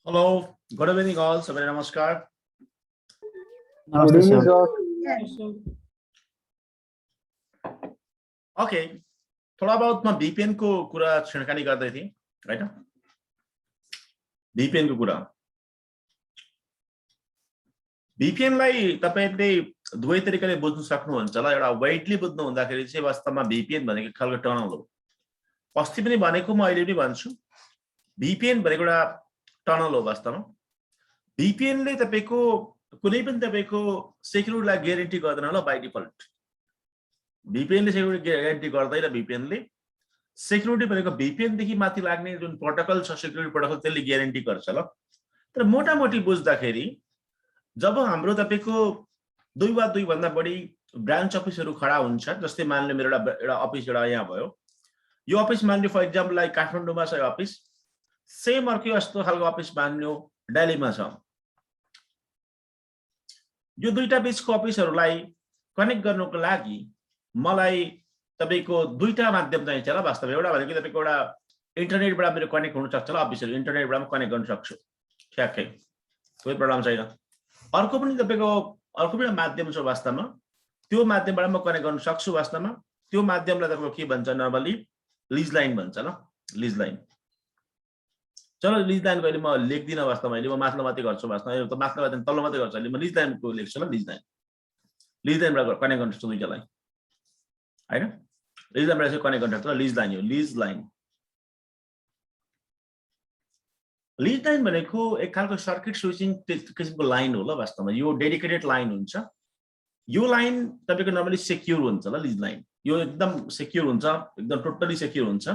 Hello good evening all सबैलाई नमस्कार। Good evening, sir. Okay थोड़ा बहुत म VPN को कुरा छिडखानी गर्दै थिएँ हैन। VPN को कुरा VPN लाई तपाईले दुवै तरिकाले बुझ्न सक्नुहुन्छ होला। एउटा वाइडली बुझ्नु हुँदाखेरि चाहिँ वास्तवमा VPN भनेको खालको टनल हो। अस्ति पनि भनेको म अहिले पनि भन्छु VPN भनेको एउटा टनल हो। वास्तवमा VPN ले तपाईको कुनै पनि तपाईको सेक्युरिटीलाई ग्यारेन्टी गर्दैन होला बाइ डिफल्ट। VPN ले सेक्युरिटी ग्यारेन्टी गर्दैन। VPN ले सेक्युरिटी भनेको VPN देखि माथि लाग्ने जुन प्रोटोकल छ सेक्युरिटी प्रोटोकल त्यसले ग्यारेन्टी गर्छ ल। तर मोटामोटी बुझ्दाखेरि जब हाम्रो तपाईको दुई वा दुई भन्दा बढी ब्रान्च अफिसहरु खडा हुन्छ, जस्तै मान्ने मेरो एउटा अफिस एउटा यहाँ भयो, यो अफिस मान्ने फर एक्जाम्पल लाइक काठमाडौँमा छ यो अफिस, सेम अर्को यस्तो खालको अफिस मान्नु दिल्लीमा छ। यो दुईटा बीचको अफिसहरुलाई कनेक्ट गर्नको लागि मलाई तपाईको दुईटा माध्यम चाहिन्छ ल। वास्तवमा एउटा भनेको तपाईको एउटा इन्टरनेटबाट मेरो कनेक्ट हुन सक्छ ल। अफिसहरु इन्टरनेटबाट म कनेक्ट गर्न सक्छु, ठ्याक्कै कुनै प्रब्लम छैन। अर्को पनि तपाईको अर्को पनि माध्यम छ वास्तवमा, त्यो माध्यमबाट म कनेक्ट गर्न सक्छु। वास्तवमा त्यो माध्यमलाई तपाईको के भन्छ नर्मली लिज लाइन भन्छ ल। लिज लाइन चलो लिज लाइन को अहिले म लेख्दिन। वास्तवमा अहिले म माथि माथि गर्छु। वास्तवमा यो त माथि माथि तल्लो माथि गर्छु। अहिले म लिज लाइन को लेख्छु ल। लिज लाइनबाट कनेक्ट गर्न सक्छु दुईटालाई हैन। लिज लाइनबाट चाहिँ कनेक्ट गर्न सक्छु। लिज लाइन यो लिज लाइन। लिज लाइन भनेको एक खालको सर्किट स्विचिङ किसिमको लाइन हो ल। वास्तवमा यो डेडिकेटेड लाइन हुन्छ। यो लाइन तपाईको नर्मली सेक्युर हुन्छ ल। लिज लाइन यो एकदम सेक्युर हुन्छ, एकदम टोटली सेक्युर हुन्छ।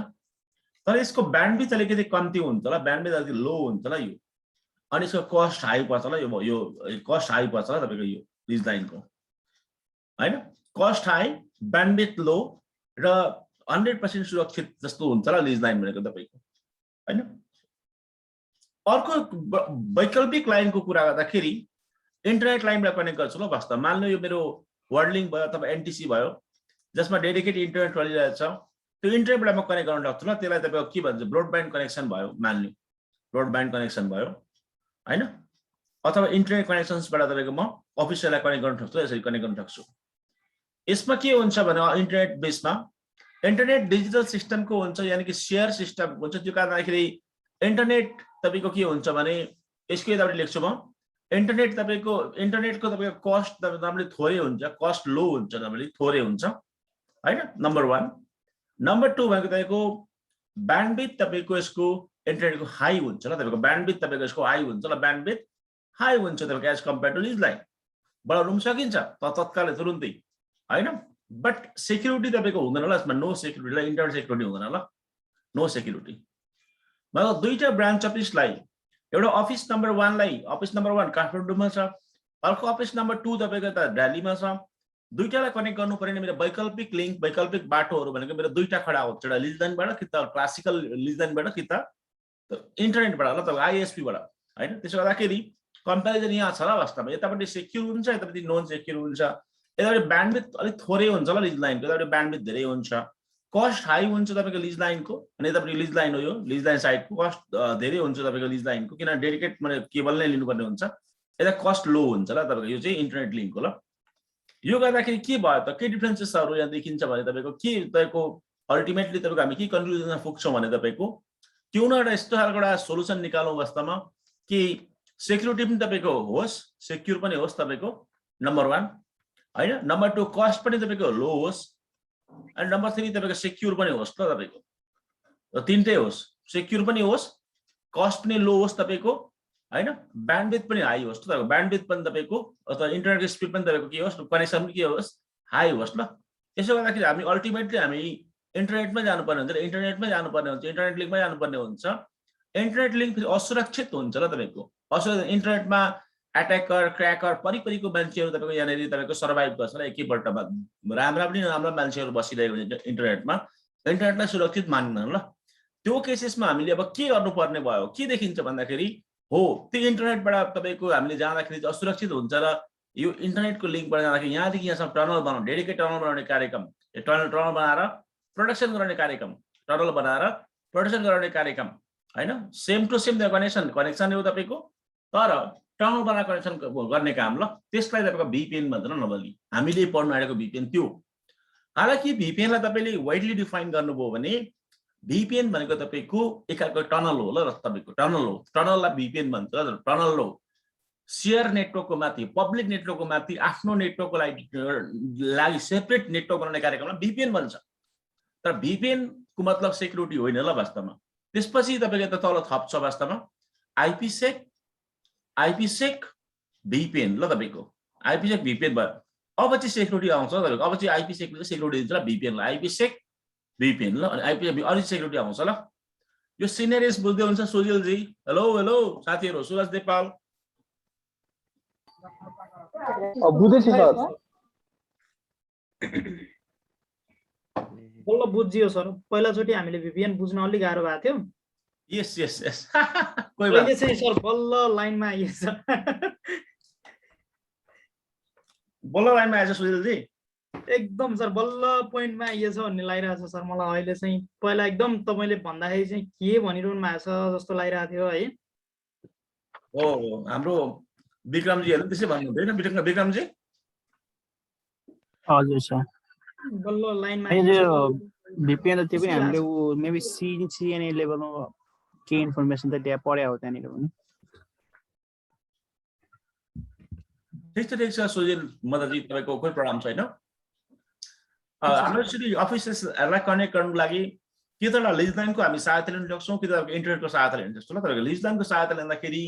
तर यसको ब्यान्डविड्थ अलिकति कम्ती हुन्छ ल। ब्यान्डविड्थ अलिकति लो हुन्छ ल यो। अनि यसको कस्ट हाई पर्छ ल। यो कस्ट हाई पर्छ ल तपाईको यो लिज लाइनको हैन। कस्ट हाई, ब्यान्डविड्थ लो र 100% सुरक्षित जस्तो हुन्छ ल लिज लाइन भनेको तपाईको हैन। अर्को वैकल्पिक लाइनको कुरा गर्दाखेरि इन्टरनेट लाइनबाट कनेक्ट गर्छु ल। वास्तवमा मान्नु यो मेरो वर्ल्ड लिंक भयो अथवा एनटीसी भयो जसमा डेडिकेटेड इन्टरनेट चलिरहेको छ, त्यो इन्टरनेटबाट म कनेक्ट गर्न सक्छु ल। त्यसलाई तपाईको के भन्छ ब्रोडब्यान्ड कनेक्सन भयो मान्नु, ब्रोडब्यान्ड कनेक्सन भयो हैन। अथवा इन्टरनेट कनेक्सन्सबाट तपाईको म अफिसलाई कनेक्ट गर्न सक्छु, यसरी कनेक्ट गर्न सक्छु। यसमा के हुन्छ भने इन्टरनेट बेसमा इन्टरनेट डिजिटल सिस्टमको हुन्छ, यानी कि शेयर सिस्टम हुन्छ। त्यो कारणले इन्टरनेट तपाईको के हुन्छ भने यसको यताबाट लेख्छु म इन्टरनेटको तपाईको कस्ट नर्मली थोरै हुन्छ, कस्ट लो हुन्छ, नर्मली थोरै हुन्छ हैन। नम्बर 1। नम्बर 2 भनेको तपाईको ब्यान्डविड्थ तपाईको यसको इन्टरनेटको हाई हुन्छ ल। तपाईको ब्यान्डविड्थ तपाईको यसको हाई हुन्छ ल। ब्यान्डविड्थ हाई हुन्छ तपाईको as compared to lease line. बढाउन सकिन्छ तत्कालै तुरुन्तै हैन। बट सेक्युरिटी तपाईको हुँदैन ल यसमा। नो सेक्युरिटी ल, इन्टरनेट सेक्युरिटी हुँदैन ल, नो सेक्युरिटी। मतलब दुईटा ब्रान्च अफिसलाई, एउटा अफिस नम्बर 1 लाई अफिस नम्बर 1 काठमाडौँमा छ, अर्को अफिस नम्बर 2 तपाईको त दिल्लीमा छ। दुईटालाई कनेक्ट गर्नु पर्ने मेरो वैकल्पिक लिंक, वैकल्पिक बाटोहरु भनेको मेरो दुईटा खडा हुन्छ। एउटा लिज लाइनबाट कि त क्लासिकल लिज लाइनबाट कि त इन्टरनेटबाट ल, त आईएसपी बाट हैन। त्यसो गर्दाखेरि कम्प्यारिजन यहाँ छ ल। वास्तवमा यतापट्टि सेक्युर हुन्छ, यतापट्टि नन सेक्युर हुन्छ। यतापट्टि ब्यान्डविड्थ अलिक थोरै हुन्छ ल लिज लाइनको, यतापट्टि ब्यान्डविड्थ धेरै हुन्छ। कस्ट हाई हुन्छ तपाईको लिज लाइनको, अनि यतापट्टि लिज लाइन हो यो लिज लाइन साइडको कस्ट धेरै हुन्छ तपाईको लिज लाइनको, किन डेडिकेट माने केबल नै लिनुपर्ने हुन्छ। यता कस्ट लो हुन्छ ल तपाईको। यो चाहिँ इन्टरनेट लिंक हो ल। यो गर्दाखेरि के भयो त, के डिफरेन्सेसहरु यहाँ देखिन्छ भने तपाईको के तपाईको अल्टिमेटली तपाईको हामी के कन्क्लुजनमा पुग्छौं भने तपाईको क्यों न एउटा यस्तो खालको एउटा सोलुसन निकालौं वास्तवमा कि सेक्युरिटी पनि तपाईको होस्, सेक्युर पनि होस् तपाईको नम्बर 1 हैन। नम्बर 2 कस्ट पनि तपाईको लो होस्, अनि नम्बर 3 तपाईको सेक्युर पनि होस् ल तपाईको। र तीनटै होस्, सेक्युर पनि होस्, कस्ट पनि लो होस् तपाईको हैन, ब्यान्डविड्थ पनि हाई होस्। तपाईको ब्यान्डविड्थ पनि तपाईको अथवा इन्टरनेट स्पिड पनि तपाईको के होस्, कनेक्सन पनि के होस्, हाई होस् ल। यसो गर्दाखेरि हामी अल्टिमेटली हामी इन्टरनेटमै जानुपर्ने हुन्छ, इन्टरनेटमै जानुपर्ने हुन्छ, इन्टरनेट लिंकमै जानुपर्ने हुन्छ। इन्टरनेट लिंक फेरि असुरक्षित हुन्छ ल तपाईको। असुरक्षित इन्टरनेटमा अट्याकर क्र्याकर परिपरिको मान्छेहरु तपाईको यहाँनेरि तपाईको सर्भाइभ गर्छ ल एकैपल्टमा। राम्रा पनि नराम्रा मान्छेहरु बसिरहेको हुन्छ इन्टरनेटमा, इन्टरनेटलाई सुरक्षित मान्दैन ल। त्यो केसेसमा हामीले अब के गर्नुपर्ने भयो, के देखिन्छ भन्दाखेरि हो त्यो इन्टरनेटबाट तपाईको हामीले जाँदाखेरि असुरक्षित हुन्छ र यो इन्टरनेटको लिंकबाट जाँदाखेरि यहाँदेखि यहाँसम्म टनल बनाउनु, डेडिकेटेड टनल बनाउने कार्यक्रम, टनल बनाएर प्रोटेक्सन गराउने कार्यक्रम, टनल बनाएर प्रोटेक्सन गराउने कार्यक्रम हैन सेम टु सेम कनेक्सन हो तपाईको तर टनलबाट कनेक्सन गर्ने काम ल त्यसलाई तपाईको VPN भन्छ नर्मली हामीले पढ्नु आएको VPN त्यो हालाकि VPN लाई तपाईले वाइडली डिफाइन गर्नुभयो भने VPN भनेको तपाईको एकको टनल हो ल तपाईको टनल हो टनललाई VPN भन्छ टनल हो शेयर नेटवर्कको माथि पब्लिक नेटवर्कको माथि आफ्नो नेटवर्कको लागि सेपरेट नेटवर्क बनाउने कार्यक्रमलाई VPN भन्छ तर VPN को मतलब सेक्युरिटी होइन ल वास्तवमा त्यसपछि तपाईको त तल थप्छ वास्तवमा आइपीसेक VPN ल तपाईको आइपीसेक VPN भयो अब चाहिँ सेक्युरिटी आउँछ तपाईको अब चाहिँ आइपीसेक ले सेक्युरिटी दिन्छ ल VPN लाई आइपीसेक VPN ल अनि आइपीसेक अरु सेक्युरिटी आउँछ ल यो सिनेरियस बुझ्दै हुन्छ सुजिल जी हेलो हेलो साथीहरु सुरज नेपाल बुझेछ सर बल्ल बुझियो सर पहिलाचोटि हामीले VPN बुझ्न अलि गाह्रो भएको थियो यस यस यस कोही बात अहिले चाहिँ सर बल्ल लाइनमा आइएछ बल्ल लाइनमा आएछ सुजिल जी एकदम सर बल्ल पोइन्टमा आइएछ भन्ने लागिरहेछ सर मलाई अहिले चाहिँ पहिला एकदम तपाईले भन्दाखेरि चाहिँ के भनिरहनु भएको छ जस्तो लागिरहेको थियो है ओ हाम्रो विक्रमजीहरु त्यसै भन्नु हुँदैन विक्रमजी हजुर सर बल्ल लाइनमा यो VPN त त्यो पनि हामीले मेबी CNA लेभलमा के इन्फर्मेसन त त्यहाँ पढ्या हो त्यहाँनिर पनि ठिक छ सुजिल मदजी तपाईको कुनै प्रब्लम छैन हाम्रो सिटी अफिसेसहरुलाई कनेक्ट गर्नुको लागि के त लिज लाइनको हामी सहायता लिन सक्छौं कि त इन्टरनेटको सहायता लिन सक्छौं ल तपाईको लिज लाइनको सहायता लिँदाखेरि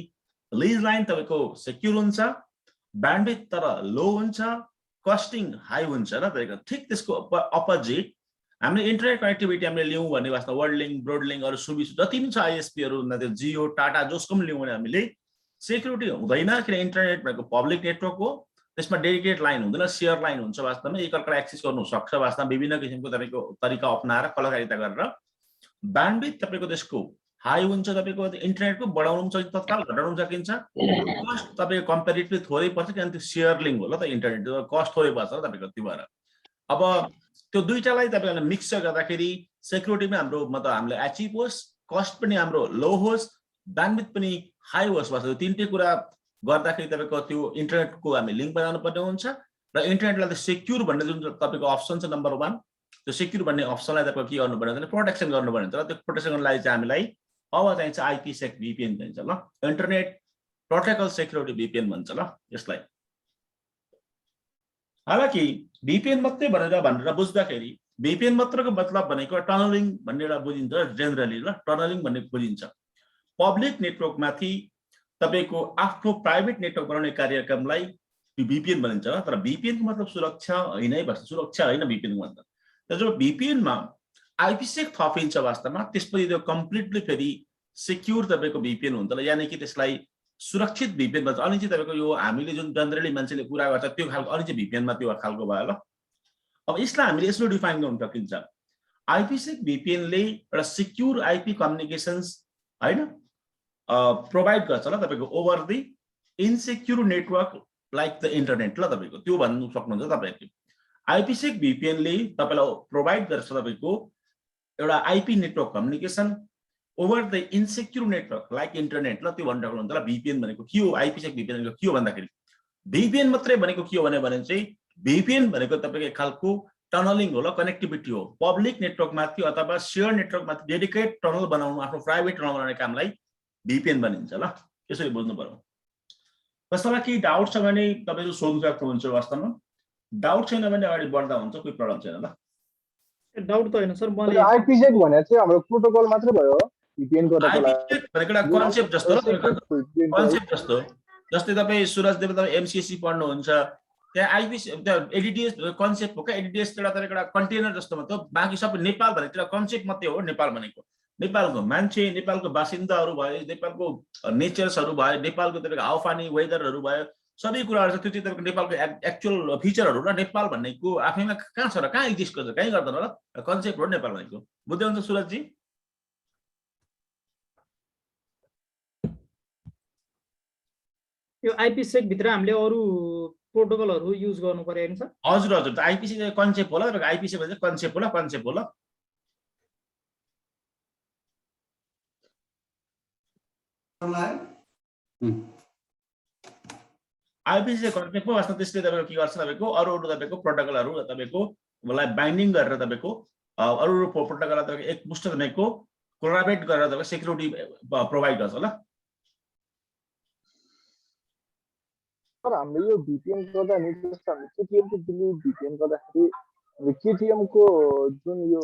लिज लाइन तपाईको सेक्युर हुन्छ ब्यान्डविड्थ तर लो हुन्छ कस्टिङ हाई हुन्छ र तपाईको ठीक त्यसको अपोजिट हामीले इन्टरनेट कनेक्टिभिटी हामीले लियौं भन्ने वास्तव वर्ल्ड लिंक ब्रोड लिंक अरु सुविधा जति पनि छ आईएसपीहरु त्यो जियो टाटा जसको पनि लियौं भने हामीले सेक्युरिटी हुँदैन किन इन्टरनेट भनेको पब्लिक नेटवर्क हो त्यसमा डेडिकेटेड लाइन हुँदैन शेयर लाइन हुन्छ वास्तवमा एकअर्कालाई एक्सेस गर्नु सक्छ वास्तवमा विभिन्न किसिमको तपाईको तरिका अपनाएर कलाकारिता गरेर ब्यान्डविड्थ तपाईको त्यसको हाई हुन्छ तपाईको इन्टरनेटको बढाउनु पनि सकिन्छ तत्काल घटाउनु सकिन्छ कस्ट तपाईको कम्पेरिटिभली थोरै पर्छ किन त्यो शेयर लिंक हो ल त इन्टरनेट कस्ट थोरै पर्छ ल तपाईको त्यो भएर अब त्यो दुईटालाई तपाईले मिक्स गर्दाखेरि सेक्युरिटीमा हाम्रो मतलब हामीले अचिभ होस् कस्ट पनि हाम्रो लो होस् ब्यान्डविड्थ पनि हाई होस् वास्तव तीनटै कुरा गर्दाखेरि तपाईको त्यो इन्टरनेटको हामी लिंक बनाउनु पर्ने हुन्छ र इन्टरनेटलाई त सेक्युर भन्ने जुन तपाईको अप्सन छ नम्बर 1 त्यो सेक्युर भन्ने अप्सनलाई तपाईको के गर्नु पर्ने प्रोटेक्सन गर्नु पर्ने हुन्छ र त्यो प्रोटेक्सन गर्नलाई चाहिँ हामीलाई अब चाहिन्छ आइपीसेक VPN चाहिन्छ ल इन्टरनेट प्रोटोकल सेक्युरिटी VPN भन्छ ल यसलाई हालाकि VPN मात्रै भनेर बुझ्दाखेरि VPN मात्रको मतलब भनेको टनलिङ भन्ने एउटा बुझिन्छ जेनरली ल टनलिङ भन्ने बुझिन्छ पब्लिक नेटवर्क माथि तपाईको आफ्नो प्राइभेट नेटवर्क बनाउने कार्यक्रमलाई VPN भनिन्छ तर VPN को मतलब सुरक्षा हैन है भन्छ सुरक्षा हैन VPN को मतलब तर जो VPN मा आइपीसेक थपिन्छ वास्तवमा त्यसपछि त्यो कम्प्लिटली फेरि सेक्युर तपाईको VPN हुन्छ ल यानी कि त्यसलाई सुरक्षित VPN भन्छ अनि चाहिँ तपाईको यो हामीले जुन जनरली मान्छेले कुरा गर्छ त्यो खालको अनि चाहिँ VPN मा त्यो खालको भयो ल अब यसलाई हामीले यसो डिफाइन गर्न सकिन्छ आइपीसेक VPN ले एउटा सेक्युर आईपी कम्युनिकेशन्स हैन प्रोवाइड गर्छ ल तपाईको over the insecure network like the internet ल तपाईको त्यो भन्नु सक्नुहुन्छ तपाईहरुले आइपीसेक VPN ले तपाईलाई प्रोवाइड गर्छ तपाईको एउटा IP network communication over the insecure network like internet ल त्यो भन्नु सक्नुहुन्छ ल VPN भनेको के हो आइपीसेक VPN भनेको के हो भन्दाखेरि VPN मात्रै भनेको के हो भने चाहिँ VPN भनेको तपाईको एक खालको टनलिङ हो ल कनेक्टिभिटी हो पब्लिक नेटवर्क माथि अथवा शेयर नेटवर्क माथि डेडिकेटेड टनल बनाउनु आफ्नो प्राइभेट टनल बनाउने कामलाई VPN भनिन्छ ल यसरी बुझ्नु पर्यो कसैलाई के डाउट छ भने तपाईहरु सोध्न सक्नुहुन्छ वास्तवमा डाउट छैन भने अगाडि बढ्दा हुन्छ कुनै प्रब्लम छैन ल डाउट त हैन सर मैले आइपीसेक भने चाहिँ हाम्रो प्रोटोकल मात्र भयो VPN को आइपीसेक भनेको एउटा कन्सेप्ट जस्तो कन्सेप्ट जस्तो जस्तै तपाई सुरज देव तपाई MCSC पढ्नुहुन्छ त्यहाँ आइपीसेक त्यो एडीडीएस कन्सेप्ट हो के एडीडीएस एउटा तपाईको एउटा कन्टेनर जस्तो मात्र बाकी सबै नेपाल भनेको एउटा कन्सेप्ट मात्रै हो नेपाल भनेको नेपालको मान्छे नेपालको बासिन्दाहरु भयो नेपालको नेचर्सहरु भयो नेपालको तपाईको हावापानी वेदरहरु भयो सबै कुराहरु छ त्यो चाहिँ तपाईको नेपालको एक्चुअल फिचरहरु र नेपाल भन्नेको आफैमा कहाँ छ र कहाँ एक्जिस्ट गर्छ कहीँ गर्दैन र कन्सेप्ट हो नेपाल भनेको बुझ्दै हुन्छ सुरज जी यो आइपीसेक भित्र हामीले अरु प्रोटोकलहरु युज गर्नु पर्यो हैन सर हजुर हजुर आइपीसेक कन्सेप्ट होला तपाईको आइपीसेक भने कन्सेप्ट होला आइपिसी कनेक्ट पो वास्तवमा त्यसले तपाईको के गर्छ तपाईको अरु तपाईको प्रोटोकलहरु तपाईको मलाई बाइन्डिङ गरेर तपाईको अरु प्रोटोकल तपाईको एक मुष्ट तपाईको कोलाबोरेट गरेर तपाईको सेक्युरिटी प्रोवाइड गर्छ ल तर हामीले यो VPN गर्दा नि जस्तो हामी KTM को दिल्ली VPN गर्दाखेरि KTM को जुन यो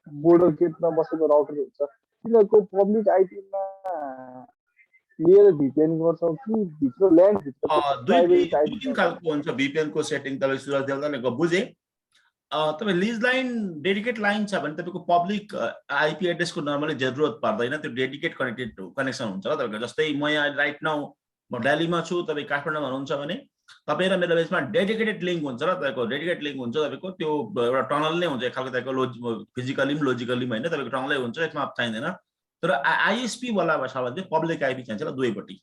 बोर्डर गेटमा बसेको राउटर हुन्छ तिनीहरुको पब्लिक आईपी मा लिएर VPN गर्छौं कि भित्र ल्यान्ड भित्र दुई तीन खालको हुन्छ VPN को सेटिङ तपाईँ सुरज देवताले बुझे तपाईँ लिज लाइन डेडिकेट लाइन छ भने तपाईको पब्लिक आईपी एड्रेस को नर्मली जरुरत पर्दैन त्यो डेडिकेट कनेक्सन हुन्छ ल तपाईको जस्तै म यहाँ राइट नाउ म दिल्लीमा छु तपाईँ काठमाडौँमा हुनुहुन्छ भने तपाईँ र मेरो बेसमा डेडिकेटेड लिंक हुन्छ र तपाईको डेडिकेटेड लिंक हुन्छ तपाईको त्यो एउटा टनल नै हुन्छ एक खालको तपाईको फिजिकली पनि लोजिकली पनि हैन तपाईको टनलै हुन्छ यसमा चाहिँदैन तर आईएसपी वाला छ भने चाहिँ पब्लिक आईपी चाहिन्छ ल दुवैपट्टि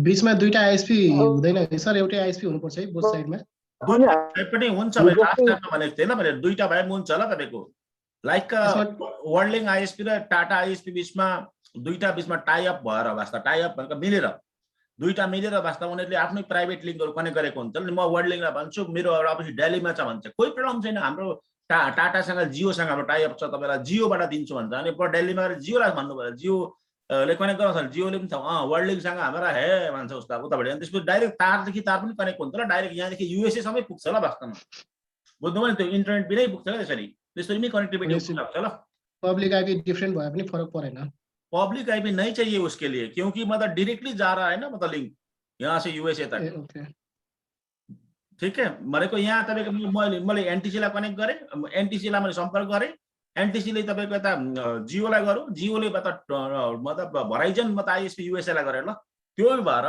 बीचमा दुईटा आईएसपी हुँदैन है सर एउटै आईएसपी हुनुपर्छ है बोथ साइडमा दुईटा पनि हुन्छ भने लास्ट टाइममा भनेको थिएन मैले दुईटा भए पनि हुन्छ ल तपाईको लाइक वर्ल्डलिङ आईएसपी र टाटा आईएसपी बीचमा दुईटा बीचमा टाइ अप भएर वास्ता टाइ अप भनेको मिलेर दुईटा मिलेर वास्ता उनीहरुले आफ्नै प्राइभेट लिंकहरु कनेक्ट गरेको हुन्छ नि म वर्ल्डलिङलाई भन्छु मेरो एउटा अफिस दिल्लीमा छ भन्छ कोही प्रब्लम छैन हाम्रो टाटासँग जियोसँग हाम्रो टाइ अप छ तपाईलाई जियोबाट दिन्छु भन्छ अनि पर दिल्लीमा गएर जियोलाई भन्नु पर्यो जियो ले कनेक्ट गर्न जियोले पनि छ वर्ल्डलिङसँग हाम्रो हे भन्छ उस्ता उताबाट अनि त्यसपछि डाइरेक्ट तारदेखि तार पनि कनेक्ट हुन्छ र डाइरेक्ट यहाँदेखि युएसए सम्मै पुग्छ ल वास्तवमा बुझ्नु भने त्यो इन्टरनेट बिनै पुग्छ ल त्यसरी त्यसरी नै कनेक्टिभिटी हुन्छ ल पब्लिक आईपी डिफरेंट भए पनि फरक परेन पब्लिक आईपी नहीं चाहिए उसके लिए क्योंकि मतलब डायरेक्टली जा रहा है ना मतलब लिंक यहाँ से यूएसए तक ठीक है मेरे को यहाँ तपाईको मैले एनटीसी लाई कनेक्ट गरे एनटीसी लाई मैले सम्पर्क गरे एनटीसी ले तपाईको यता जियो लाई गरौ जियो ले मतलब भराइजन मत आईएसपी यूएसए लाई गरे ल त्यो भएर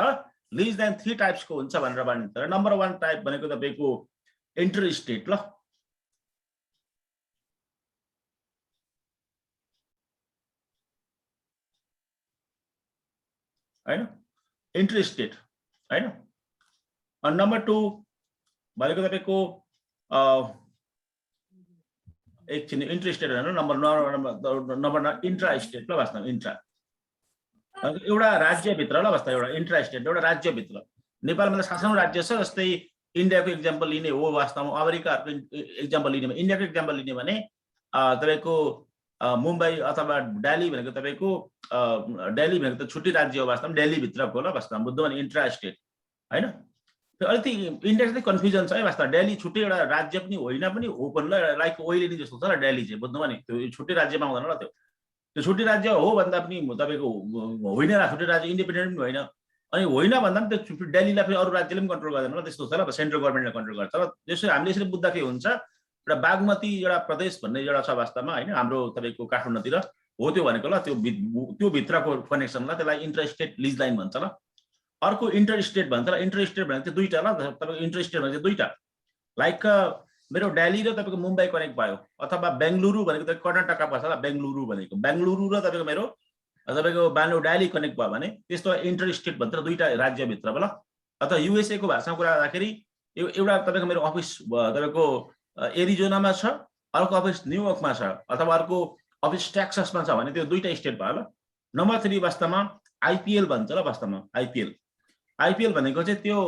लिज लाइन 3 टाइप्स को हुन्छ भनेर भनिन्छ नम्बर 1 टाइप भनेको तपाईको इंटर स्टेट ल हैन इंटर स्टेट हैन अनि नम्बर 2 भनेको तपाईको एकछिन इंटर स्टेट हैन नम्बर इंट्रा स्टेट ल वास्तवमा इंट्रा एउटा राज्य भित्र ल वास्तवमा एउटा इंट्रा स्टेट एउटा राज्य भित्र नेपालमा त शासन राज्य छ जस्तै इन्डियाको एक्जाम्पल लिने हो वास्तवमा अमेरिकाको एक्जाम्पल लिने इन्डियाको एक्जाम्पल लिने भने तपाईको मुम्बई अथवा दिल्ली भनेको तपाईको दिल्ली भनेको त छुट्टी राज्य हो वास्तवमा दिल्ली भित्रको ल वास्तवमा बुझ्नु भने इन्ट्रा स्टेट हैन त्यो अलिकति इन्डिया चाहिँ कन्फ्युजन छ है वास्तवमा दिल्ली छुट्टै एउटा राज्य पनि होइन पनि हो पनि ल लाइक ओइली जस्तो छ ल दिल्ली चाहिँ बुझ्नु भने त्यो छुट्टै राज्यमा हुँदैन ल त्यो छुट्टी राज्य हो भन्दा पनि तपाईको होइन र छुट्टी राज्य इन्डिपेन्डेन्ट पनि होइन अनि होइन भन्दा पनि त्यो दिल्लीलाई फेरि अरू राज्यले पनि कन्ट्रोल गर्दैन ल त्यस्तो छ ल सेन्ट्रल गभर्नमेन्टले कन्ट्रोल गर्छ र त्यसै हामीले यसरी बुझ्दा के हुन्छ एउटा बागमती एउटा प्रदेश भन्ने एउटा छ वास्तवमा हैन हाम्रो तपाईको काठमाडौँतिर हो त्यो भनेको ल त्यो भित्रको कनेक्सनलाई त्यसलाई इन्टर स्टेट लिज लाइन भन्छ ल अर्को इन्टर स्टेट भन्छ ल इन्टर स्टेट भनेको चाहिँ दुईटा ल तपाईको इन्टर स्टेट भनेको दुईटा लाइक मेरो दिल्ली र तपाईको मुम्बई कनेक्ट भयो अथवा बेंगलुरु भनेको त कर्नाटकका पर्छ ल बेंगलुरु भनेको बेंगलुरु र तपाईको मेरो तपाईको दिल्ली कनेक्ट भयो भने त्यस्तो इन्टर स्टेट भन्छ दुईटा राज्य भित्र ल अथवा युएसए को भाषामा कुरा गर्दाखेरि एउटा तपाईको मेरो अफिस तपाईको एरिजोनामा छ अर्को अफिस न्युयोर्कमा छ अथवा अर्को अफिस टेक्सासमा छ भने त्यो दुईटा स्टेट भयो ल नम्बर 3 वास्तवमा आईपीएल भन्छ ल वास्तवमा आईपीएल भनेको चाहिँ त्यो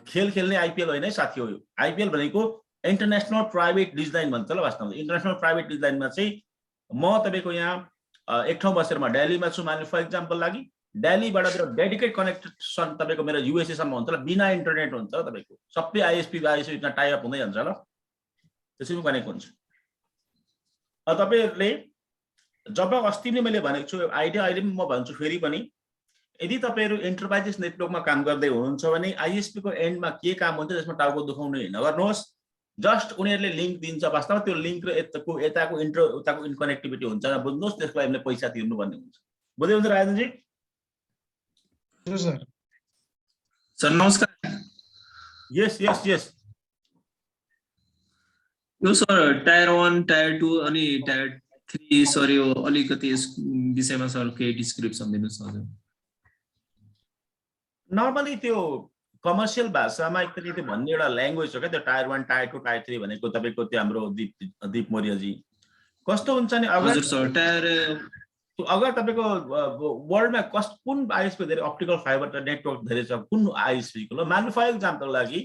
खेल खेल्ने आईपीएल होइन है साथी हो आईपीएल भनेको इन्टरनेशनल प्राइभेट लिज लाइन भन्छ ल वास्तवमा इन्टरनेशनल प्राइभेट लिज लाइनमा चाहिँ म तपाईको यहाँ एक ठाउँ बसेर म दिल्लीमा छु मानिलिनु फर एक्जाम्पल लागि दिल्लीबाट मेरो डेडिकेट कनेक्सन तपाईको मेरो युएसए सम्म हुन्छ ल बिना इन्टरनेट हुन्छ ल तपाईको सबै आईएसपी इतना टाइ अप हुँदै जान्छ ल त्यसैले कनेक्ट हुन्छ तपाईहरुले जब अस्ति नै मैले भनेको छु आइडिया अहिले म भन्छु फेरि पनि यदि तपाईहरु एन्टरप्राइजेस नेटवर्कमा काम गर्दै हुनुहुन्छ भने आईएसपी को एन्डमा के काम हुन्छ त्यसमा टाउको दुखाउने नगर्नुहोस् जस्ट उनीहरुले लिंक दिन्छ वास्तवमा त्यो लिंक र यताको उताको इनकनेक्टिभिटी हुन्छ बुझ्नुहोस् त्यसको लागि हामीले पैसा तिर्नु पर्ने हुन्छ बुझ्दै हुन्छ राजन जी सर सर नमस्कार यस यो सर टायर 1 टायर 2 अनि टायर 3 सर यो अलिकति यस विषयमा सर के डिस्क्रिप्सन दिनुस् हजुर नर्मली त्यो कमर्सियल भाषामा एकचोटि त्यो भन्ने एउटा ल्याङ्ग्वेज हो क्या त्यो टायर 1 टायर 2 टायर 3 भनेको तपाईँको त्यो हाम्रो दीप मौर्यजी कस्तो हुन्छ नि हजुर सर टायर अगर तपाईँको वर्ल्डमा कुन आइएसपी धेरै अप्टिकल फाइबर नेटवर्क धेरै छ कुन आइएसपी को ल मान्नु फर इक्जाम्पल लागि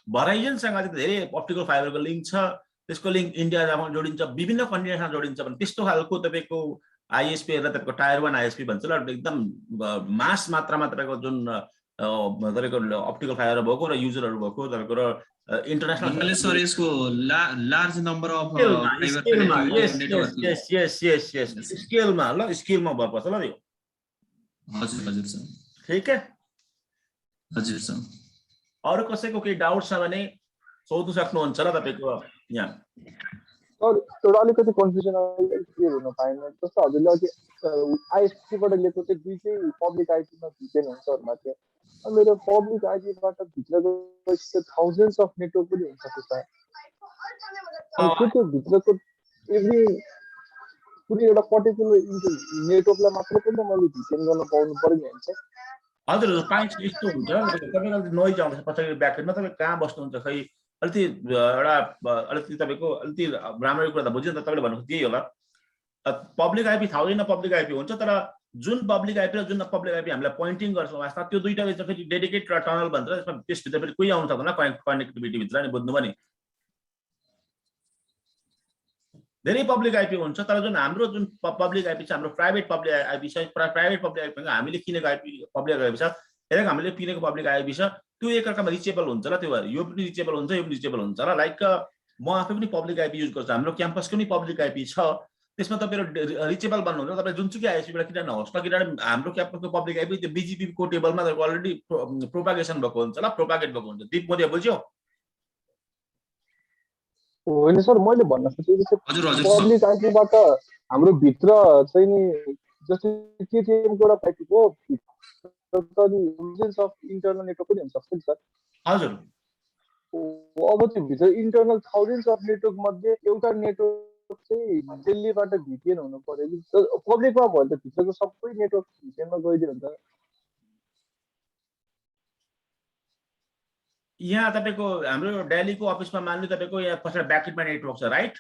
भराइजनसँग धेरै अप्टिकल फाइबरको लिङ्क छ त्यसको लिङ्क इन्डियामा जोडिन्छ विभिन्न कन्ट्रीसँग जोडिन्छ भने त्यस्तो खालको तपाईँको आइएसपी र तपाईँको टायर 1 आइएसपी भन्छ ल एकदम मास मात्रामा तपाईँको जुन तपाईँको अप्टिकल फाइबर भएको र युजरहरू भएको तपाईँको र इन्टरनेसनल सर यसको लार्ज नम्बर अफ स्केलमा ल स्केलमा भर पर्छ ल यो हजुर हजुर सर ठीक है हजुर सर अरू कसैको केही डाउट छ भने सोध्नु सक्नुहुन्छ ल तपाईँको यहाँ सर एउटा अलिकति कन्फ्युजन क्लियर हुन पाएन जस्तो हजुरले अघि आइएसपीबाट लिएको चाहिँ दुईटै पब्लिक आइपीमा भिपिएन हुन्छ भन्नुभएको थियो मेरो पब्लिक आइपीबाट भित्र गएपछि थाउजन्ड्स अफ नेटवर्क पनि हुन्छ त्यसमा त्यो भित्रको एभ्री कुनै एउटा पर्टिकुलर नेटवर्कलाई मात्र पनि मैले भिपिएन गर्न पाउनु पर्यो नि हुन्छ हजुर पाइन्छ यस्तो हुन्छ तपाईँको नोइज आउँछ पछाडि ब्याकएन्डमा तपाईँ कहाँ बस्नुहुन्छ खै अलिकति अलिकति तपाईँको अलिकति राम्ररी कुरा त बुझ्यो नि त तपाईँले भन्नु त्यही होला public IP thousand public IP हुन्छ तर जुन पब्लिक आइपी र जुन पब्लिक आइपी हामीलाई पोइन्टिङ गर्छौँ वास्तवमा त्यो दुईटा फेरि डेडिकेट र टनल भन्छ त्यसमा त्यसभित्र फेरि कोही आउनु सक्दैन कनेक्टिभिटी भित्र नि बुझ्नुभयो नि धेरै पब्लिक आइपी हुन्छ तर जुन हाम्रो जुन पब्लिक आइपी छ हाम्रो प्राइभेट पब्लिक आइपी छ प्राइभेट पब्लिक आइपी हामीले किनेको आइपी पब्लिक आइपी छ हेरेको हामीले किनेको पब्लिक आइपी छ त्यो एकअर्कामा रिचेबल हुन्छ र त्यो यो पनि रिचेबल हुन्छ यो पनि रिचेबल हुन्छ र लाइक म आफै पनि पब्लिक आइपी युज गर्छु हाम्रो क्याम्पसको पनि पब्लिक आइपी छ त्यसमा तपाईँहरू रिचेबल भन्नुहुन्छ तपाईँ जुनसुकै आइएसपीबाट किन नहोस् न किनभने हाम्रो क्याम्पसको पब्लिक आइपी त्यो बिजिपीको टेबलमा अलरेडी प्रोपागेसन भएको हुन्छ ल प्रोपागेट भएको हुन्छ दीप मौर्य बुझ्यो होइन सर मैले भन्न खोजेको हजुर हजुर पब्लिक आइपीबाट हाम्रो भित्र चाहिँ नि जस्तै केटिएमको एउटा पाइप हो थाउजन्ड्स अफ इन्टरनल नेटवर्क पनि हुन सक्छ नि सर हजुर अब त्यो भित्र इन्टरनल थाउजन्ड्स अफ नेटवर्क मध्ये एउटा नेटवर्क चाहिँ दिल्लीबाट भिपिएन हुनु पर्यो कि पब्लिकमा भयो त भित्रको सबै नेटवर्क भिपिएनमा गइदियो भने त यहाँ तपाईँको हाम्रो दिल्लीको अफिसमा मान्नु तपाईँको यहाँ पछाडि ब्याकएन्डमा नेटवर्क छ राइट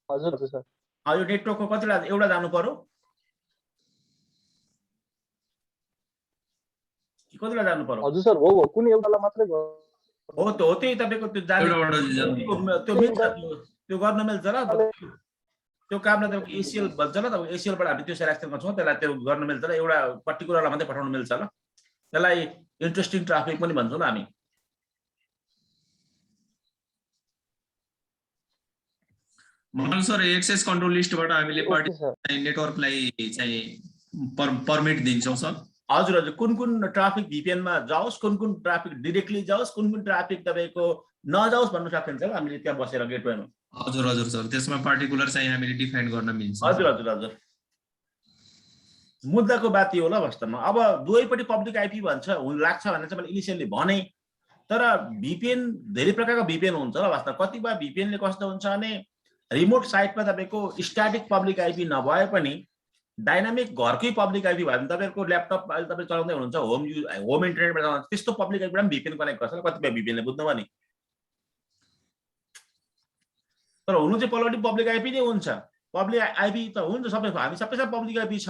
हजुर हजुर सर यो नेटवर्कको कतिवटा एउटा जानु पर्यो कतिवटा जानु पर्यो हजुर सर हो कुनै एउटालाई मात्रै हो त हो त्यही तपाईँको त्यो त्यो मिल्छ त्यो गर्न मिल्छ र त्यो कामलाई तपाईँको एसिएल भन्छ ल तपाईँको एसिएलबाट हामी त्यो सेलेक्सन गर्छौँ त्यसलाई त्यो गर्न मिल्छ र एउटा पर्टिकुलरलाई मात्रै पठाउनु मिल्छ ल त्यसलाई इन्ट्रेस्टिङ ट्राफिक पनि भन्छौँ हामी मडल सर एक्सेस कन्ट्रोल लिस्टबाट हामीले नेटवर्कलाई चाहिँ परमिट दिन्छौँ सर हजुर हजुर कुन कुन ट्राफिक भिपिएनमा जाओस् कुन कुन ट्राफिक डिरेक्टली जाओस् कुन कुन ट्राफिक तपाईँको नजाओस् भन्नु सकिन्छ ल हामीले त्यहाँ बसेर गेटवेमा हजुर हजुर सर त्यसमा पार्टिकुलर चाहिँ हामीले डिफाइन गर्न मिल्छ हजुर हजुर हजुर मुद्दाको बात यो होला वास्तवमा अब दुवैपट्टि पब्लिक आइपी भन्छ लाग्छ भनेर चाहिँ मैले इनिसियली भने तर भिपिएन धेरै प्रकारको भिपिएन हुन्छ ल वास्तवमा कतिपय भिपिएनले कस्तो हुन्छ भने रिमोट साइटमा तपाईँको स्ट्याटिक पब्लिक आइपी नभए पनि डाइनामिक घरकै पब्लिक आइपी भयो भने तपाईँको ल्यापटप अहिले तपाईँ चलाउँदै हुनुहुन्छ होम इन्टरनेटबाट चलाउँछ त्यस्तो पब्लिक आइपीबाट पनि भिपिएन कनेक्ट गर्छ कतिपय भिपिएनले बुझ्नुभयो नि तर हुनु चाहिँ पल्लोपट्टि पब्लिक आइपी नै हुन्छ पब्लिक आइपी त हुन्छ सबै हामी सबैसँग पब्लिक आइपी छ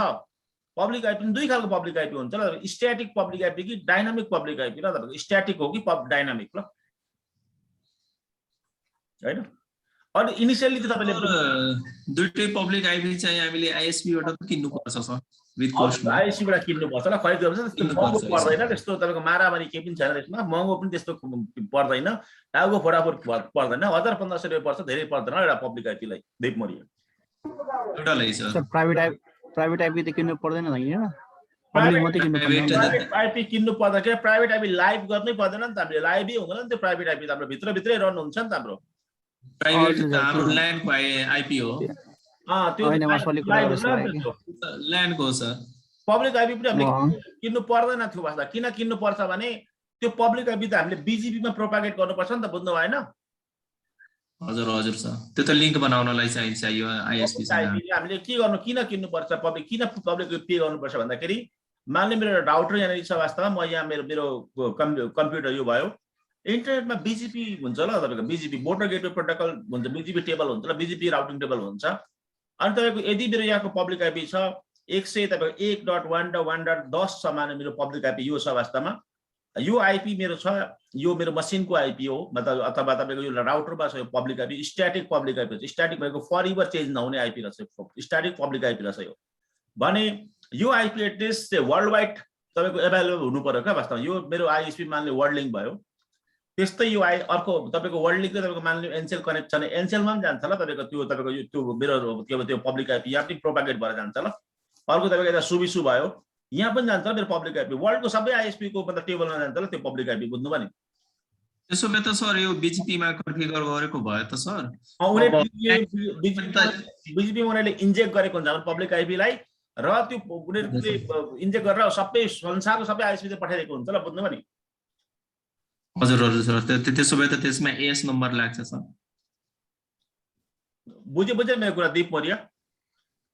पब्लिक आइपी दुई खालको पब्लिक आइपी हुन्छ ल स्ट्याटिक पब्लिक आइपी कि डाइनामिक पब्लिक आइपी ल तपाईँको स्ट्याटिक हो कि डाइनामिक ल होइन अनि इनिशियली त तपाईले दुईटै पब्लिक आइपी चाहिँ हामीले आइएसपी बाट किन्नु पर्छ सर विथ कस्ट आइएसपी बाट किन्नु पर्छ ल खरिद गर्छ त्यस्तो महँगो पर्दैन त्यस्तो तपाईको मारामारी केही पनि छैन त्यसमा महँगो पनि त्यस्तो पर्दैन टाउको फोडाफोड पर्दैन 1500 रुपैयाँ पर्छ धेरै पर्दैन एउटा पब्लिक आइपीलाई दीप मौर्य एउटालाई सर प्राइभेट आइपी त किन्नु पर्दैन हैन पब्लिक मात्रै किन्नु पर्दैन प्राइभेट आइपी किन्नु पर्दा के प्राइभेट आइपी लाइभ गर्नै पर्दैन नि त हामीले लाइभै हुँदैन नि त्यो प्राइभेट आइपी त हाम्रो भित्रै रन हुन्छ नि त हाम्रो प्राइभेट त हाम्रो ल्यान्डको आइपी हो त्यो ल्यान्डको सर पब्लिक आइपी पनि हामीले किन्नु पर्दैन थियो वास्ता किन किन्नु पर्छ भने त्यो पब्लिक आइपी त हामीले बिजिपीमा प्रोपागेट गर्नुपर्छ नि त बुझ्नु भएन हजुर हजुर सर त्यो त लिंक बनाउनलाई चाहियो आइएसपी हामीले के गर्नु किन किन्नु पर्छ पब्लिक किन पब्लिक पे गर्नुपर्छ भन्दाखेरि मान्ने मेरो राउटर यहाँनिर छ वास्तवमा म यहाँ मेरो कम्प्युटर यो भयो इन्टरनेटमा बीजीपी हुन्छ ल तपाईको बीजीपी बोर्डर गेटवे प्रोटोकल हुन्छ बीजीपी टेबल हुन्छ ल बीजीपी राउटिङ टेबल हुन्छ अनि तपाईको यदि मेरो यहाँको पब्लिक आईपी छ 100 तपाईको 1.1.1.10 छ माने मेरो पब्लिक आईपी यो छ वास्तवमा यो आईपी मेरो छ यो मेरो मसिनको आईपी हो मतलब अथवा तपाईको यो राउटरमा छ यो public IP static public IP हो स्ट्याटिक भएको फरएभर चेन्ज नहुने आईपी रहेछ स्ट्याटिक पब्लिक आईपी रहेछ यो भने यो आईपी एड्रेस चाहिँ वर्ल्ड वाइड तपाईको अवेलेबल हुनु पर्यो क्या वास्तवमा यो मेरो आईएसपी मान्ने वर्ल्ड लिंक भयो त्यस्तै यो अर्को तपाईको वर्ल्ड लिंक तपाईको मान्ने एनसेल कनेक्ट छ भने एनसेलमा पनि जान्छ ल तपाईको त्यो मेरो त्यो पब्लिक आईपी यहाँ पनि प्रोपागेट भएर जान्छ ल अर्को तपाईको यता सुबिसु भयो यहाँ पनि जान्छ मेरो पब्लिक आईपी वर्ल्डको सबै आईएसपी को मतलब टेबलमा जान्छ ल त्यो पब्लिक आईपी बुझ्नु पनि त्यसो भए त सर यो बीजीपी मा कन्फिगर गरेको भयो त सर बीजीपी उनीहरूले इन्जेक्ट गरेको हुन्छ पब्लिक आईपी लाई र त्यो उनीहरूले इन्जेक्ट गरेर सबै संसारको सबै आईएसपी चाहिँ पठाइदिएको हुन्छ ल बुझ्नु पनि हजुर हजुर सर त्यसो भए त त्यसमा एएस नम्बर लाग्छ सर बुझे मेरो कुरा दीप मौर्य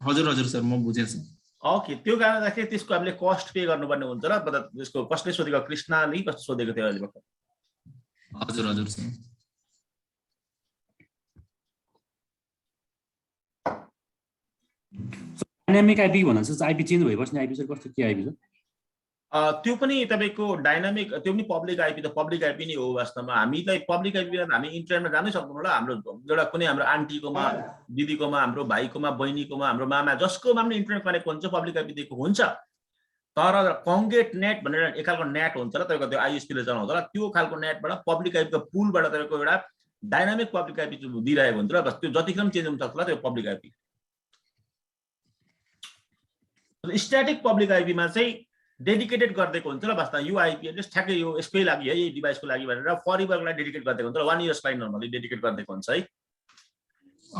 हजुर हजुर सर म बुझेँ सर ओके त्यो कारणले त्यसको हामीले कस्ट पे गर्नुपर्ने हुन्छ र मतलब त्यसको कसले सोधेको कृष्णले कस्तो सोधेको थियो अहिले भर्खर हजुर हजुर सर डाइनामिक आईपी भन्छ आईपी चेन्ज भइबस्ने आईपी चाहिँ कस्तो के आईपी छ त्यो पनि तपाईको डाइनामिक त्यो पनि पब्लिक आईपी त पब्लिक आईपी नै हो वास्तवमा हामीलाई पब्लिक आईपी हामी इन्टरनेटमा जानै सक्दैनौँ ल हाम्रो एउटा कुनै हाम्रो आन्टीकोमा दिदीकोमा हाम्रो भाइकोमा बहिनीकोमा हाम्रो मामा जसकोमा पनि इन्टरनेट कनेक्ट हुन्छ पब्लिक आईपी दिएको हुन्छ तर कङ्गेट नेट भनेर एक खालको नेट हुन्छ ल तपाईको त्यो आईएसपीले चलाउँछ ल त्यो खालको नेटबाट पब्लिक आईपीको पुलबाट तपाईको एउटा डाइनामिक पब्लिक आईपी दिइरहेको हुन्छ र बस त्यो जतिखेर चेन्ज हुन सक्छ ल त्यो पब्लिक आईपी स्ट्याटिक पब्लिक आईपीमा चाहिँ डेडिकेटेड गरिदिएको हुन्छ ल वास्तवमा यो आईपी एड्रेस ठ्याक्कै यो यसकै लागि है यही डिभाइसको लागि भनेर फरएभरलाई डेडिकेट गरिदिएको हुन्छ ल 1 इयर्स लागि नर्मली डेडिकेट गरिदिएको हुन्छ है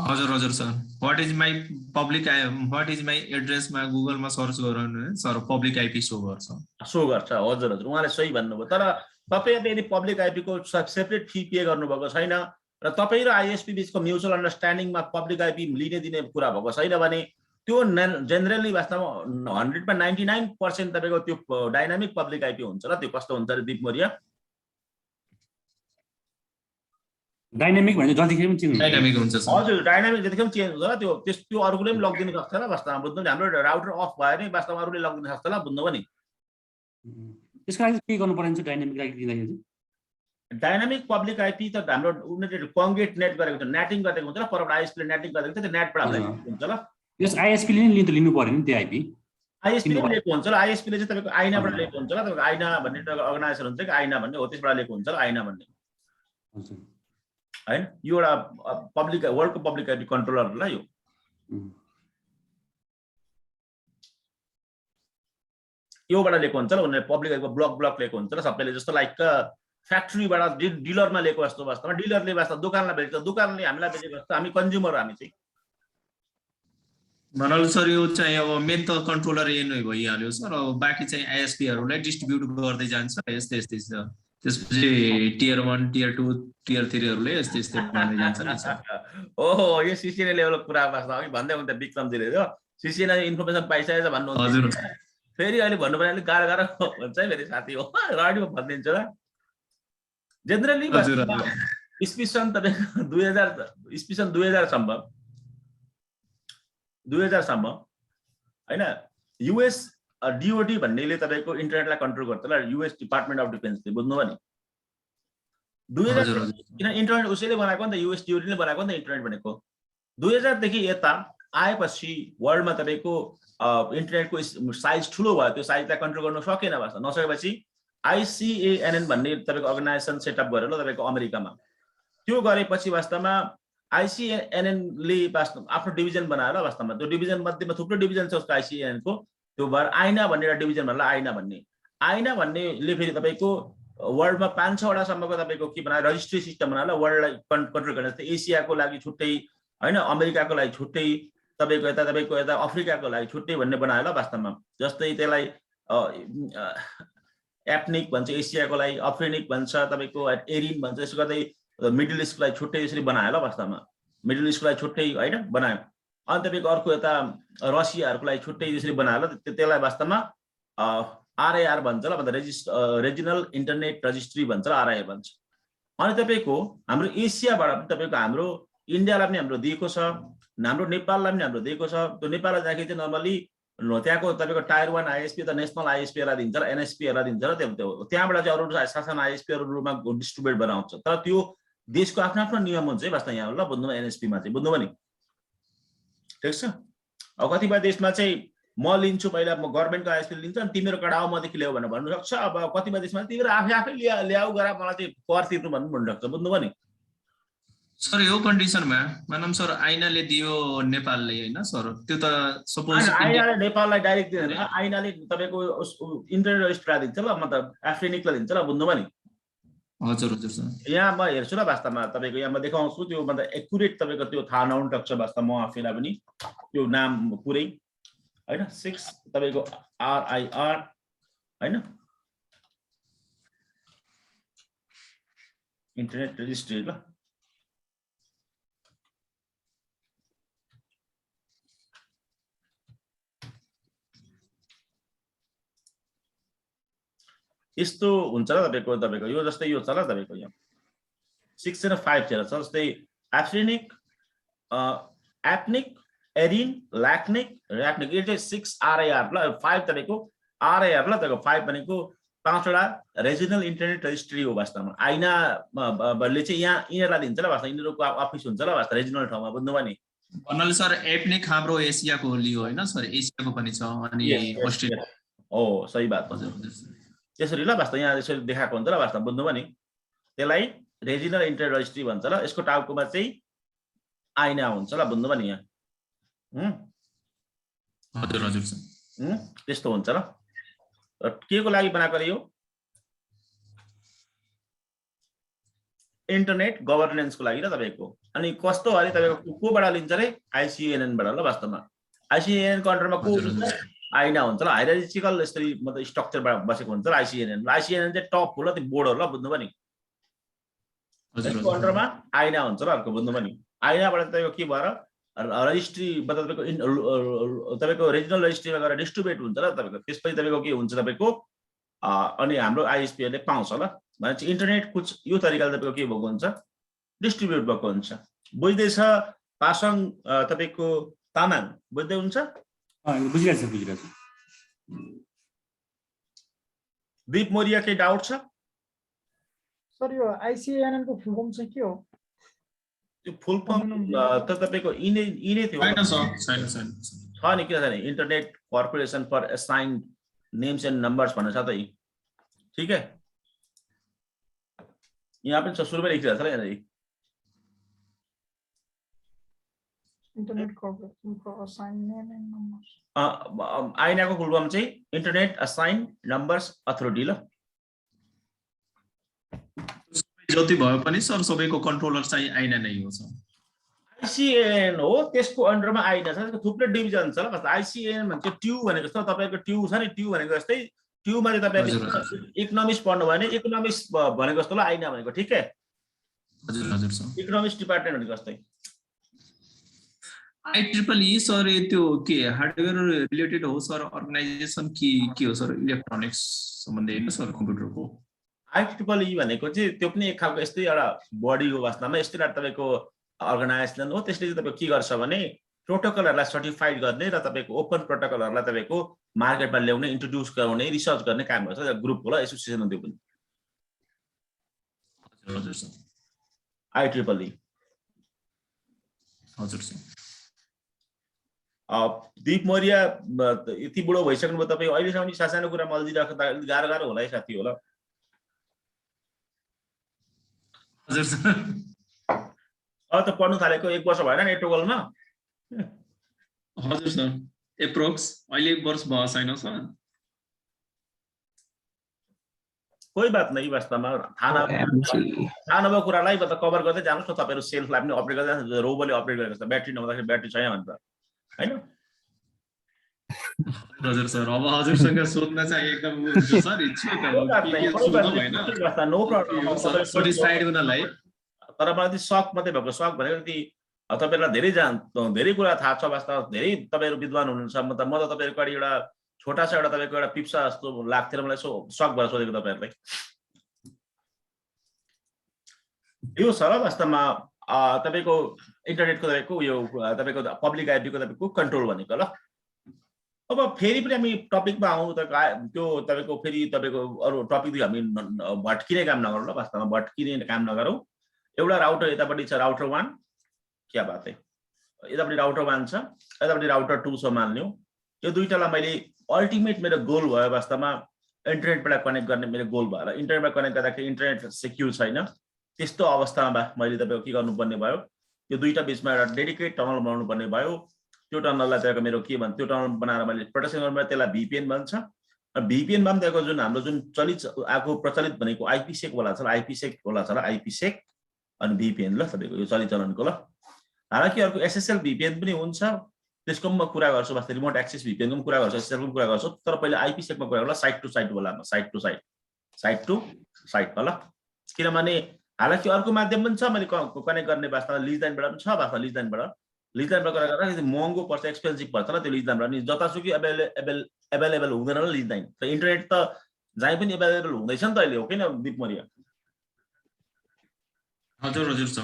हजुर हजुर सर व्हाट इज माय एड्रेसमा गुगलमा सर्च गराउनु सर पब्लिक आईपी शो गर्छ हजुर हजुर उहाँले सही भन्नुभयो तर तपाईहरुले यदि पब्लिक आईपी को सेपरेट फी पे गर्नुभएको छैन र तपाई र आईएसपी बीचको म्युचुअल अन्डरस्ट्यान्डिङमा पब्लिक आईपी लिने दिने कुरा भएको छैन भने त्यो जेनरली वास्तवमा 100% तपाईको त्यो डाइनामिक पब्लिक आईपी हुन्छ ल त्यो कस्तो हुन्छ दीप मौर्य डाइनामिक भने जतिखेर पनि चेन्ज डाइनामिक हुन्छ सर हजुर डाइनामिक जतिखेर पनि चेन्ज हुन्छ ल त्यो अरूले पनि लगिदिन सक्छ ल वास्तवमा बुझ्नु नि हाम्रो राउटर अफ भयो नि वास्तवमा अरूले लगिदिन सक्छ ल बुझ्नु पनि त्यसको लागि के गर्नु पर्ने डाइनामिक लागि दिँदाखेरि डाइनामिक पब्लिक आईपी त हाम्रो उनीहरूले कङ्गेट नेट गरेको हुन्छ नेटिङ गरेको हुन्छ ल परबाट आईएसपी ले नेटिङ गरेको हुन्छ त्यो नेटबाट हामीलाई हुन्छ ल यस आईएसपी ले लिनु पर्यो नि त्यो आईपी आईएसपी ले लिएको हुन्छ ल आईएसपी ले चाहिँ तपाईको आइनाबाट लिएको हुन्छ ल तपाईको आइना भन्ने अर्गनाइजेसन हुन्छ कि आइना भन्ने हो त्यसबाट लिएको हुन्छ ल आइना भन्ने हैन यो एउटा पब्लिक वर्ल्डको पब्लिक आईपी कन्ट्रोलर ल यो योबाट लिएको हुन्छ ल उनीहरूले पब्लिक आईपी ब्लक लिएको हुन्छ ल सबैले जस्तो लाइक फ्याक्ट्रीबाट डिलरमा लिएको जस्तो वास्तवमा डिलरले वास्तव दोकानलाई बेच्छ दोकानले हामीलाई बेचेको जस्तो हामी कन्ज्युमर हामी चाहिँ भन्नाले सर यो चाहिँ अब मेन त कन्ट्रोलर ए नै भइहाल्यो सर अब बाँकी चाहिँ आईएसपीहरूलाई डिस्ट्रिब्युट गर्दै जान्छ यस्तै यस्तै छ त्यसपछि टियर 1 टियर 2 टियर 3 हरूले यस्तै यस्तै भन्दै जान्छ नि सर ओहो यो सीसीएनए लेभलको कुरा वास्तवमा हामी भन्दै हुन्छ विक्रमजीले हो सीसीएनए इन्फर्मेसन पाइसकेछ भन्नुहुन्छ हजुर फेरि अहिले भन्नु पर्ने अलिक गाह्रो हुन्छ है फेरि साथी हो रेडियो भनिदिन्छु ल जेनरली स्पिसन तपाईको 2000 सम्म हैन युएस डीओडी भन्नेले तपाईको इन्टरनेटलाई कन्ट्रोल गर्छ ल युएस डिपार्टमेन्ट अफ डिफेन्सले बुझ्नु भने 2000 किन इन्टरनेट उसैले बनाएको नि त युएस डीओडी ले बनाएको नि त इन्टरनेट भनेको 2000 देखि यता आएपछि वर्ल्डमा तपाईको इन्टरनेटको साइज ठुलो भयो त्यो साइजलाई कन्ट्रोल गर्न सकेन वास्तव नसकेपछि आईसीएएनएन भन्ने तपाईको अर्गनाइजेसन सेटअप गरेर ल तपाईको अमेरिकामा त्यो गरेपछि वास्तवमा आईसीएनएन ले वास्तव आफ्नो डिभिजन बनाएर वास्तवमा त्यो डिभिजन मध्येमा थुप्रो डिभिजन छ उसको आईसीएनएन को त्यो भएर आइना भन्ने एउटा डिभिजन भन्ला आइना भन्नेले फेरि तपाईको वर्ल्डमा 5-6 वटा सम्मको तपाईको के बनायो रजिस्ट्री सिस्टम बनाएर वर्ल्डलाई कन्ट्रोल गर्ने जस्तै एसियाको लागि छुट्टै हैन अमेरिकाको लागि छुट्टै तपाईको यता अफ्रिकाको लागि छुट्टै भन्ने बनायो ल वास्तवमा जस्तै त्यसलाई एथनिक भन्छ एसियाको लागि अफ्रिनिक भन्छ तपाईको एरिन भन्छ यसो गर्दै मिडल इस्टको लागि छुट्टै यसरी बनायो ल वास्तवमा मिडल इस्टको लागि छुट्टै हैन बनायो अनि तपाईको अर्को यता रसियाहरुको लागि छुट्टै यसरी बनायो ल त्यसलाई वास्तवमा RIR भन्छ ल, मतलब रिजनल इन्टरनेट रजिस्ट्री भन्छ, RIR भन्छ। अनि तपाईँको हाम्रो एसियाबाट पनि तपाईँको हाम्रो इन्डियालाई पनि हाम्रो दिएको छ, हाम्रो नेपाललाई पनि हाम्रो दिएको छ। त्यो नेपाललाई जाँदाखेरि चाहिँ नर्मली त्यहाँको तपाईँको टायर 1 ISP त नेसनल ISPहरूलाई दिन्छ र NSPहरूलाई दिन्छ र त्यहाँबाट चाहिँ अरू सासाना ISPहरूमा डिस्ट्रिब्युट बनाउँछ। तर त्यो देशको आफ्नो आफ्नो नियम हुन्छ है वास्तव यहाँ ल, बुझ्नुभयो NSPमा चाहिँ, बुझ्नुभयो नि, ठिक छ। अब कतिपय देशमा चाहिँ म लिन्छु पहिला, म गभर्मेन्टको ISP लिन्छु अनि तिमीहरू कडाउ मदेखि ल्याऊ भनेर भन्नु सक्छ। अब कतिपय देशमा तिमीहरू आफै ल्याऊ गरा, मलाई चाहिँ कर तिर्नु भन्नु सक्छ, बुझ्नुभयो नि। सर यो कन्डिसनमा मानम सर आइनाले दियो नेपालले हैन सर, त्यो त सपोज आइनाले नेपाललाई डाइरेक्ट दिँदैन, आइनाले तपाईँको इन्टरनेट रजिस्ट्रार दिन्छ ल, मतलब एफ्रिनिकलाई दिन्छ ल, बुझ्नुभयो नि। हजुर हजुर सर। यहाँ म हेर्छु ल वास्तवमा तपाईँको यहाँ म देखाउँछु त्यो मतलब एकुरेट तपाईँको त्यो थाहा नहुन सक्छ वास्तव म आफैलाई पनि त्यो नाम पुरै हैन। 6 तपाईँको RIR हैन, इन्टरनेट रजिस्ट्री ल। यस्तो हुन्छ र तपाईँको यो जस्तै यो छ ल, तपाईँको यहाँ 6 र 5 छ जस्तै एफ्रिनिक, एप्निक, एरिन, ल्याक्निक, ऱ्याक्निक, यो चाहिँ 6 RIR ल। 5 तपाईँको RIR ल, तपाईँको 5 भनेको 5वटा रिजनल इन्टरनेट रजिस्ट्री हो वास्तवमा। आइनाले चाहिँ यहाँ यिनीहरूलाई दिन्छ ल वास्तव, यिनीहरूको अफिस हुन्छ ल वास्तव रिजनल ठाउँमा, बुझ्नुभयो नि। भन्नाले सर एप्निक हाम्रो एसियाको लियो हैन सर, एसियाको पनि छ अनि अस्ट्रेलिया हो, सही बात। हजुर हजुर सर। त्यसरी ल वास्तव यहाँ यसरी देखाएको हुन्छ ल वास्तव, बुझ्नुभयो नि। त्यसलाई रिजनल इन्टरनेट रजिस्ट्री भन्छ ल। यसको टाउकोमा चाहिँ आइना हुन्छ ल, बुझ्नुभयो नि यहाँ। हजुर हजुर सर। त्यस्तो हुन्छ र। के को लागि बनाएको यो इन्टरनेट गभर्नेन्सको लागि र तपाईँको। अनि कस्तो अरे तपाईँको कोबाट लिन्छ रे, ICANN बाट ल वास्तवमा। ICANN को अन्डरमा को हुन्छ, आइना हुन्छ ल, हायरार्चिकल यसरी मतलब स्ट्रक्चरबाट बसेको हुन्छ ल ICANN। ICANN चाहिँ टप हो ल, त्यो बोर्ड हो ल, बुझ्नुभयो नि। यसको अन्डरमा आइना हुन्छ ल अर्को, बुझ्नुभयो नि। आइनाबाट तपाईँको के भएर रजिस्ट्री मतलब तपाईँको रिजनल रजिस्ट्रीमा गएर डिस्ट्रिब्युट हुन्छ ल तपाईँको। त्यसपछि तपाईँको के हुन्छ तपाईँको अनि हाम्रो ISPहरूले पाउँछ ल। भनेपछि इन्टरनेट कुछ यो तरिकाले तपाईँको के भएको हुन्छ, डिस्ट्रिब्युट भएको हुन्छ। बुझ्दैछ पासङ तपाईँको तामाङ, बुझ्दै हुन्छ? बुझिरहेको छु बुझिरहेको छु। दीप मोरिया केही डाउट छ? सर यो ICANN को फुल फर्म चाहिँ के हो? त्यो फुल फर्म त तपाईँको यिनै थियो छैन सर, छैन छ नि, किन छैन, Internet corporation for Assigned Names and Numbers भनेर छ त। ठिक है, यहाँ पनि छ, सुरुमै लेखिरहेको छ ल यहाँनिर। Internet corporation for assigned name and numbers. आइनाको फुल फर्म चाहिँ इन्टरनेट असाइन्ड नम्बर्स अथोरिटी ल। जति भए पनि सर सबैको कन्ट्रोलर चाहिँ आइना नै हो सर। ICANN हो, त्यसको अन्डरमा आइना छ, त्यसको थुप्रै डिभिजन छ ल। ICANN भन्छ ट्यु भनेको जस्तो, तपाईँको ट्यु छ नि, ट्यु भनेको जस्तै ट्युमा चाहिँ तपाईँको इकोनोमिक्स पढ्नु भयो भने इकोनोमिक्स भनेको जस्तो ल आइना भनेको। ठिक है, हजुर हजुर सर। इकोनोमिक्स डिपार्टमेन्ट भनेको जस्तै। IEEE सर त्यो के हार्डवेयर रिलेटेड हो सर, अर्गनाइजेसन के हो सर, इलेक्ट्रोनिक्स सम्बन्धी हैन सर कम्प्युटरको? IEEE भनेको चाहिँ त्यो पनि एक खालको यस्तै एउटा बडी हो वास्तवमा, यस्तै एउटा तपाईँको अर्गनाइजेसन हो। त्यसले चाहिँ तपाईँको के गर्छ भने प्रोटोकलहरूलाई सर्टिफाइड गर्ने र तपाईँको ओपन प्रोटोकलहरूलाई तपाईँको मार्केटमा ल्याउने, इन्ट्रोड्युस गराउने, रिसर्च गर्ने काम गर्छ। ग्रुप होला, एसोसिएसन हो त्यो पनि। हजुर सर। IEEE। हजुर सर। दीप मौर्य यति बुढो भइसक्नु भयो तपाईँ, अहिलेसम्म सानो कुरा मल्दिरहेको त अलिक गाह्रो होला है साथी होला। हजुर सर। अब त पढ्नु थालेको 1 वर्ष भएन नि टोगलमा? हजुर सर, एप्रोक्स अहिले 1 वर्ष भयो छैन सर। कोही बात नै, वास्तवमा थाहा नभएको कुरालाई कभर गर्दै जानुहोस् न तपाईँहरू। सेल्फलाई पनि अपडेट गर्दै जानुहोस्, रोबोले अपडेट गरेको छ, ब्याट्री नहुँदाखेरि ब्याट्री छैन भन्छ हैन। हजुर सर, अब हजुरसँग सोध्न चाहिँ एकदम सर इच्छुक भएन, नो प्रब्लम, सेटिस्फाइड हुनलाई। तर मलाई चाहिँ सक मात्रै भएको, सक भनेको ती तपाईँहरूलाई धेरै कुरा थाहा छ वास्तव, धेरै तपाईँहरू विद्वान हुनुहुन्छ। म त तपाईँहरूको एउटा छोटा सा एउटा तपाईको एउटा पिप्सा जस्तो लाग्थ्यो मलाई सो शक भएर सोधेको तपाईहरुलाई यो छ र वास्तवमा तपाईको इन्टरनेटको तपाईको यो तपाईको पब्लिक आइपी को तपाईको कन्ट्रोल भनेको ल अब फेरि पनि हामी टपिकमा आउँ त्यो तपाईको फेरि तपाईको अरु टपिक दियो हामी भट्किने काम नगरौँ ल वास्तवमा भट्किने काम नगरौँ एउटा राउटर यतापट्टि छ राउटर 1 क्या बात है यतापट्टि राउटर 1 छ यतापट्टि राउटर 2 छ मान्यौ यो दुईटालाई मैले अल्टिमेट मेरो गोल भयो वास्तवमा इन्टरनेटबाट कनेक्ट गर्ने मेरो गोल भयो र इन्टरनेटमा कनेक्ट गर्दाखेरि इन्टरनेट सिक्युर छैन त्यस्तो अवस्थामा मैले तपाईको के गर्नुपर्ने भयो यो दुईटा बीचमा एउटा डेडिकेट टनल बनाउनु पर्ने भयो त्यो टनललाई तपाईको मेरो के भन्छ त्यो टनल बनाएर मैले प्रोटेक्सन गर्नु पर्यो त्यसलाई VPN भन्छ र VPN मा तपाईको जुन हाम्रो जुन चलित आको प्रचलित भनेको IPsec वाला छ IPsec वाला छ IPsec अनि VPN ल तपाईको यो चलिचलनको ल हालाकि अर्को SSL VPN पनि हुन्छ त्यसको म कुरा गर्छु वास्तै रिमोट एक्सेस VPN को कुरा गर्छु SSL को कुरा गर्छु तर पहिले IPsec मा कुरा गर्ला साइट टु साइट वालामा साइट टु साइट ल किनभने हालाकि अर्को माध्यम पनि छ मैले कनेक्ट गर्ने वास्तवमा लिज लाइनबाट पनि छ वास्तवमा लिज लाइनबाट कुरा गर्दा महँगो पर्छ एक्सपेन्सिभ पर्छ ल त्यो लिज लाइनबाट नि जतासुकै अवेलेबल हुँदैन ल लिज लाइन त इन्टरनेट त जहाँ पनि अवेलेबल हुँदैछ नि त अहिले हो किन दिपमरिया हजुर छ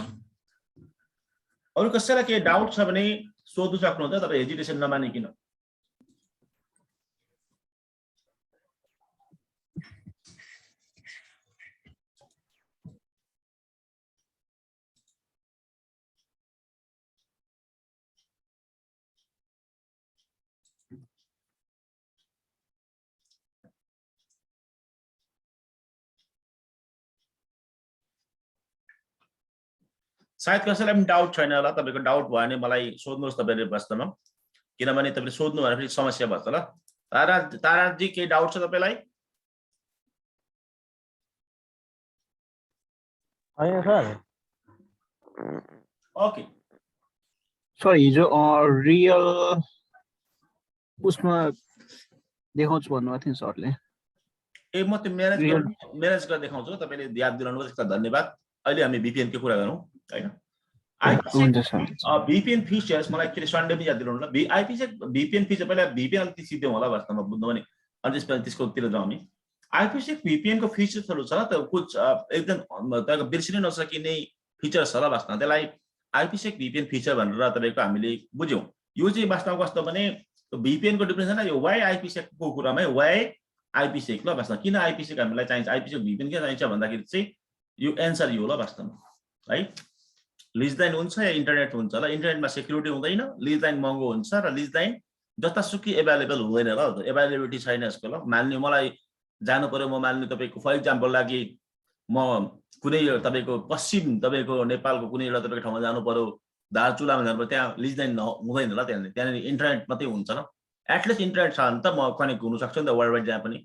अरु कसैलाई के डाउट छ भने सोध्नु सक्नुहुन्छ तपाईं हेजिटेसन नमानिकिन सायद कसैलाई पनि डाउट छैन होला तपाईको डाउट भयो भने मलाई सोध्नुहोस् तपाईले वास्तवमा किनभने तपाईले सोध्नु भने फेरि समस्या भन्छ ल तारा जी के डाउट छ तपाईलाई हैन सर ओके सर हिजो रियल उसमा देखाउँछु भन्नुभएको थियो सरले ए म त्यो म्यानेज गरेर देखाउँछु तपाईले याद दिलाउनुभयो त्यसका धन्यवाद अहिले हामी VPN को कुरा गरौँ हैन VPN फिचर्स मलाई के सन्डे पनि याद दिलाउनु ल IPsec VPN फिचर पहिला VPN अलिकति सिद्धौँ होला वास्तवमा बुझ्नु भने अनि त्यसको तिर जाउँ हामी IPsec VPN को फिचर्सहरु छ त कुछ एकदम तपाईको बिर्सिनै नसकिने फिचर छ ल वास्तवमा त्यसलाई IPsec VPN फिचर भनेर तपाईको हामीले बुझ्यौं यो चाहिँ वास्तवमा कस्तो भने VPN को डिफरेन्स हैन यो वाइ IPsec को कुरामै वाइ IPsec ल वास्तवमा किन IPsec हामीलाई चाहिन्छ IPsec VPN किन चाहिन्छ भन्दाखेरि चाहिँ यो एन्सर यो ल वास्तवमा है लिज लाइन हुन्छ या इन्टरनेट हुन्छ ल इन्टरनेटमा सेक्युरिटी हुँदैन लिज लाइन महँगो हुन्छ र लिज लाइन जतासुकै अवेलेबल हुँदैन ल अवेलेबिलिटी छैन यसको ल मान्नु मलाई जानु पर्यो म मान्नु तपाईको फर एक्जाम्पल लागि म कुनै तपाईको पश्चिम तपाईको नेपालको कुनै एउटा तपाईको ठाउँमा जानु पर्यो दार्चुलामा जानु पर्यो त्यहाँ लिज लाइन हुँदैन ल त्यहाँ इन्टरनेट मात्रै हुन्छ ल एटलिस्ट इन्टरनेट छ भने त म कनेक्ट हुन सक्छु नि त वर्ल्ड वाइड जहाँ पनि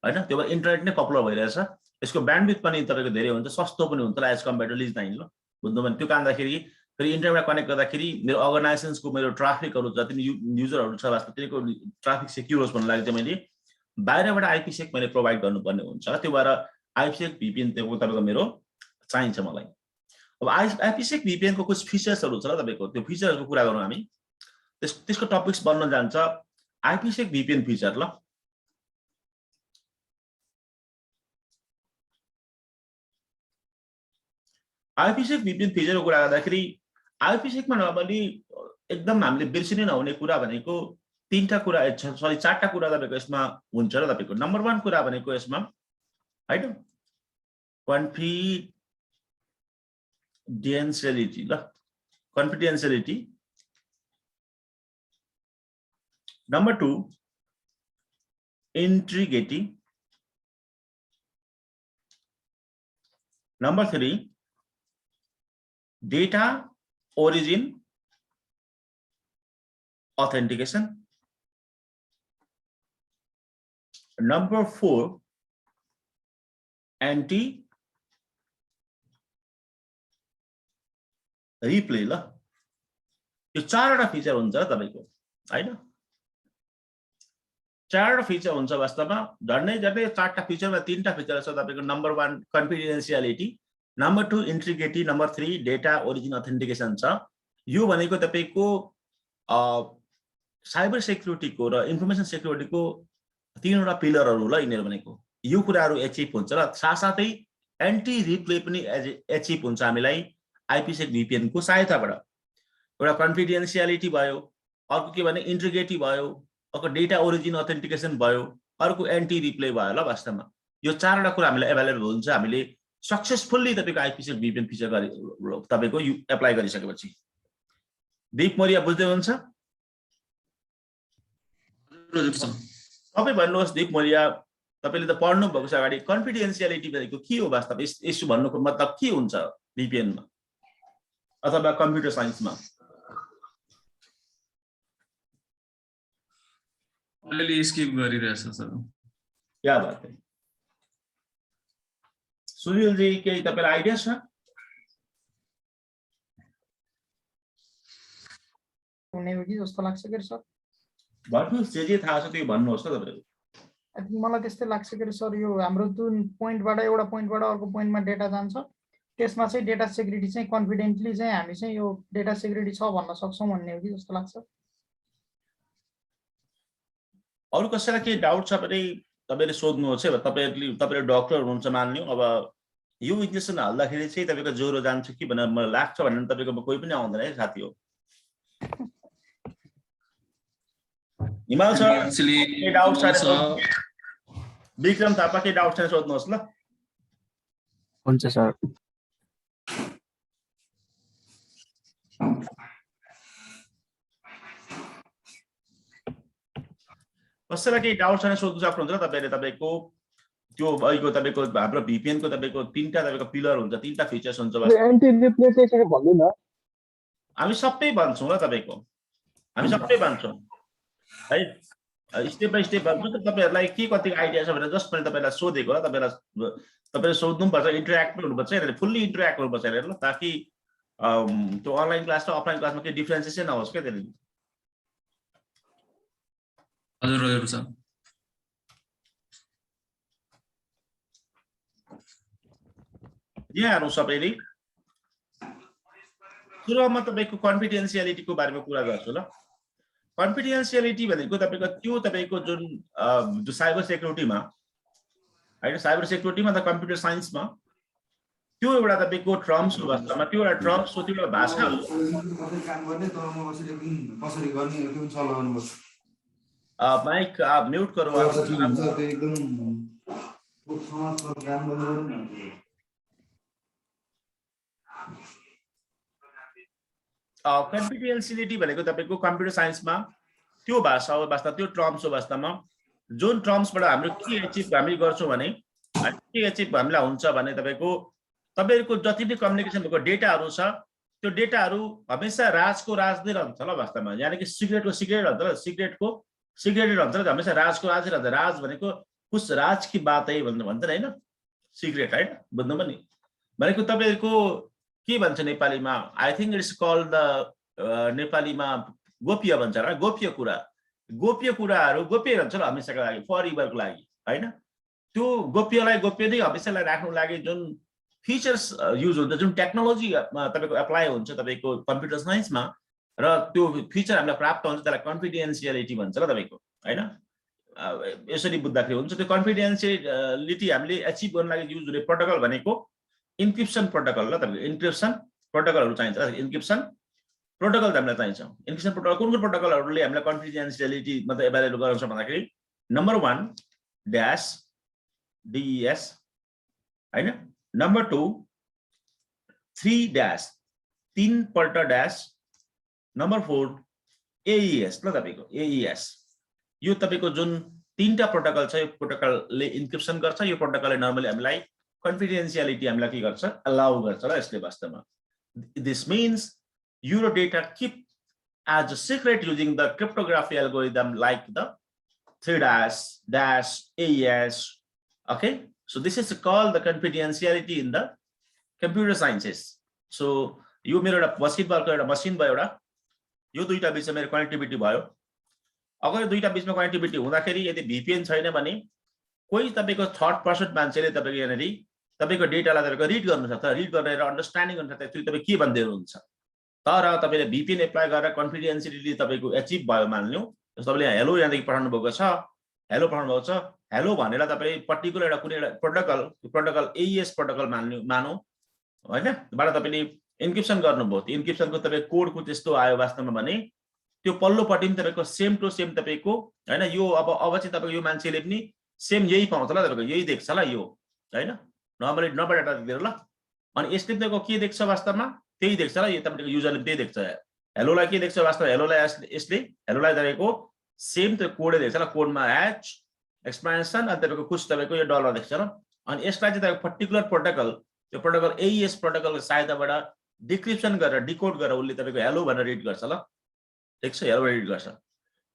हैन त्यो भएर इन्टरनेट नै पपुलर भइरहेछ यसको ब्यान्डविड्थ पनि तपाईको धेरै हुन्छ सस्तो पनि हुन्छ as compared to lease line ल बुझ्नु भने त्यो कामदाखेरि फेरि इन्टरनेटमा कनेक्ट गर्दाखेरि मेरो अर्गनाइजेसन्सको मेरो ट्राफिकहरु जति युजरहरु छ वास्तवमा तिनीको ट्राफिक सेक्युर होस् भन्ने लागि चाहिँ मैले बाहिरबाट IPsec मैले प्रोवाइड गर्नुपर्ने हुन्छ त्यो भएर IPsec VPN तपाईको मेरो चाहिन्छ मलाई अब IPsec VPN को कुछ फिचर्सहरु छ ल तपाईको त्यो फिचरहरुको कुरा गरौँ हामी त्यसको टपिक्स बन्न जान्छ IPsec VPN फिचर ल IPsec VPN फिचरको कुरा गर्दाखेरि IPsec मा नर्मली एकदम हामीले बिर्सिनै नहुने कुरा भनेको तीनटा कुरा सरी चारटा कुरा तपाईको यसमा हुन्छ र तपाईको नम्बर 1 कुरा भनेको यसमा हैन कन्फिडेन्शियलिटी ल confidentiality number 2 integrity number 3 data origin authentication number 4 anti replay ल यो चारवटा फिचर हुन्छ तपाईको हैन चारवटा फिचर हुन्छ वास्तवमा झर्नै चारटा फिचरमा तीनटा फिचर छ तपाईको number 1 confidentiality number 2 integrity number 3 data origin authentication छ यो भनेको तपाईको साइबर सेक्युरिटी को र इन्फर्मेसन सेक्युरिटी को तीनवटा पिलरहरू ल यिनीहरू भनेको यो कुराहरू एचिभ हुन्छ र साथसाथै एन्टी रिप्ले पनि एचिभ हुन्छ हामीलाई आइपीसेक VPN को सहायताबाट। एउटा कन्फिडेन्सियालिटी भयो, अर्को के भने इन्टिग्रिटी भयो, अर्को डेटा ओरिजिन अथेन्टिकेसन भयो, अर्को एन्टी रिप्ले भयो ल। वास्तवमा यो चारवटा कुरा हामीलाई एभाइलेबल हुन्छ हामीले सक्सेसफुल्ली तपाईको आइपीसेक VPN फिचर गरे तपाईको एप्लाई गरिसकेपछि। दीप मौर्य बुझ्दै हुनुहुन्छ? तपाईँ भन्नुहोस् दीप मौर्य, तपाईले त पढ्नु भएको छ अगाडि कन्फिडेन्सियालिटी भनेको के हो वास्तव? यसो भन्नुको मतलब के हुन्छ VPN मा अथवा कम्प्युटर साइन्समा? अलरेडी स्किप गरिरहेछ सर। क्या बात है। सुनील जी केही तपाईलाई आइडिया छ? हुने हो कि जस्तो लाग्छ के सर? भन्नुहोस् जे थाहा छ त्यो भन्नुहोस् न तपाईले। मलाई त्यस्तै लाग्छ के सर, यो हाम्रो जुन पोइन्टबाट एउटा पोइन्टबाट अर्को पोइन्टमा डेटा जान्छ त्यसमा चाहिँ डेटा सेक्युरिटी चाहिँ कन्फिडेन्टली चाहिँ हामी चाहिँ यो डेटा सेक्युरिटी छ भन्न सक्छौँ भन्ने हो कि जस्तो लाग्छ। अरू कसैलाई केही डाउट छ भने तपाईले सोध्नुहोस् है। तपाईले डाक्टर हुनुहुन्छ मान्नु, अब यो इन्जेक्सन हाल्दाखेरि चाहिँ तपाईको ज्वरो जान्छ कि भनेर मलाई लाग्छ भने तपाईको कोही पनि आउँदैन है साथी हो। हिमाल सर केही डाउट छ? विक्रम थापा केही डाउट छ सोध्नुहोस् ल। हुन्छ सर। कसैलाई केही डाउट छ भने सोध्नु सक्नुहुन्छ तपाईले। तपाईको त्यो अहिलेको तपाईको हाम्रो VPN को तपाईको तीनटा तपाईको पिलर हुन्छ, तीनटा फिचर्स हुन्छ। एन्टी रिप्ले चाहिँ भन्दैन, हामी सबै भन्छौँ ल तपाईको, हामी सबै भन्छौँ है। स्टेप बाइ स्टेप भन्छौँ त। तपाईहरुलाई के कति आइडिया छ भनेर जस्ट मैले तपाईलाई सोधेको हो। तपाईले सोध्नु पर्छ, इन्टरेक्ट पनि हुनुपर्छ हेरेर, फुल्ली इन्टरेक्ट गर्नुपर्छ हेरेर ल, ताकि त्यो अनलाइन क्लास र अफलाइन क्लासमा केही डिफरेन्सेसन नहोस् क्या त्यसले। हजुर हजुर सर। यहाँहरू सबैले सुरुमा तपाईको कन्फिडेन्सियालिटीको बारेमा कुरा गर्छु ल। कन्फिडेन्सियालिटी भनेको तपाईको त्यो तपाईको जुन साइबर सेक्युरिटीमा हैन, साइबर सेक्युरिटीमा त कम्प्युटर साइन्समा त्यो एउटा तपाईको टर्म्स हो। वास्तवमा त्यो एउटा टर्म्स हो, त्यो एउटा भाषा हो। माइक आप म्यूट करो। कन्फिडेन्सियलिटी भनेको तपाईको कम्प्युटर साइन्समा त्यो भाषा हो, वास्तवमा त्यो टर्म्स हो। वास्तवमा जुन टर्म्सबाट हाम्रो के एचिभ हामी गर्छौँ भने के एचिभ हामीलाई हुन्छ भने तपाईको जति पनि कम्युनिकेसन भएको डेटाहरू छ त्यो डेटाहरू हमेशा राजको राज नै रहन्छ ल। वास्तवमा यानि कि सिक्रेटको सिक्रेट रहन्छ र सिक्रेटको सिक्रेट रहन्छ र हमेशा राजको राज रहन्छ। राज भनेको कुछ राज की बात है भन्छ हैन, सिक्रेट हैन, बुझ्नु पनि भनेको तपाईको के भन्छ नेपालीमा, I think it's called the नेपालीमा गोप्य भन्छ र गोप्य कुरा। गोप्य कुराहरू गोप्य रहन्छ ल हमेसाको लागि, फर एभरको लागि हैन। त्यो गोप्यलाई गोप्य नै हमेसालाई राख्नु लागि जुन फिचर्स युज हुन्छ, जुन टेक्नोलोजी तपाईको एप्लाई हुन्छ तपाईको कम्प्युटर साइन्समा र त्यो फिचर हामीलाई प्राप्त हुन्छ त्यसलाई कन्फिडेन्सियलिटी भन्छ ल तपाईको हैन। यसरी बुझ्दाखेरि हुन्छ। त्यो कन्फिडेन्सियलिटी हामीले एचिभ गर्न लागि युज हुने प्रोटोकल भनेको इन्क्रिप्सन प्रोटोकल ल तपाईको। इन्क्रिप्सन प्रोटोकलहरू चाहिन्छ। इन्क्रिप्सन प्रोटोकल हामीलाई चाहिन्छ। इन्क्रिप्सन प्रोटोकल कुन प्रोटोकलहरूले हामीलाई कन्फिडेन्सियलिटी मतलब एभाइलेबल गराउँछ भन्दाखेरि नम्बर 1 ड्याश DES हैन, नम्बर 2 3 ड्याश 3 पल्ट ड्याश, नम्बर 4 AES ल तपाईको AES। यो तपाईको जुन तीनटा प्रोटोकल छ यो प्रोटोकलले इन्क्रिप्सन गर्छ। यो प्रोटोकलले नर्मली हामीलाई कन्फिडेन्सियलिटी हामीलाई के गर्छ, अलाउ गर्छ र यसले वास्तवमा this means your data keep as a secret using the cryptography algorithm like the 3 dash AES. Okay, so this is called the confidentiality in the computer sciences. So यो मेरो एउटा मसिन भएको एउटा मसिन भयो, एउटा यो दुईटा बीचमा मेरो कनेक्टिभिटी भयो। अगर यो दुईटा बीचमा कनेक्टिभिटी हुँदाखेरि यदि VPN छैन भने कोही तपाईको थर्ड पर्सन मान्छेले तपाईको यहाँनेरि तपाईको डेटालाई तपाईको रिड गर्न सक्छ, रिड गरेर अन्डरस्ट्यान्डिङ गर्न सक्छ त्यो तपाई के भन्दै हुनुहुन्छ। तर तपाईले VPN एप्लाई गरेर कन्फिडेन्सियलिटी तपाईको एचिभ भयो मान्नु, तपाईले हेलो यहाँदेखि पठाउनु भएको छ, हेलो पठाउनु भएको छ, हेलो भनेर तपाईले पर्टिकुलर एउटा कुनै एउटा प्रोटोकल AES प्रोटोकल मानौ हैन, बाट तपाईले इन्क्रिप्सन गर्नुभयो। त्यो इन्क्रिप्सनको तपाईको कोडको त्यस्तो आयो वास्तवमा भने त्यो पल्लोपट्टि पनि तपाईको सेम टु सेम तपाईको हैन, यो अब चाहिँ तपाईको यो मान्छेले पनि सेम यही पाउँछ ल, तपाईको यही देख्छ ल यो हैन, नर्मली नम्बर डाटा दिएर ल। अनि यसले तपाईको के देख्छ वास्तवमा त्यही देख्छ ल, यो तपाईको युजरले त्यही देख्छ। हेलोलाई के देख्छ वास्तवमा, हेलोलाई यसले हेलोलाई तपाईको सेम त्यो कोडै देख्छ ल, कोडमा ह्याच एक्सपेन्सन अनि तपाईको कुछ तपाईको यो डलर देख्छ ल। अनि यसलाई चाहिँ तपाईको पर्टिकुलर प्रोटोकल, त्यो प्रोटोकल AES प्रोटोकलको सहायताबाट डिक्रिप्सन गरेर डिकोड गरेर उसले तपाईको हेलो भनेर रिड गर्छ ल, ठिक छ, हेलो रिड गर्छ।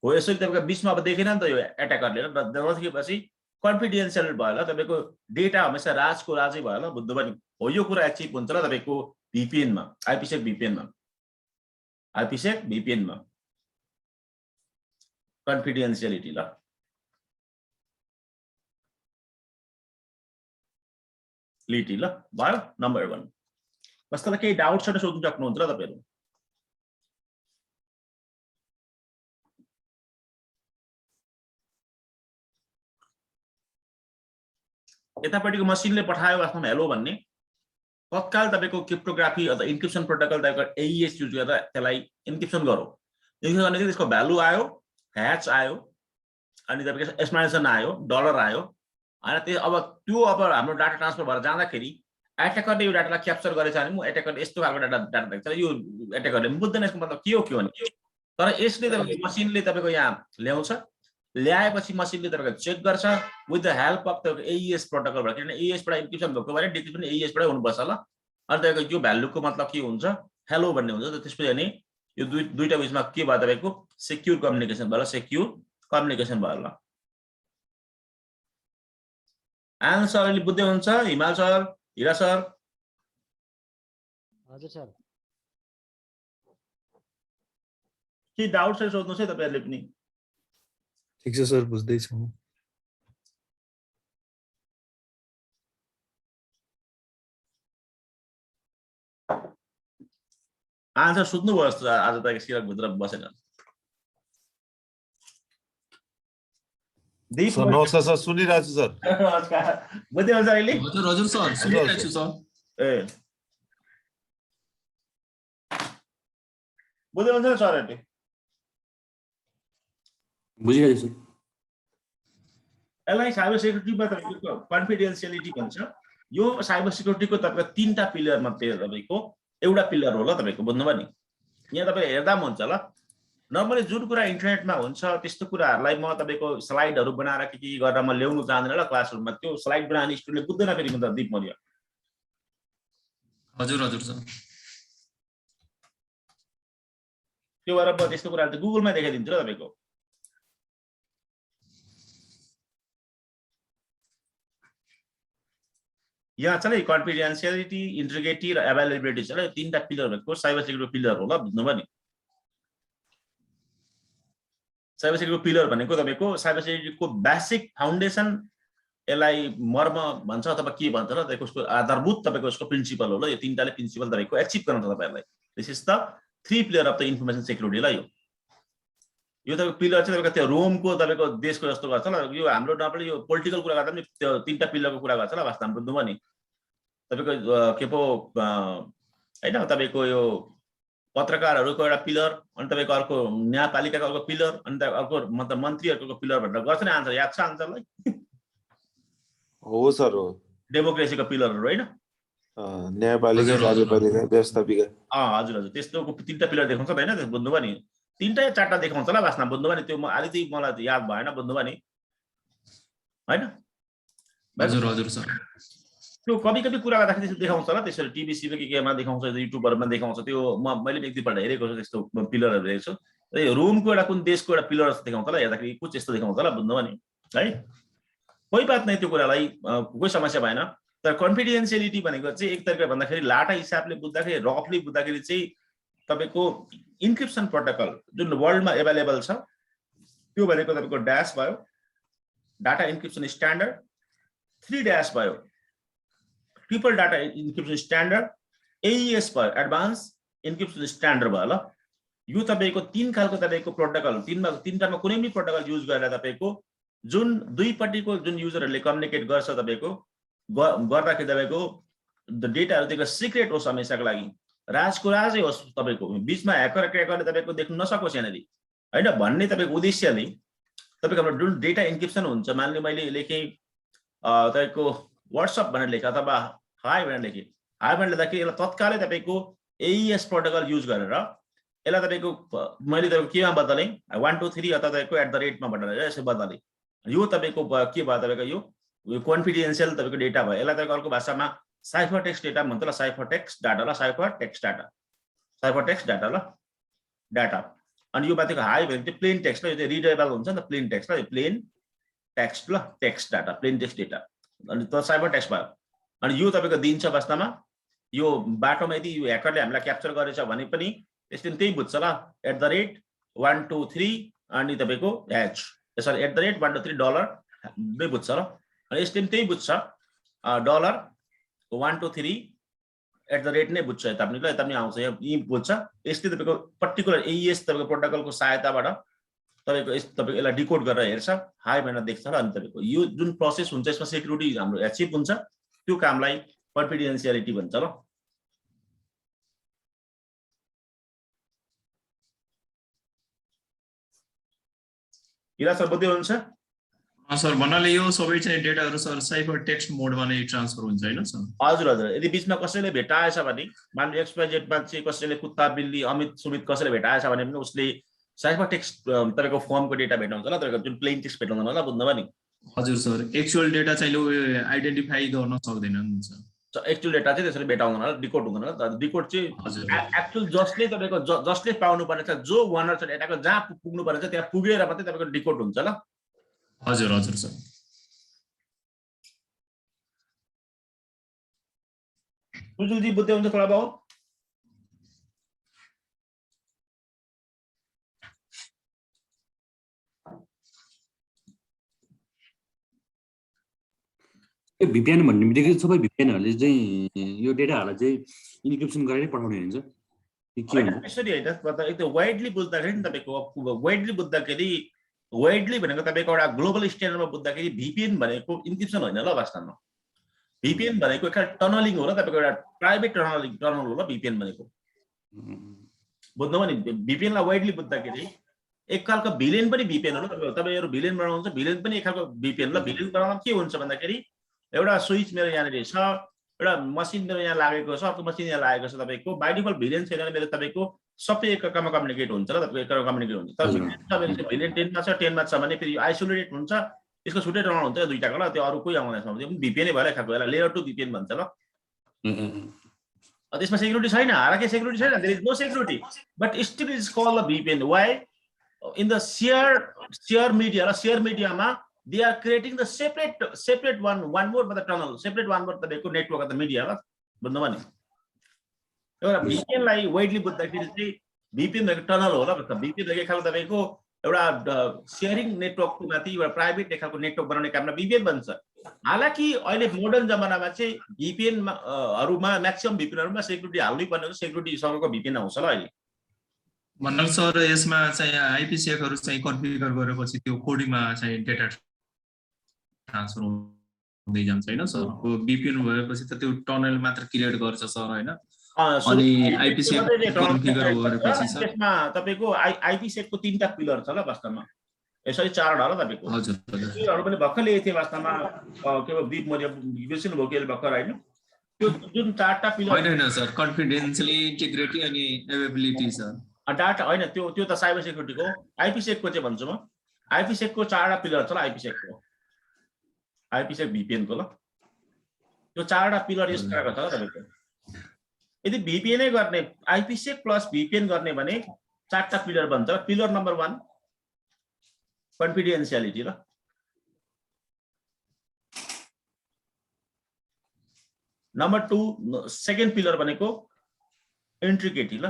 हो यसरी तपाईको बीचमा अब देखेन नि त यो एट्याकरले नदेखेपछि कन्फिडेन्शियल भयो ल, तपाईको डेटा हमेशा राजको राजै भयो ल, बुझ्नु पनि हो। यो कुरा एचिभ हुन्छ ल तपाईको VPN मा, IPsec VPN मा, IPsec VPN मा कन्फिडेन्शियलिटी ल। लिटी ल भयो नम्बर 1। वास्तवमा केही डाउट छ त सोध्न सक्नुहुन्छ ल तपाईहरु। यतापट्टिको मसिनले पठायो वास्तवमा हेलो भन्ने, तत्काल तपाईको क्रिप्टोग्राफी अथवा इन्क्रिप्सन प्रोटोकल तपाईको AES युज गरेर त्यसलाई इन्क्रिप्सन गरौ। इन्क्रिप्सन गर्ने त्यसको भ्यालु आयो, ह्याच आयो, अनि तपाईको एक्सपेन्सन आयो, डलर आयो, हैन। त्यो अब हाम्रो डाटा ट्रान्सफर भएर जाँदाखेरि एट्याकरले यो डाटालाई क्याप्चर गरेछ भने म एट्याकरले यस्तो खालको डाटा देख्छ, यो एट्याकरले बुझ्दैन यसको मतलब के हो भने। तर यसले तपाईको मसिनले तपाईको यहाँ ल्याउँछ, ल्याएपछि मसिनले तपाईको चेक गर्छ विथ द हेल्प अफ तपाईको AES प्रोटोकलबाट, किनभने AES बाट इन्क्रिप्सन भएको भने डिक्रिप्सन AES बाट हुनुपर्छ ल। अनि तपाईको यो भ्यालुको मतलब के हुन्छ, हेलो भन्ने हुन्छ। त्यसपछि अनि यो दुईटा बीचमा के भयो तपाईको सेक्युर कम्युनिकेसन भयो ल, सेक्युर कम्युनिकेसन भयो ल। आन्सर अहिले बुझ्दै हुन्छ हिमाल सर, हिरा सर? हजुर सर। के डाउट छ सोध्नुहोस् है तपाईहरुले पनि। ठिक छ सर, बुझ्दै छु। आन्सर सोध्नु भयो जस्तो आज त सिरक भित्र बसेन। सर नमस्कार सर, सुनिरहेको छु सर। नमस्कार, बुझ्दै हुन्छ अहिले? हजुर हजुर सर, सुनिरहेछु सर। ए बुझ्दै हुन्छ सरहरुले? बुझिरहेको छु। यसलाई साइबर सेक्युरिटीमा तपाईको कन्फिडेन्शियलिटी भन्छ। यो साइबर सेक्युरिटीको तपाईको तीनटा पिलर मध्ये तपाईको एउटा पिलर हो ल तपाईको, बुझ्नुभयो नि। यहाँ तपाईले हेर्दा पनि हुन्छ ल, नर्मली जुन कुरा इन्टरनेटमा हुन्छ त्यस्तो कुराहरुलाई म तपाईको स्लाइडहरु बनाएर के गरेर म ल्याउनु चाहदिन ल क्लासरुममा। त्यो स्लाइड बनाउने स्टुडेन्टले बुझ्दैन फेरि म त दीप मरिया। हजुर हजुर सर। त्यो भएर म त्यस्तो कुराहरु त गुगलमा देखाइदिन्छु ल तपाईको। यहाँ छ नि कन्फिडेन्शियलिटी, इन्टिग्रिटी र अवेलेबिलिटी छ ल, तीनटा पिलर भएको साइबर सेक्युरिटी पिलर हो ल, बुझ्नुभयो नि। साइबर सेक्युरिटी पिलर भनेको तपाईको साइबर सेक्युरिटीको बेसिक फाउन्डेसन, यसलाई मर्म भन्छ अथवा के भन्छ र तपाईको उसको आधारभूत तपाईको उसको प्रिन्सिपल हो ल। यो तीनटाले प्रिन्सिपल तपाईको एचिभ गर्न छ तपाईहरुलाई। This is the 3 pillar of the information security ल। यो तपाईको पिलर चाहिँ तपाईको त्यो रोमको तपाईको देशको जस्तो गर्छ ल। यो हाम्रो नर्मली यो पोलिटिकल कुरा गर्दा पनि त्यो तीनटा पिलरको कुरा गर्छ ल वास्तवमा, बुझ्नुभयो नि। तपाईको के पो हैन, तपाईको यो पत्रकारहरुको एउटा पिलर, अनि तपाईको अर्को न्यायपालिकाको अर्को पिलर, अनि अर्को मतलब मन्त्रीहरुको पिलर भनेर गर्छ नि। आन्सर याद छ आन्सरलाई? हो सर, हो। डेमोक्रेसीको पिलरहरु हैन, न्यायपालिका, कार्यपालिका, व्यवस्थापिका। हजुर हजुर, त्यस्तोको तीनटा पिलर देखाउँछ त हैन, बुझ्नुभयो नि। तीनटा या चारटा देखाउँछ ल वास्तवमा, बुझ्नुभयो नि। त्यो म अलि चाहिँ मलाई याद भएन, बुझ्नुभयो नि हैन। हजुर हजुर सर। त्यो कभी कुरा गर्दाखेरि त्यसो देखाउँछ ल, त्यसरी टिभी सिभी केमा देखाउँछ, युट्युबहरुमा देखाउँछ। त्यो मैले पनि एक दुईपल्ट हेरेको छु, त्यस्तो पिलरहरु हेरेको छु। रोमको एउटा कुन देशको एउटा पिलर जस्तो देखाउँछ ल, हेर्दाखेरि कुछ यस्तो देखाउँछ ल, बुझ्नुभयो नि है। कोही बात नै, त्यो कुरालाई कोही समस्या भएन। तर कन्फिडेन्शियलिटी भनेको चाहिँ एक तरिका भन्दाखेरि लाटा हिसाबले बुझ्दाखेरि, रफली बुझ्दाखेरि चाहिँ तपाईको इन्क्रिप्सन प्रोटोकल जुन वर्ल्डमा एभाइलेबल छ त्यो भनेको तपाईको ड्याश भयो, डाटा इन्क्रिप्सन स्ट्यान्डर्ड, 3 ड्याश भयो, triple data encryption standard, AES भयो, एडभान्स इन्क्रिप्सन स्ट्यान्डर्ड भयो ल। यो तपाईको तीन खालको तपाईको प्रोटोकल, तीनटामा कुनै पनि प्रोटोकल युज गरेर तपाईको जुन दुईपट्टिको जुन युजरहरूले कम्युनिकेट गर्छ तपाईको गर्दाखेरि तपाईको डेटाहरु त्यसको सिक्रेट होस् हमेशाको लागि, राजको राजै होस् तपाईको, बीचमा ह्याकर क्र्याकरले तपाईको देख्न नसकोस् यहाँनेरि हैन भन्ने तपाईको उद्देश्यले तपाईको हाम्रो जुन डेटा एन्क्रिप्सन हुन्छ, मान्ने मैले लेखे तपाईको व्हाट्सएप भनेर लेखे अथवा हाई भनेर लेखे, हाई भनेर लेख्दाखेरि यसलाई तत्कालै तपाईको AES प्रोटोकल युज गरेर यसलाई तपाईको मैले तपाईको केमा बदले 1 2 3 अथवा तपाईको @ मा बदलेर यसो बदले, यो तपाईको के भयो तपाईको यो कन्फिडेन्शियल तपाईको डेटा भयो। यसलाई तपाईको अर्को भाषामा साइफर टेक्स्ट डेटा भन्छ ल, साइफर टेक्स्ट डाटा ल, cipher text data, cipher text data ल, डाटा। अनि यो बातीको हाई भने चाहिँ प्लेन टेक्स्ट ल, यो चाहिँ रिडेबल हुन्छ नि त, प्लेन टेक्स्ट ल, यो प्लेन टेक्स्ट ल, text data, plain text data, अनि त साइफर टेक्स्ट भयो। अनि यो तपाईको दिन्छ वास्तवमा यो बाटोमा यदि यो ह्याकरले हामीलाई क्याप्चर गरेछ भने पनि यसले त्यही बुझ्छ ल, @ 1 2 3 अनि तपाईको ह्याच, यसरी @ 1 2 3 डलर नै बुझ्छ ल, अनि यसले त्यही बुझ्छ डलर 1 2 3 @ नै बुझ्छ, यता पनि ल, यता पनि आउँछ, यही बुझ्छ। यसले तपाईको पर्टिकुलर AES तपाईको प्रोटोकलको सहायताबाट तपाईको यसलाई डिकोड गरेर हेर्छ, हाई भनेर देख्छ र अनि तपाईको यो जुन प्रोसेस हुन्छ यसमा सेक्युरिटी हाम्रो एचिभ हुन्छ, त्यो कामलाई कन्फिडेन्शियलिटी भन्छ ल। किरा सर बुझ्दै हुनुहुन्छ? सर भन्नाले यो सबै चाहिँ डेटाहरु सर साइफर टेक्स्ट मोडमा नै ट्रान्सफर हुन्छ हैन सर? हजुर हजुर, यदि बीचमा कसैले भेटाएछ भने मान्छे XYZ मान्छे कसैले कुत्ता बिल्ली अमित सुमित कसैले भेटाएछ भने पनि उसले साइफर टेक्स्ट तपाईको फर्मको डेटा भेटाउँछ ल, तपाईको जुन प्लेन टेक्स्ट भेटाउँदैन ल, बुझ्नुभयो नि? हजुर सर, एक्चुअल डेटा चाहिँ आइडेन्टिफाई गर्न सक्दैन नि सर। एक्चुअल डेटा चाहिँ त्यसरी भेटाउँदैन ल, डिकोड हुँदैन ल, डिकोड चाहिँ हजुर एक्चुअल जसले तपाईको जसले पाउनु पर्ने छ, जो वनर छ डेटाको जहाँ पुग्नु पर्ने छ त्यहाँ पुगेर मात्रै तपाईको डिकोड हुन्छ ल। हजुर हजुर सर। सुजुल जी बुझ्दै हुन्छ थोडा बहुत? यो VPN भन्ने बित्तिकै सबै VPNहरुले चाहिँ यो डेटाहरुलाई चाहिँ इन्क्रिप्सन गरेर पठाउने हुन्छ के हुन्छ? यसरी हैन, एकदम वाइडली बुझ्दाखेरि नि तपाईको वाइडली बुझ्दाखेरि, वाइडली भनेको तपाईको एउटा ग्लोबल स्ट्यान्डर्डमा बुझ्दाखेरि VPN भनेको इन्क्रिप्सन होइन ल, वास्तवमा VPN भनेको एउटा टनलिङ हो ल, तपाईको एउटा प्राइभेट टनल हो ल VPN भनेको, बुझ्नुभयो नि? VPN लाई वाइडली बुझ्दाखेरि एक खालको भिलेन पनि VPN हो ल, तपाईहरु भिलेन बनाउनुहुन्छ, भिलेन पनि एक खालको VPN ल। भिलेन बनाउन के हुन्छ भन्दाखेरि एउटा स्विच मेरो यहाँनेरि छ, एउटा मसिन मेरो यहाँ लागेको छ, अर्को मसिन यहाँ लागेको छ, तपाईको बाइ डिफल्ट भिलेन छैन भने मेरो तपाईको सबै एकअर्कामा कम्युनिकेट हुन्छ ल, तपाईको एकअर्कामा कम्युनिकेट हुन्छ। तर भिलेन 10 मा छ, 10 मा छ भने फेरि आइसोलेटेड हुन्छ, यसको छुट्टै टनल हुन्छ दुईटाको ल, त्यो अरु कोही आउँदैन त्यो पनि VPN नै भएर खाएको, यसलाई लेयर 2 VPN भन्छ ल। त्यसमा सेक्युरिटी छैन, हालाकि सेक्युरिटी छैन, there is no security, but still is called the VPN। Why? In the share media र शेयर मीडियामा they are creating the separate one more for the tunnel, separate one more the network of the media ल, बुझ्नुभयो नि? एउटा VPN लाई widely बुझ्दाखेरि चाहिँ VPN भनेको टनल हो ल, VPN भनेको एक खालको तपाईको एउटा शेयरिङ नेटवर्कको माथि एउटा प्राइभेट एक खालको नेटवर्क बनाउने काममा VPN भन्छ। हालाकि अहिले मोडर्न जमानामा चाहिँ VPN हरुमा म्याक्सिमम VPN हरुमा सेक्युरिटी हाल्नै पर्ने हुन्छ, सेक्युरिटी सँगको VPN आउँछ ल अहिले। भन्नाले सर यसमा चाहिँ IPsec हरु चाहिँ कन्फिगर गरेपछि त्यो कोडिङमा चाहिँ डेटा ट्रान्सफर हुँदै जान्छ हैन सर? VPN भएपछि त त्यो टनल मात्र क्रिएट गर्छ सर हैन? अनि IPsec कन्फिगर गरेपछि सर त्यसमा तपाईको IPsec को तीनटा पिलर छ ल वास्तवमा, यसरी चारवटा हो तपाईको। हजुर पिलरहरु पनि भक्कै लेखेको थिए वास्तवमा, के भयो दीप मले बिर्सिनु भयो के भक्कर हैन? त्यो जुन चारटा पिलर हैन सर, कन्फिडेन्शियली इन्टिग्रिटी अनि एवेबिलिटी सर। डाटा हैन, त्यो त साइबर सेक्युरिटीको, IPsec को चाहिँ भन्छु म, IPsec को चारवटा पिलर छ ल, IPsec VPN को ल, त्यो चारवटा पिलर यस प्रकारको छ ल तपाईको। यदि VPN गर्ने IPsec प्लस VPN गर्ने भने चारटा पिलर भन्छ। पिलर नम्बर 1 कन्फिडेन्शियलिटी ल, नम्बर 2 सेकेन्ड पिलर भनेको इन्ट्रिकेटी ल,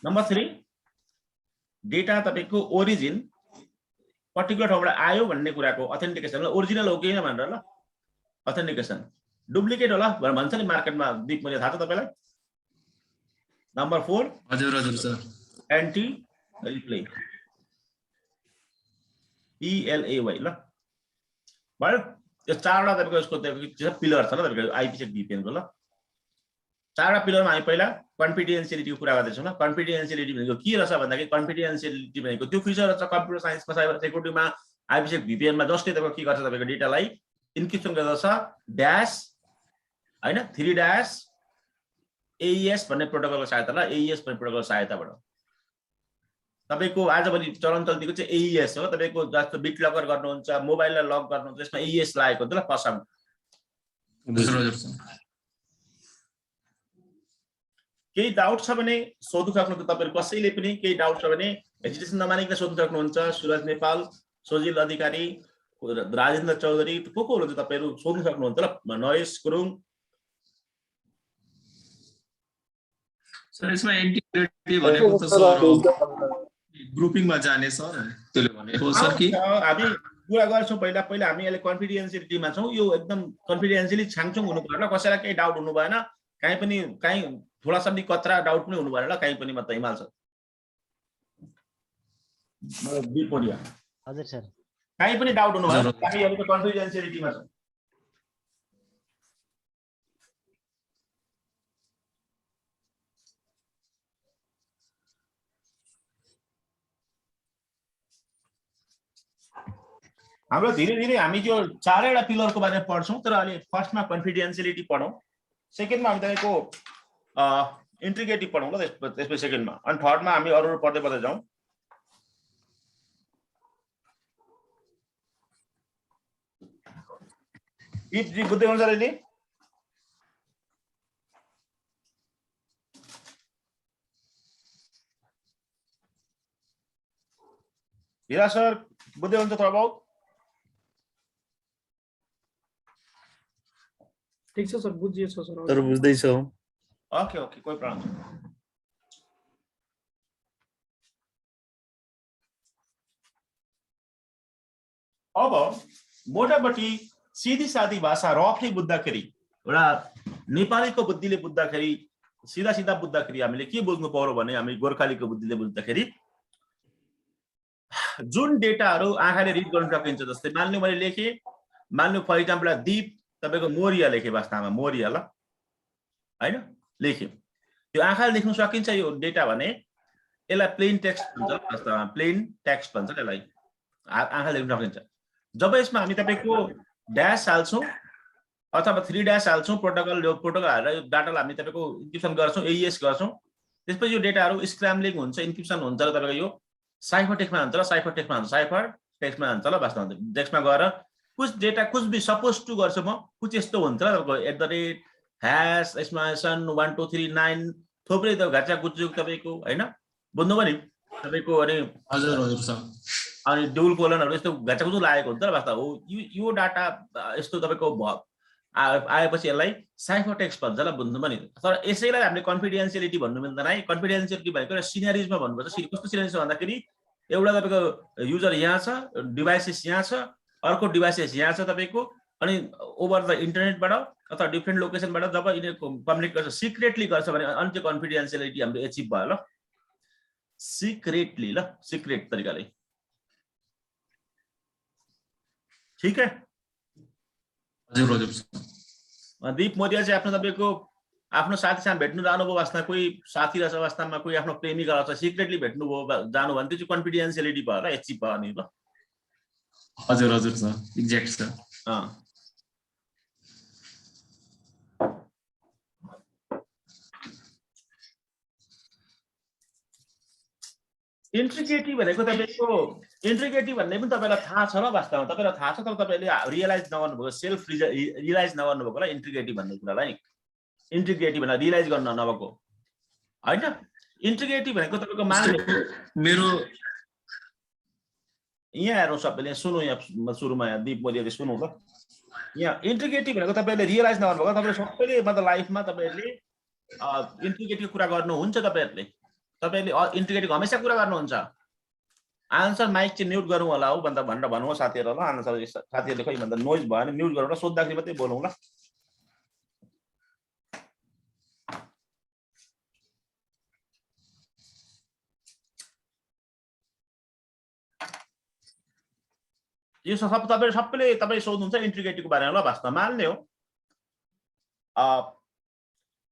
नम्बर 3 डेटा तपाईको ओरिजिन पर्टिकुलर ठाउँबाट आयो भन्ने कुराको अथेन्टिकेसन ल, ओरिजिनल हो कि हैन भनेर ल, अथेन्टिकेसन। डुप्लिकेट होला भन्छ नि मार्केटमा, दीप मैले थाहा छ तपाईलाई? नम्बर 4 हजुर हजुर सर, एन्टी रिप्ले। ELAY ल भयो यो चारवटा तपाईको यसको पिलर छ ल तपाईको आइपिसेक VPN को ल चारवटा पिलरमा हामी पहिला कन्फिडेन्शियलिटीको कुरा गर्दैछौँ ल कन्फिडेन्शियलिटी भनेको के रहेछ भन्दाखेरि कन्फिडेन्शियलिटी भनेको त्यो फिचर छ कम्प्युटर साइन्समा साइबर सेक्युरिटीमा आइपिसेक VPN मा जसले तपाईको के गर्छ तपाईको डेटालाई इन्क्रिप्सन गर्दछ ड्याश हैन 3 ड्याश AES भन्ने प्रोटोकलको सहायता ल AES भन्ने प्रोटोकलको सहायताबाट तपाईको आजभोलि चलन चल्तीको चाहिँ AES हो तपाईको जस्तो बिट लकर गर्नुहुन्छ मोबाइललाई लक गर्नुहुन्छ त्यसमा AES लागेको हुन्छ ल पसम केही डाउट छ भने सोध्न सक्नुहुन्छ तपाईहरु कसैले पनि केही डाउट छ भने हेजिटेसन नमानिकन सोध्न सक्नुहुन्छ सुरज नेपाल सोजिल अधिकारी राजेन्द्र चौधरी को हुनुहुन्छ तपाईहरु सोध्न सक्नुहुन्छ ल नरेश गुरुङ सर यसमा इन्टिग्रिटी भनेको त सर ग्रुपिङमा जाने सर त्यसले भनेको सर कि हामी कुरा गर्छौं पहिला हामी अहिले कन्फिडेन्शियलिटीमा छौं यो एकदम कन्फिडेन्शियली छाङछुङ हुनु पर्छ कसैलाई केही डाउट हुनु भएन कहीं थोड़ा सा भी कतरा डाउट पनि हुनु भएन ल कहीं पनि मत हिमाल सर बिपोडिया हजुर सर कहीं पनि डाउट हुनु भएन हामी अहिले त कन्फिडेन्शियलिटीमा छौं हाम्रो धीरे धीरे हामी त्यो चारैवटा पिलरको बारेमा पढ्छौं तर अहिले फर्स्टमा कन्फिडेन्शियलिटी पढौं सेकेन्डमा हामी तपाईको इन्टिग्रिटी पढौं ल त्यसपछि सेकेन्डमा अनि थर्डमा हामी अरु पढ्दै पढ्दै जाउँ इफ जी बुझ्दै हुनुहुन्छ अहिले हिरा सर बुझ्दै हुनुहुन्छ तपाईँ ठीक छ सर बुझियो छ सर सर बुझ्दै छौ ओके ओके कोही प्रब्लम छैन अब मोटामोटी सीधी सादी भाषा रफली बुझ्दाखेरि एउटा नेपालीको बुद्धिले बुझ्दाखेरि सीधा सीधा बुझ्दाखेरि हामीले के बुझ्नु पर्यो भने हामी गोर्खालीको बुद्धिले बुझ्दाखेरि जुन डेटाहरु आँखाले रिड गर्न सकिन्छ जस्तै मान्नु मैले लेखे मान्नु फर एक्जाम्पल दीप तपाईको मोरिया लेखे वास्तवमा मोरिया ल हैन लेखे त्यो आँखाले देख्न सकिन्छ यो डेटा भने यसलाई प्लेन टेक्स्ट भन्छ वास्तवमा प्लेन टेक्स्ट भन्छ यसलाई आँखाले देख्न सकिन्छ जब यसमा हामी तपाईको ड्याश हाल्छौं अथवा 3 ड्याश हाल्छौं प्रोटोकल हालेर यो डाटालाई हामी तपाईको इन्क्रिप्सन गर्छौं AES गर्छौं त्यसपछि यो डेटाहरु स्क्रैम्बलिङ हुन्छ इन्क्रिप्सन हुन्छ र तपाईको यो साइफर टेक्स्टमा हुन्छ ल साइफर टेक्स्टमा हुन्छ साइफर टेक्स्टमा हुन्छ ल वास्तवमा टेक्स्टमा गएर कुछ डेटा कुछ भी सपोज टु गर्छु म कुछ यस्तो हुन्छ ल तपाईको @ #exclamation 1239 थोप्रै त घाचा गुच्चु तपाईको हैन बुझ्नु पनि तपाईको अनि हजुर हजुर सर अनि डबल कोलनहरु यस्तो घाचा गुच्चु लागेको हुन्छ ल वास्तवमा हो यो डाटा यस्तो तपाईको आएपछि यसलाई साइफर टेक्स्ट भन्छ ल बुझ्नु पनि तर यसैलाई हामीले कन्फिडेन्शियलिटी भन्नु मिल्दैन है कन्फिडेन्शियलिटी भनेको एउटा सिनेरियोजमा भन्नुपर्छ कस्तो सिनेरियो भन्दाखेरि एउटा तपाईको युजर यहाँ छ डिभाइसेस यहाँ छ अर्को डिभाइसेस यहाँ छ तपाईको अनि ओभर द इन्टरनेटबाट अथवा डिफरेन्ट लोकेसनबाट जब यिनीहरु कम्युनिकेट गर्छ सिक्रेटली गर्छ भने अनि त्यो कन्फिडेन्शियलिटी हामीले एचिभ भयो ल सिक्रेट तरिकाले ठीक है हजुर हजुर दीप मोरिया चाहिँ आफ्नो तपाईको आफ्नो साथीसँग भेट्नु जानुभयो वास्तवमा कोही साथी रहेछ वास्तवमा कोही आफ्नो प्रेमिका रहेछ सिक्रेटली भेट्नु भयो जानु भने त्यो चाहिँ कन्फिडेन्शियलिटी भयो ल एचिभ भयो नि ल हजुर हजुर सर एक्ज्याक्ट सर इन्ट्रिग्रिटी भनेको तपाईको इन्ट्रिग्रिटी भन्ने पनि तपाईलाई थाहा छ ल वास्तवमा तपाईलाई थाहा छ तर तपाईले रियलाइज नगर्नु भएको सेल्फ रियलाइज नगर्नु भएको ल इन्ट्रिग्रिटी भन्ने कुरालाई इन्ट्रिग्रिटी भनेर रियलाइज गर्न नभएको हैन इन्ट्रिग्रिटी भनेको तपाईको मेरो यहाँ हेर्नु सबैले सुन्नु यहाँ सुरुमा यहाँ दीप मोरियाले सुन्नु ल यहाँ इन्ट्रिग्रिटी भनेको तपाईले रियलाइज नगर्नु भएको तपाईले सबैले मतलब लाइफमा तपाईहरुले इन्ट्रिग्रिटीको कुरा गर्नुहुन्छ तपाईहरुले इन्ट्रिग्रिटीको हमेशा कुरा गर्नुहुन्छ आन्सर माइक चाहिँ म्युट गरौँ होला हो भनेर भन्नु हो साथीहरु ल आन्सर साथीहरुले खै भन्दा नोइज भएन म्युट गरेर सोध्दाखेरि मात्रै बोलौँ ल यो सब सबैले सोध्नुहुन्छ इन्टिग्रिटीको बारेमा ल वास्तवमा मान्ने हो।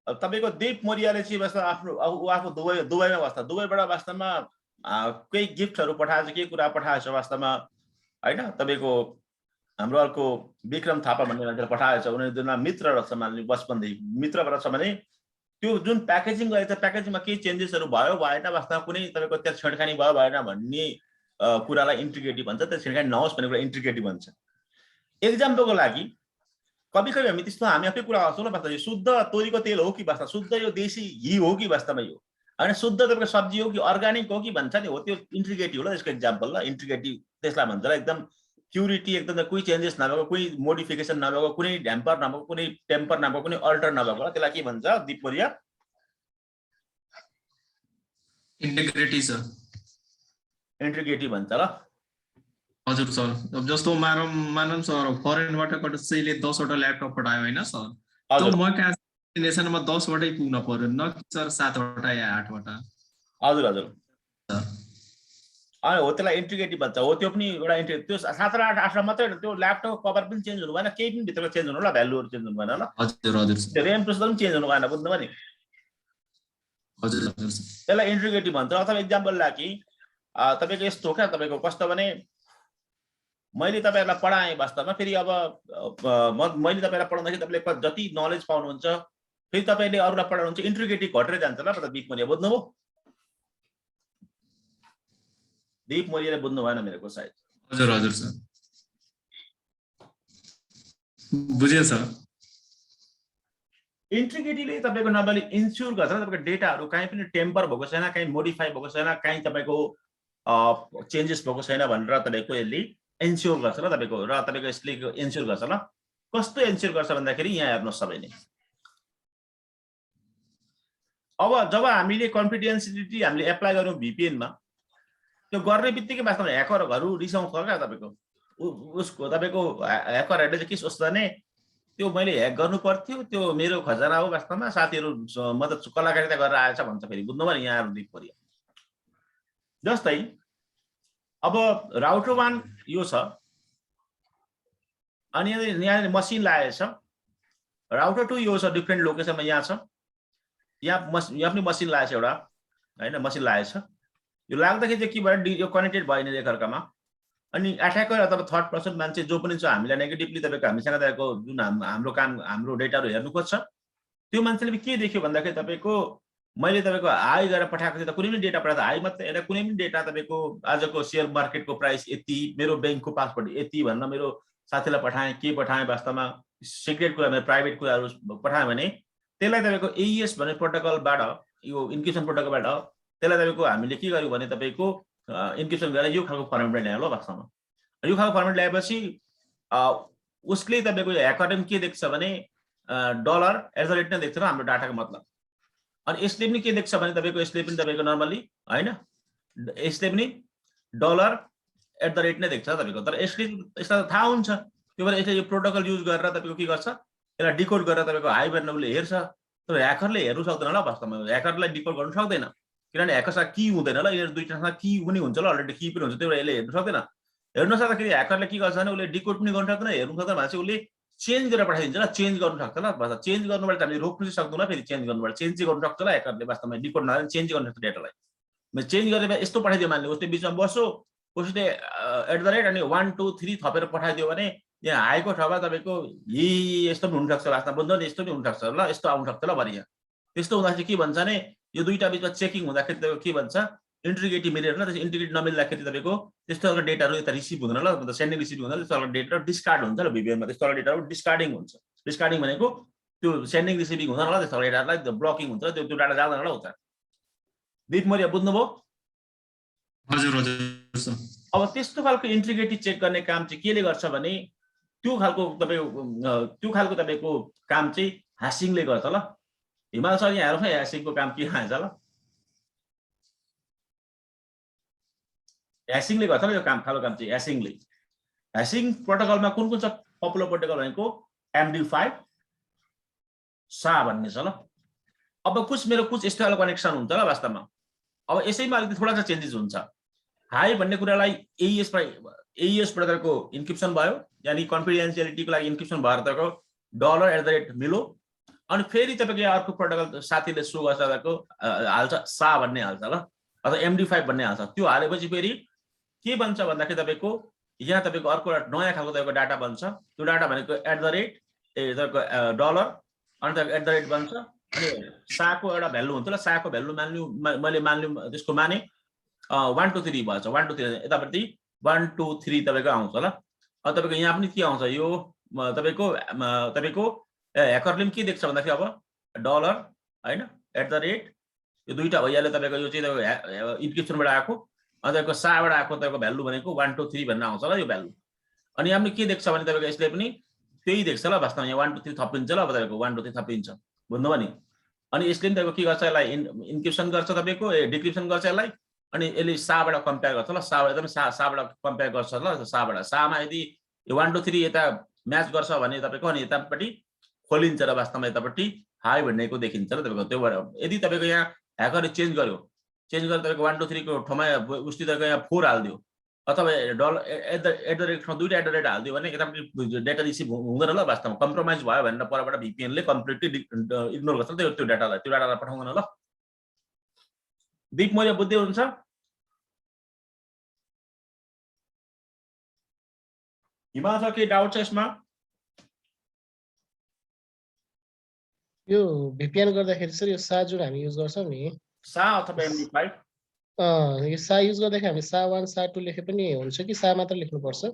तपाईको दीप मौर्यले चाहिँ वास्तव आफ्नो आफू दुबईमा बस्दा दुबईबाट वास्तवमा केही गिफ्टहरू पठाएछ केही कुरा पठाएछ वास्तवमा हैन। तपाईको हाम्रो अर्को विक्रम थापा भन्ने मान्छेले पठाएछ। उनीहरू दुईजना मित्र रहेछ मान्ने बचपनदेखि मित्रबाट छ भने त्यो जुन प्याकेजिङ गरेको छ प्याकेजिङमा केही चेन्जेसहरू भयो भएन वास्तवमा कुनै तपाईको त्यहाँ छेडखानी भयो भएन भन्ने कुरालाई इन्टिग्रिटी भन्छ। त्यो छेडखानी नहोस् भन्ने कुरा इन्टिग्रिटी भन्छ। एक्जाम्पलको लागि कभी हामी त्यस्तो हामी आफै कुरा गर्छौँ ल वास्तव यो शुद्ध तोरीको तेल हो कि वास्तव शुद्ध यो देशी घी हो कि वास्तवमा यो होइन शुद्ध तपाईँको सब्जी हो कि अर्ग्यानिक हो कि भन्छ नि हो त्यो इन्टिग्रिटी हो ल यसको एक्जाम्पल ल। इन्टिग्रिटी त्यसलाई भन्छ ल एकदम प्युरिटी एकदम कोही चेन्जेस नभएको कोही मोडिफिकेसन नभएको कुनै ह्याम्पर नभएको कुनै टेम्पर नभएको कुनै अल्टर नभएको त्यसलाई के भन्छ Deep Maurya? Integrity sir. Integrity भन्छ ल। हजुर सर। अब जस्तो मानम सर फरेनबाट कसैले 10 वटा ल्यापटप पठायो होइन सर, त्यो म कहाँ डेस्टिनेसनमा 10 वटै पुग्न पर्यो न कि सर 7 वटा या 8 वटा? हजुर हजुर हो त्यसलाई इन्टिग्रिटी भन्छ। हो त्यो पनि एउटा त्यो 7 र 8 मात्रै त्यो ल्यापटप कभर पनि चेन्ज हुनु भएन केही पनि भित्रको चेन्ज हुनु ल भ्यालुहरू चेन्ज हुनु भएन ल। हजुर हजुर त्यो रेम प्रोसेसर पनि चेन्ज हुनु भएन बुझ्नुभयो नि। हजुर हजुर त्यसलाई इन्टिग्रिटी भन्छ। अथवा एक्जाम्पल लागि तपाईको यस्तो हो क्या तपाईको कस्तो भने मैले तपाईहरुलाई पढाएँ वास्तवमा फेरि अब मैले तपाईहरुलाई पढाउँदाखेरि तपाईले जति नलेज पाउनुहुन्छ फेरि तपाईले अरूलाई पढाउनुहुन्छ इन्टिग्रिटी घटेर जान्छ ल। मतलब दीप मौर्य बुझ्नुभयो? दीप मौर्यले बुझ्नु भएन मेरो सायद। हजुर हजुर सर बुझेँ सर। इन्टिग्रिटीले तपाईको नर्मली इन्स्योर गर्छ तपाईको डेटाहरु कहीँ पनि टेम्पर भएको छैन कहीँ मोडिफाई भएको छैन कहीँ तपाईको चेन्जेस भएको छैन भनेर तपाईको यसले इन्स्योर गर्छ ल तपाईको र तपाईको यसले इन्स्योर गर्छ ल। कस्तो इन्स्योर गर्छ भन्दाखेरि यहाँ हेर्नुस् सबैले अब जब हामीले कन्फिडेन्सियलिटी हामीले एप्लाई गर्यौं VPN मा त्यो गर्ने बित्तिकै वास्तवमा ह्याकरहरु रिसाउँछ क्या तपाईको उसको तपाईको ह्याकरहरुले चाहिँ के सोच्छ भने त्यो मैले ह्याक गर्नु पर्थ्यो त्यो मेरो खजाना हो वास्तवमा साथीहरु म त कलाकारिता गरेर आएछ भन्छ फेरि बुझ्नुभयो नि यहाँ दीप मौर्य। जस्तै अब राउटर 1 यो छ अनि यहाँ मसिन लागेछ राउटर 2 यो छ डिफरेन्ट लोकेसनमा यहाँ छ यहाँ पनि मसिन लागेछ एउटा हैन मसिन लागेछ यो लाग्दाखेरि चाहिँ के भयो यो कनेक्टेड भएन एकअर्कामा अनि अट्याकर अथवा थर्ड पर्सन मान्छे जो पनि छ हामीलाई नेगेटिभली तपाईको हामीसँग तपाईको जुन हाम्रो काम हाम्रो डेटाहरु हेर्नु खोज्छ त्यो मान्छेले के देख्यो भन्दाखेरि तपाईको मैले तपाईको हाई गरेर पठाएको थिएँ त कुनै पनि डेटा पठाउँदा हाई मात्रै हैन कुनै पनि डेटा तपाईको आजको शेयर मार्केटको प्राइस यति मेरो बैंकको पासवर्ड यति भन्न मेरो साथीलाई पठाएँ के पठाएँ वास्तवमा सिक्रेट कुरा मेरो प्राइभेट कुराहरु पठाएँ भने त्यसलाई तपाईको AES भन्ने प्रोटोकलबाट यो इन्क्रिप्सन प्रोटोकलबाट त्यसलाई तपाईको हामीले के गर्यौं भने तपाईको इन्क्रिप्सन गरेर यो खालको फर्मेटमा ल्यायो ल वास्तवमा। यो खालको फर्मेट ल्याएपछि उसले तपाईको ह्याकरले के देख्छ भने $@ नै देख्छ र हाम्रो डाटाको मतलब। अनि यसले पनि के देख्छ भने तपाईको यसले पनि तपाईको नर्मली हैन यसले पनि $@ नै देख्छ तपाईको तर यसलाई थाहा हुन्छ त्यो भएर यसले यो प्रोटोकल युज गरेर तपाईको के गर्छ यसलाई डिकोड गरेर तपाईको हाई भनेर उसले हेर्छ तर ह्याकरले हेर्नु सक्दैन ल वास्तवमा ह्याकरलाई डिकोड गर्न सक्दैन किनभने ह्याकरसँग की हुँदैन ल यिनीहरु दुईटासँग की पनि हुन्छ ल अलरेडी की पनि हुन्छ त्यो यसले हेर्नु सक्दैन। हेर्नु सक्दाखेरि ह्याकरले के गर्छ भने उसले डिकोड पनि गर्न सक्दैन हेर्नु सक्दैन भनेपछि उसले चेन्ज गरेर पठाइदिन्छ ल चेन्ज गर्न सक्छ ल वास्तवमा चेन्ज गर्नुबाट हामीले रोक्नु सक्दैनौँ फेरि चेन्ज गर्नुबाट चेन्ज चाहिँ गर्न सक्छ ल ह्याकरले वास्तवमा डिकोड नगरेर चेन्ज गर्न सक्छ डेटालाई। म चेन्ज गरेर यस्तो पठाइदियो मान्ने उसले बिचमा बस्यो उसले @ अनि 1 2 3 थपेर पठाइदियो भने यहाँ हाईको ठाउँमा तपाईको यस्तो पनि हुन सक्छ वास्तवमा बुझ्नु नि यस्तो पनि हुन सक्छ ल यस्तो आउन सक्छ ल भरि यहाँ त्यस्तो हुँदाखेरि के भन्छ भने यो दुईटा बीचमा चेकिङ हुँदाखेरि तपाईको के भन्छ इन्टिग्रिटी मिलेर ल त्यसको इन्टिग्रिटी नमिल्दाखेरि तपाईको त्यस्तो खालको डेटाहरु यता रिसिभ हुँदैन ल मतलब सेन्डिङ रिसिभ हुँदैन त्यस्तो खालको डेटा डिस्कार्ड हुन्छ ल VPN मा त्यस्तो खालको डेटाहरु डिस्कार्डिङ हुन्छ। डिस्कार्डिङ भनेको त्यो सेन्डिङ रिसिभिङ हुँदैन ल त्यस्तो खालको डेटालाई ब्लकिङ हुन्छ त्यो डाटा जाँदैन ल उता। दीप मौर्य बुझ्नुभयो? हजुर हजुर। अब त्यस्तो खालको इन्टिग्रिटी चेक गर्ने काम चाहिँ केले गर्छ भने त्यो खालको तपाईको काम चाहिँ ह्यासिङले गर्छ ल। हिमाल सर यहाँ हेर्नुस् न ह्यासिङको काम के आएछ ल ह्यासिङले गर्छ ल यो काम खालको काम चाहिँ ह्यासिङले। ह्यासिङ प्रोटोकलमा कुन छ पपुलर प्रोटोकल भनेको MD5 SA भन्ने छ ल। अब मेरो कुछ यस्तो खालको कनेक्सन हुन्छ ल वास्तवमा अब यसैमा अलिकति थोडा सा चेन्जेस हुन्छ। हाई भन्ने कुरालाई AES AES बाट तपाईँको इन्क्रिप्सन भयो, यानी कन्फिडेन्सियलिटीको लागि इन्क्रिप्सन भएर तपाईँको $@ मिलो, अनि फेरि तपाईँको यहाँ अर्को प्रोटोकल साथीले सो गर्छ तपाईँको हाल्छ सा भन्ने हाल्छ ल, अथवा MD5 भन्ने हाल्छ। त्यो हालेपछि फेरि के बन्छ भन्दाखेरि तपाईँको यहाँ तपाईँको अर्को नयाँ खालको तपाईँको डाटा बन्छ। त्यो डाटा भनेको तपाईँको डलर अनि तपाईँको @ बन्छ, अनि साको एउटा भ्यालु हुन्छ ल, साको भ्यालु मैले मान्नु त्यसको माने 1 2 3 भन्छ। 1 2 3 यतापट्टि 1 2 3 तपाईँको आउँछ ल। अब तपाईँको यहाँ पनि के आउँछ, यो तपाईँको ह्याकरले पनि के देख्छ भन्दाखेरि अब डलर होइन @ यो दुईटा भइहाल्यो तपाईँको, यो चाहिँ तपाईँको इन्क्रिप्सनबाट आएको, अनि तपाईँको साबाट आएको तपाईँको भ्यालु भनेको 1 2 3 भन्ने आउँछ ल यो भ्यालु। अनि यहाँ पनि के देख्छ भने तपाईँको यसले पनि त्यही देख्छ ल, वास्तवमा यहाँ 1 2 3 थपिन्छ ल, अब तपाईँको 1 2 3 थपिन्छ, बुझ्नुभयो नि। अनि यसले पनि तपाईँको के गर्छ, यसलाई इन्क्रिप्सन गर्छ तपाईँको, डिक्रिप्सन गर्छ यसलाई, अनि यसले साबाट कम्पेयर गर्छ ल, साबाट एकदम साबाट कम्पेयर गर्छ ल, सामा यदि यो 1 2 3 यता म्याच गर्छ भने तपाईँको अनि यतापट्टि खोलिन्छ र वास्तवमा यतापट्टि हाई भन्नेको देखिन्छ र तपाईँको। त्यो भएर यदि तपाईँको यहाँ ह्याकरले चेन्ज गरेर तपाईँको 1 2 3 को ठाउँमा उस्ति तपाईँको यहाँ 4 हालिदियो, अथवा $@ ठाउँ दुईटा @ हालिदियो भने यतापट्टि डेटा रिसिभ हुँदैन ल, वास्तवमा कम्प्रोमाइज भयो भनेर परबाट VPN ले कम्प्लिटली इग्नोर गर्छ त्यो डाटालाई पठाउँदैन ल। दीप मौर्य बुझ्दै हुन्छ? हिमाल सर के डाउट छ यसमा? यो VPN गर्दाखेरि सर यो सा जुन हामी युज गर्छौँ नि, सा अथवा MD5 यो सा युज गर्दाखेरि हामी सा 1 सा 2 लेखे पनि हुन्छ कि सा मात्र लेख्नुपर्छ?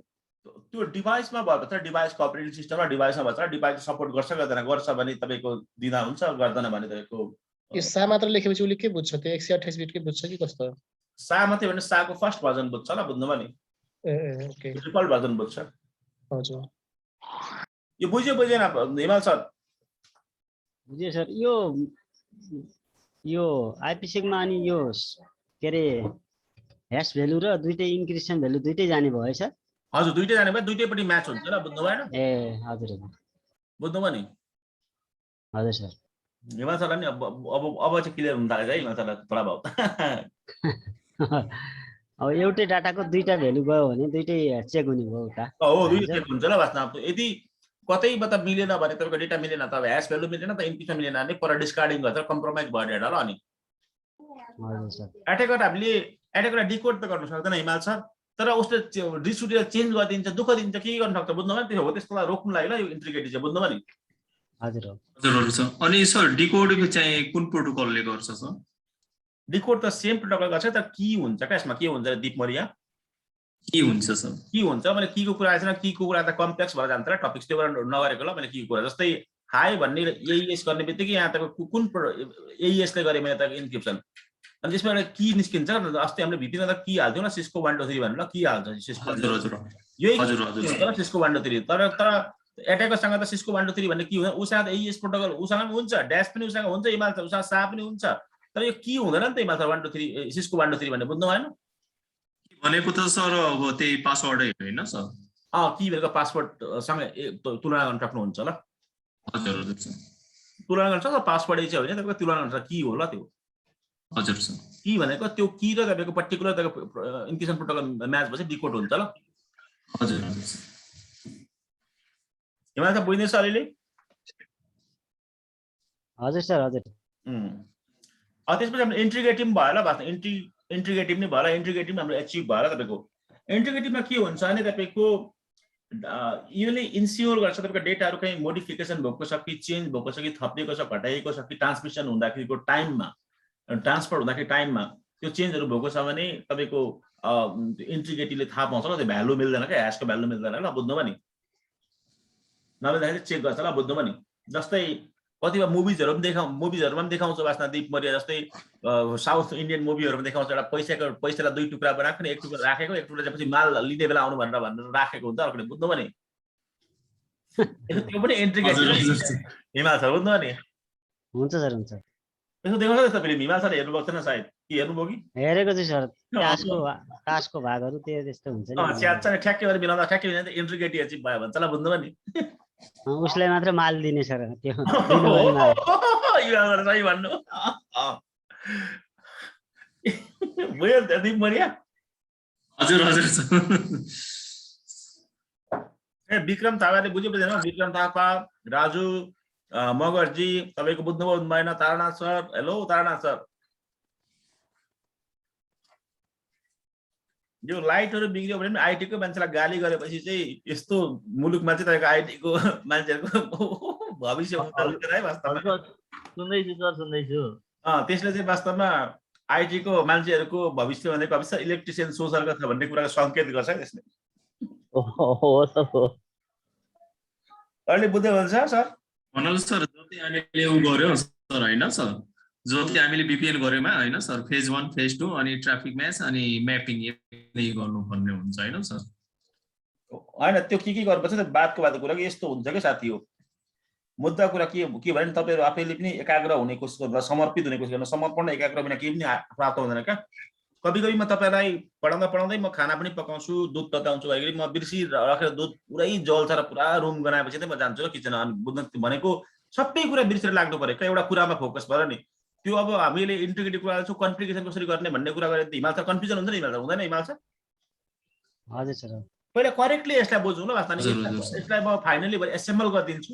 त्यो डिभाइसमा भयो, डिभाइसको अपरेटिङ सिस्टममा डिभाइसमा भन्छ, डिभाइस सपोर्ट गर्छ गर्दैन, गर्छ भने तपाईँको दिँदा हुन्छ, गर्दैन भने तपाईँको यो सा मात्र लेखेपछि उसले के बुझ्छ, त्यो 128 बिटकै बुझ्छ कि कस्तो? सा मात्रै भने साको फर्स्ट भर्जन बुझ्छ ल, बुझ्नुभयो नि, ओके डिफल्ट भर्जन बुझ्छ। हजुर यो बुझेन हिमाल सर? बुझ्यो सर। यो IPsec मा अनि यो के अरे ह्यास भ्यालु र दुईटै इन्क्रिप्सन भ्यालु दुईटै जाने भयो है सर? हजुर दुईटै जाने भयो, दुईटैपट्टि म्याच हुन्छ ल, बुझ्नु भएन? ए हजुर बुझ्नुभयो नि? हजुर सर। हिमाल सरलाई नि अब चाहिँ क्लियर हुन थालेछ है हिमाल सरलाई थोडा बहुत। अब एउटै डाटाको दुईटा भ्यालु गयो भने दुईटै चेक हुने भयो उता। हो दुईटै चेक हुन्छ ल वास्तवमा। यदि कतैबाट मिलेन भने तपाईँको डेटा मिलेन, त ह्यास भ्यालु मिलेन त इन्क्रिप्सन मिलेन भने पर डिस्कार्डिङ गर्छ, कम्प्रोमाइज भयो डेटा ल। अनि हजुर सर। एटेकरलाई डिकोड त गर्नु सक्दैन हिमाल सर, तर उसले डिस्ट्रिब्युटर चेन्ज गरिदिन्छ, दुःख दिन्छ, के गर्न सक्छ बुझ्नुभयो? त्यो हो त्यसलाई रोक्नु लागि ल यो इन्ट्रिग्रिटी चाहिँ, बुझ्नुभयो नि? हजुर हजुर सर। अनि सर डिकोड चाहिँ कुन प्रोटोकलले गर्छ सर? डिकोड त सेम प्रोटोकल गर्छ, तर की हुन्छ क्या यसमा, के हुन्छ दीप मौर्य? के हुन्छ सर? की हुन्छ मैले कीको कुरा आएछ, कीको कुरा त कम्प्लेक्स भएर जान्छ र टपिक्स, त्यो भएर नगरेको ल मैले कीको कुरा। जस्तै हाई भन्ने AES गर्ने बित्तिकै यहाँ तपाईँको कुन AES ले गरेँ मैले त इन्क्रिप्सन, अनि त्यसमा एउटा की निस्किन्छ। अस्ति हामीले भित्रीमा त की हाल्थ्यौँ न, सिस्को 1 2 3 भनेर ल, की हाल्छ सिस्को। यही सिस्को 1 2 3, तर एटेकरसँग त सिस्को 1 2 3 भन्ने की हुँदैन, उसँग त AES प्रोटोकल उसँग पनि हुन्छ, ड्यास पनि उसँग हुन्छ, हिमाल सर उसँग सा पनि हुन्छ, तर यो की हुँदैन नि त हिमाल सर 1 2 3 सिस्को 1 2 3 भन्ने, बुझ्नु भएन? भनेको त सर अब त्यही पासवर्डै होइन सर? की भनेको पासवर्डसँग तुलना गर्न सक्नुहुन्छ ल। हजुर तुलना गर्न सक्छ, पासवर्डै चाहिँ होइन, तपाईँको तुलना गर्न सक्छ, की हो ल त्यो। हजुर सर। की भनेको त्यो की र तपाईँको पर्टिकुलर तपाईँको इन्क्रिप्सन प्रोटोकल म्याच भएपछि डिकोड हुन्छ ल। हजुर हिमाल सर बुझ्दैछ अलिअलि? हजुर सर हजुर। त्यसपछि हाम्रो इन्ट्रिग्रेटिभ भयो ल, वास्तव इन्ट्रिग्रेटिभ नै भयो ल, इन्ट्रिग्रेटिभ हाम्रो एचिभ भयो ल। तपाईँको इन्ट्रिग्रेटिभमा के हुन्छ भने तपाईँको यसले इन्स्योर गर्छ तपाईँको डेटाहरू कहीँ मोडिफिकेसन भएको छ कि चेन्ज भएको छ कि थपिएको छ घटाइएको छ कि ट्रान्समिसन हुँदाखेरिको टाइममा, ट्रान्सफर हुँदाखेरि टाइममा त्यो चेन्जहरू भएको छ भने तपाईँको इन्ट्रिग्रेटिभले थाहा पाउँछ ल, त्यो भ्यालु मिल्दैन क्या, ह्यासको भ्यालु मिल्दैन ल, बुझ्नुभयो नि? नमिल्दाखेरि चेक गर्छ ल, बुझ्नुभयो नि? जस्तै कतिपय मुभिजहरूमा पनि देखाउँछ वास्तवमा दीप मौर्य, जस्तै साउथ इन्डियन मुभीहरूमा देखाउँछ एउटा पैसालाई दुई टुक्रा बनाएको, एक टुक्रा राखेको, एक टुक्रा पछि माल लिने बेला आउनु भनेर राखेको हुन्छ अर्कोले, बुझ्नुभयो नि? त्यो पनि इन्ट्रिग्रेटिभ हिमाल सर, बुझ्नुभयो नि? हुन्छ सर हुन्छ। यसो देखाउँछ त्यस्तो फिल्म, हिमाल सर हेर्नुभएको छैन सायद, कि हेर्नुभयो कि? हेरेको छु सर, टास्कको भागहरू त्यस्तो हुन्छ नि, च्याट्छ ठ्याक्कै गरेर मिलाउँदा ठ्याक्कै मिलाउँदा इन्ट्रिग्रेटिभ एचिभ भयो भन्छ ल, बुझ्नुभयो नि? उसलाई मात्र माल दिने सर त्यो। सही भन्नु बुझ्यो दीप मौर्य? हजुर हजुर ए विक्रम थापाले बुझ्यो बुझेन विक्रम थापा राजु मगरजी तपाईको बुझ्नुभयो भएन Taranath sir hello Taranath sir यो लाइटहरु बिग्रियो भने पनि आईटी को मान्छेलाई गाली गरेपछि चाहिँ यस्तो मुलुकमा चाहिँ तपाईको आईटी को मान्छेहरुको भविष्य हुन्छ है वास्तवमा सुन्दैछु सर सुन्दैछु त्यसले चाहिँ वास्तवमा आईटी को मान्छेहरुको भविष्य भनेको अब इलेक्ट्रिशियन सोचरको छ भन्ने कुराको संकेत गर्छ त्यसले हो सर हो अहिले बुझ्दै हुन्छ सर मनोज सर जति हामीले उ गर्यो सर हैन सर जति हामीले VPN गर्योमा हैन सर फेज 1 फेज 2 अनि ट्राफिक म्याच अनि म्यापिङ यही गर्नु पर्ने हुन्छ हैन सर हैन त्यो के गर्नुपर्छ त बातको बात कुरा कि यस्तो हुन्छ के साथी हो मुद्दा कुरा के भने तपाईहरु आफैले पनि एकाग्र हुने कोसिस गर्नु समर्पित हुने कोसिस गर्नु समर्पण एकाग्र बिना केही पनि प्राप्त हुँदैन का कभी कभी म तपाईलाई पढाउँदै म खाना पनि पकाउँछु दुध तताउँछु अहिले म बिर्सी राखेर दुध पुरै जल्छ र पुरा रुम गनाएपछि चाहिँ म जान्छु किचन बुझ्न भनेको सबै कुरा बिर्सेर लाग्नु पर्यो एउटा कुरामा फोकस भएर नि त्यो अब हामीले इन्टिग्रिटी कुरा गर्छौं कन्फिगरेसन कसरी गर्ने भन्ने कुरा गरे हिमाल सर कन्फ्युजन हुन्छ नि हिमाल सर हुँदैन हिमाल सर हजुर सर पहिला करेक्टली यसलाई बुझौँ ल वास्तवमा यसलाई म फाइनली एसेम्बल गरिदिन्छु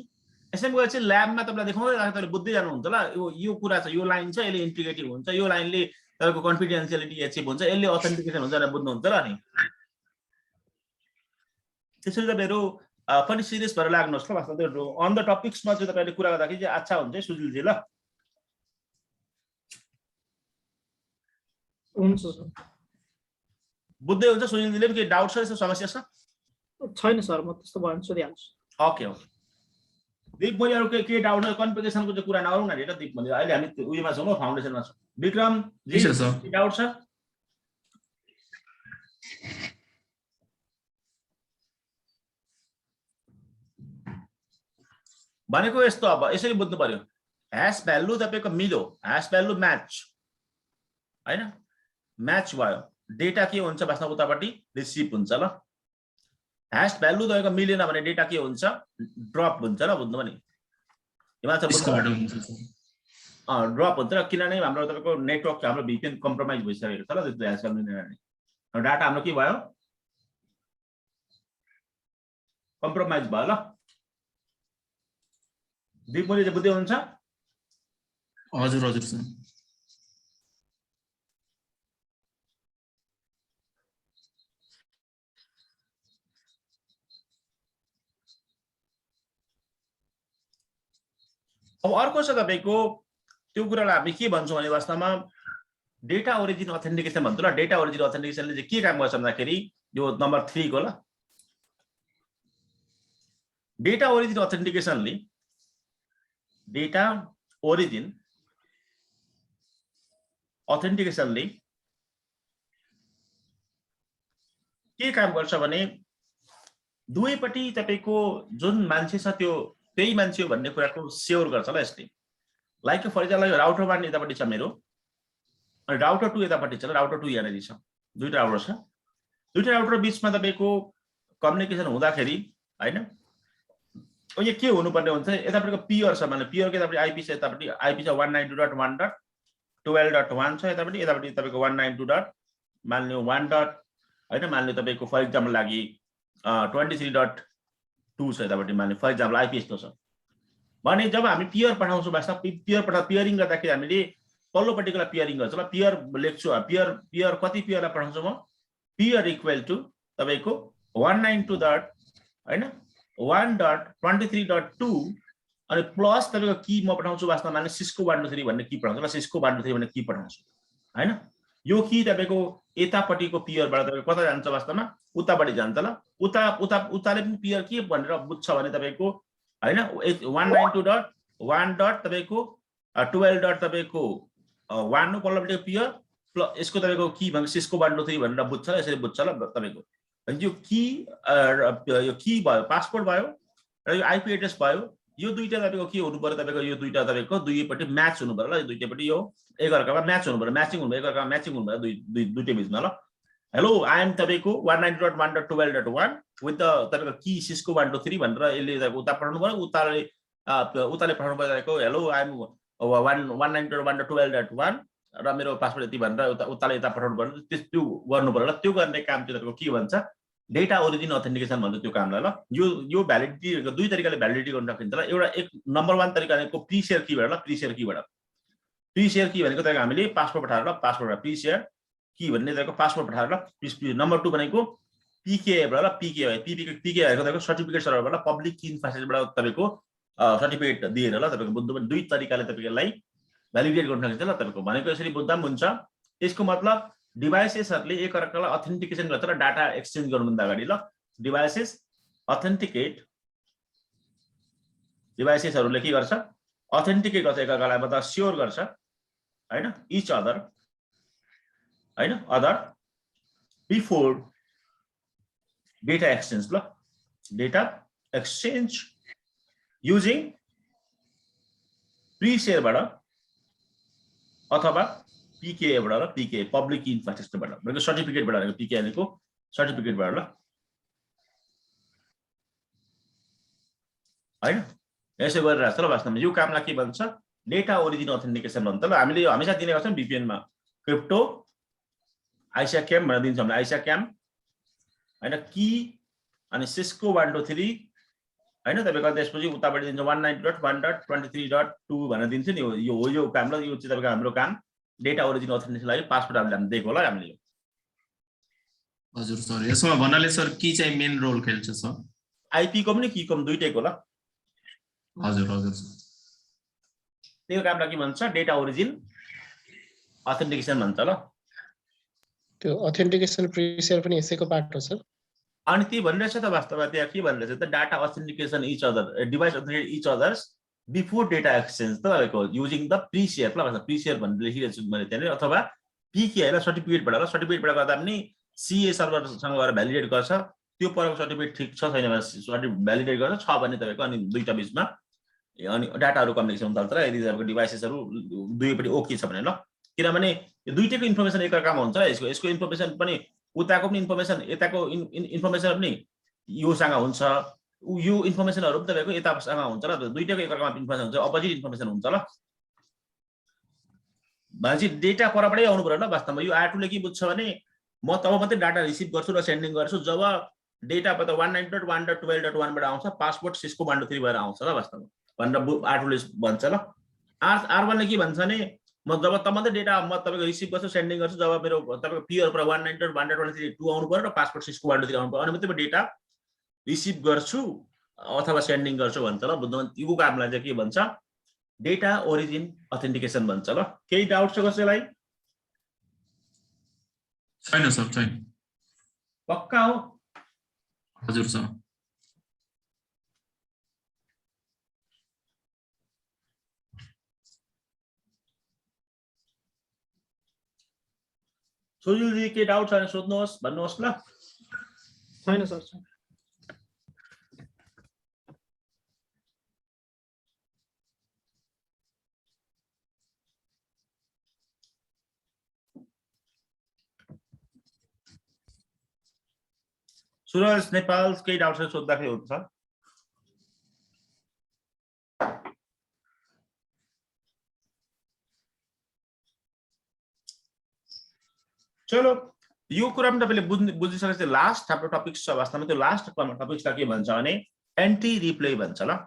एसेम्बल गरेपछि ल्याबमा तपाईलाई देखाउँदै राख्दा तपाईले बुझ्दै जानुहुन्छ ल यो कुरा छ यो लाइन छ यसले इन्टिग्रिटी हुन्छ यो लाइनले तपाईको कन्फिडेन्शियलिटी एचिभ हुन्छ यसले अथेन्टिकेसन हुन्छ भनेर बुझ्नुहुन्छ ल नि त्यसैले तपाईहरु पनि सिरियस भएर लाग्नुहोस् ल वास्तवमा अन द टपिक्समा चाहिँ तपाईले कुरा गर्दाखेरि चाहिँ अच्छा हुन्छ सुजिल जी ल हुन्छ सर बुझ्दै हुन्छ सुजिल जीले पनि के डाउट छ यस्तो समस्या छ छैन सर म त्यस्तो भयो भने सोधिहाल्छु ओके ओके दीप मैले अरु के डाउट छ कन्फिगरेसनको चाहिँ कुरा नगरौँ न हेर दीप मैले अहिले हामी उयोमा छौँ न फाउन्डेसनमा छौँ विक्रम जी के डाउट छ भनेको यस्तो अब यसरी बुझ्नु पर्यो ह्याश भ्यालु तपाईको मिल्यो ह्याश भ्यालु म्याच हैन म्याच भयो डेटा के हुन्छ वास्तवमा उतापट्टि रिसिभ हुन्छ ल ह्याश भ्यालु तपाईको मिलेन भने डेटा के हुन्छ ड्रप हुन्छ ल बुझ्नु पनि ड्रप हुन्छ र किनभने हाम्रो तपाईको नेटवर्क हाम्रो VPN कम्प्रोमाइज भइसकेको छ ल त्यस्तो ह्याश भ्यालु मिलेन डाटा हाम्रो के भयो कम्प्रोमाइज भयो ल दीप मैले बुझ्दै हुन्छ हजुर हजुर सर अब अर्को छ तपाईको त्यो कुरालाई हामी के भन्छौँ भने वास्तवमा डेटा ओरिजिन अथेन्टिकेसन भन्छ ल डेटा ओरिजिन अथेन्टिकेसनले चाहिँ के काम गर्छ भन्दाखेरि यो नम्बर 3 को ल डेटा ओरिजिन अथेन्टिकेसनले डेटा ओरिजिन अथेन्टिकेसनले के काम गर्छ भने दुवैपट्टि तपाईको जुन मान्छे छ त्यो त्यही मान्छे हो भन्ने कुराको स्योर गर्छ ल यसले लाइक फर एक्जाम्पल राउटर 1 यतापट्टि छ मेरो अनि राउटर 2 यतापट्टि छ ल राउटर 2 यहाँनिर छ दुईटा राउटर छ दुईटा राउटर बीचमा तपाईको कम्युनिकेसन हुँदाखेरि हैन यो के हुनुपर्ने हुन्छ यतापट्टिको पियर छ भने पियर के यतापट्टि आईपी छ यतापट्टि आईपी छ 192.1.12.1 छ यतापट्टि तपाईको 192. मान्नु 1. हैन मान्नु तपाईको फर एक्जाम्पल लागि 23.2 छ यतापट्टि मान्नु फर एक्जाम्पल आईपी यस्तो छ भने जब हामी पियर पठाउँछौँ वास्तव पियरिङ गर्दाखेरि हामीले पल्लोपट्टिकोलाई पियरिङ गर्छ ल पियर लेख्छु पियर कति पियरलाई पठाउँछु म पियर इक्वल टु तपाईको 192. हैन 1.23.2 अनि प्लस तपाईको की म पठाउँछु वास्तवमा माने सिस्को 123 भन्ने की पठाउँछु ल सिस्को 123 भन्ने की पठाउँछु हैन यो की तपाईको यतापट्टिको पियरबाट तपाईको कता जान्छ वास्तवमा उतापट्टि जान्छ ल उताले पनि पियर के भनेर बुझ्छ भने तपाईको हैन 192.1. तपाईको 12. तपाईँको 1 नो पल्लोपट्टिको पियर प्लस यसको तपाईको की भनेको सिस्को 123 भनेर बुझ्छ ल यसरी बुझ्छ ल तपाईको यो की भयो पासपोर्ट भयो र यो आईपी एड्रेस भयो यो दुईटा तपाईको के हुनु पर्यो तपाईको यो दुईटा तपाईको दुईपट्टि म्याच हुनु पर्यो ल यो दुईटैपट्टि यो एकअर्कामा म्याच हुनु पर्यो म्याचिङ हुनु पर्यो एकअर्कामा म्याचिङ हुनु पर्यो दुईटै बीचमा ल हेलो आई एम तपाईको 192.1.12.1 विथ द तपाईको की सिस्को 123 भनेर यसले उता पठाउनु पर्यो उताले पठाउनु पर्यो तपाईको हेलो आई एम 192.1.12.1 र मेरो पासपोर्ट यति भनेर उताले यता पठाउनु पर्यो त्यो गर्नु पर्यो ल त्यो गर्ने काम चाहिँ तपाईको के भन्छ डेटा ओरिजिन अथेन्टिकेसन भन्छ त्यो कामलाई ल यो भ्यालिडिटी दुई तरिकाले भ्यालिडिटी गर्न सकिन्छ ल एउटा एक नम्बर 1 तरिका भनेको प्री शेयर कीबाट ल प्री शेयर की भनेको तपाईको हामीले पासवर्ड पठाएर ल पासवर्ड प्री शेयर की भन्ने तपाईको पासवर्ड पठाएर ल नम्बर 2 भनेको पीके बाट ल पीके भनेको तपाईको सर्टिफिकेट सर्भरबाट ल पब्लिक की इन्फ्रास्ट्रक्चरबाट तपाईको सर्टिफिकेट दिएर ल तपाईको बुझ्नु दुई तरिकाले तपाईलाई भ्यालिडेट गर्न सकिन्छ ल तपाईको भनेको यसरी बुझ्दा पनि हुन्छ यसको मतलब डिभाइसेसहरुले एक अर्कालाई अथेन्टिकेसन गर्छ र डाटा एक्सचेन्ज गर्नुभन्दा अगाडि ल डिभाइसेसहरुले के गर्छ अथेन्टिकेट गर्छ एक अर्कालाई मतलब स्योर गर्छ हैन इच अदर हैन अदर बिफोर डेटा एक्सचेन्ज ल डेटा एक्सचेन्ज युजिङ प्री शेयरबाट अथवा पीके बाट ल पीके पब्लिक की इन्फ्रास्ट्रक्चरबाट भनेको सर्टिफिकेटबाट भनेको पीके भनेको सर्टिफिकेटबाट ल हैन यसो गरिरहेछ ल वास्तवमा यो कामलाई के भन्छ डेटा ओरिजिन अथेन्टिकेसन भन्छ ल हामीले यो हमेशा दिने गर्छौं VPN मा क्रिप्टो आइसाक्याम भनेर दिन्छौं हामीले आइसाक्याम हैन की अनि सिस्को 123 हैन तपाईको त्यसपछि उताबाट दिन्छ 192.1.23.2 भनेर दिन्छ नि यो काम ल यो चाहिँ तपाईको हाम्रो काम डेटा ओरिजिन अथेन्टिकेसन लागि पासवर्ड हामीले दिएको होला हामीले हजुर सर यसमा भन्नाले सर की चाहिँ मेन रोल खेल्छ सर आईपी को पनि की को दुईटैको ल हजुर हजुर त्यो कामलाई के भन्छ डेटा ओरिजिन अथेन्टिकेसन भन्छ ल त्यो अथेन्टिकेसन प्री शेयर पनि यसैको पार्ट हो सर अनि त्यो भनिरहेछ त वास्तवमा त्यहाँ के भनिरहेछ त data authentication each other device authenticate each others before data exchange त तपाईको युजिङ द प्री शेयर ल प्री शेयर भनेर लेखिरहेको छु मैले त्यहाँ अथवा पीके हैन सर्टिफिकेटबाट गर्दा पनि सीए सर्भरसँग गएर भ्यालिडेट गर्छ त्यो परको सर्टिफिकेट ठीक छ छैन भने सर्टिफिकेट भ्यालिडेट गर्छ छ भने तपाईको अनि दुईटा बीचमा अनि डाटाहरु कम्युनिकेसन हुन्छ र यदि तपाईको डिभाइसेसहरु दुईपटि ओके छ भने ल किनभने यो दुईटैको इन्फर्मेसन एकअर्कामा हुन्छ यसको इन्फर्मेसन पनि उताको पनि इन्फर्मेसन यताको इन्फर्मेसन पनि योसँग हुन्छ यो इन्फर्मेसनहरु पनि तपाईको यतासँग हुन्छ र दुईटैको एकअर्कामा इन्फर्मेसन हुन्छ अपोजिट इन्फर्मेसन हुन्छ ल भनेपछि डेटा परबाटै आउनु पर्यो ल वास्तवमा यो R2 ले के बुझ्छ भने म तब मात्रै डाटा रिसिभ गर्छु र सेन्डिङ गर्छु जब डेटा पत 192.1.12.1 बाट आउँछ पासवर्ड सिस्को 123 भएर आउँछ ल वास्तवमा भनेर R2 ले भन्छ ल R1 ले के भन्छ भने म जब त मात्रै डेटा म तपाईको रिसिभ गर्छु सेन्डिङ गर्छु जब मेरो तपाईको पियर पर 192.1.1.3 आउनु पर्यो र पासवर्ड सिस्को 123 आउनु पर्यो अनि मात्रै म डेटा रिसिभ गर्छु अथवा सेन्डिङ गर्छु भन्छ ल बुझ्नु यो कामलाई चाहिँ के भन्छ डेटा ओरिजिन अथेन्टिकेसन भन्छ ल केही डाउट छ कसैलाई छैन सर छैन पक्का हो हजुर सर सुजिल जी के डाउट छ भने सोध्नुहोस् भन्नुहोस् ल छैन सर सुरज नेपाल केही डाउट छ सोध्दाखेरि हुन्छ चलो यो कुरा पनि तपाईले बुझिसकेपछि लास्ट हाम्रो टपिक छ वास्तवमा त्यो लास्ट टपिक्सलाई के भन्छ भने एन्टी रिप्ले भन्छ ल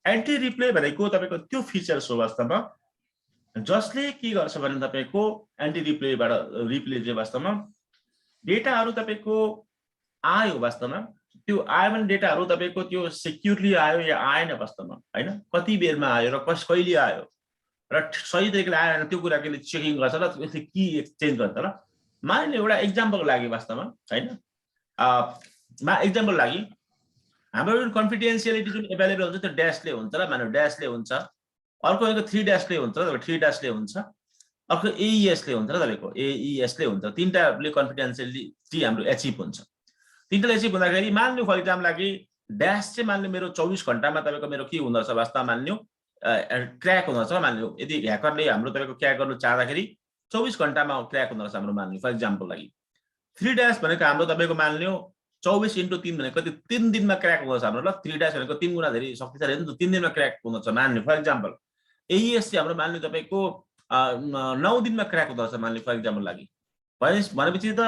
एन्टी रिप्ले भनेको तपाईको त्यो फिचर्स हो वास्तवमा जसले के गर्छ भने तपाईको एन्टी रिप्लेबाट रिप्ले चाहिँ वास्तवमा डेटाहरु तपाईको आयो वास्तवमा त्यो आयो भने डेटाहरु तपाईको त्यो सिक्युरली आयो या आएन वास्तवमा हैन कति बेरमा आयो र कहिले आयो र सही तरिकाले आएन त्यो कुरा केले चेकिङ गर्छ र त्यसले की एक्सचेन्ज गर्छ ल मानिले एउटा एक्जाम्पल लागि वास्तवमा हैन एक्जाम्पल लागि हाम्रो कन्फिडेन्शियलिटी जुन अवेलेबल हुन्छ त्यो ड्याशले हुन्छ र मानिलो ड्याशले हुन्छ अर्को 3 ड्याशले हुन्छ र 3 ड्याशले हुन्छ अर्को AES ले हुन्छ र तपाईको AES ले हुन्छ तीनटाले कन्फिडेन्शियलिटी हाम्रो एचिभ हुन्छ तीनटाले एचिभ हुँदाखेरि मान्नु फर एक्जाम्पल लागि ड्याश चाहिँ मान्नु मेरो 24 घण्टामा तपाईको मेरो के हुँदछ वास्तवमा मान्नु क्र्याक हुँदछ मान्नु यदि ह्याकरले हाम्रो तपाईको क्र्याक गर्नु चाहदाखेरि 24 घण्टामा क्र्याक हुँदछ हाम्रो मान्नु फर एक्जाम्पल लागि 3 ड्याश भनेको हाम्रो तपाईको मान्नु 24/3 भनेको कति 3 दिनमा क्र्याक हुँदछ हाम्रो ल 3 ड्यास भनेको 3 गुणा धेरै शक्तिशाली हो नि त 3 दिनमा क्र्याक हुँदछ मान्नु फर एक्जाम्पल एईएस चाहिँ हाम्रो मान्नु तपाईको 9 दिनमा क्र्याक हुँदछ मान्नु फर एक्जाम्पल लागि भनेपछि त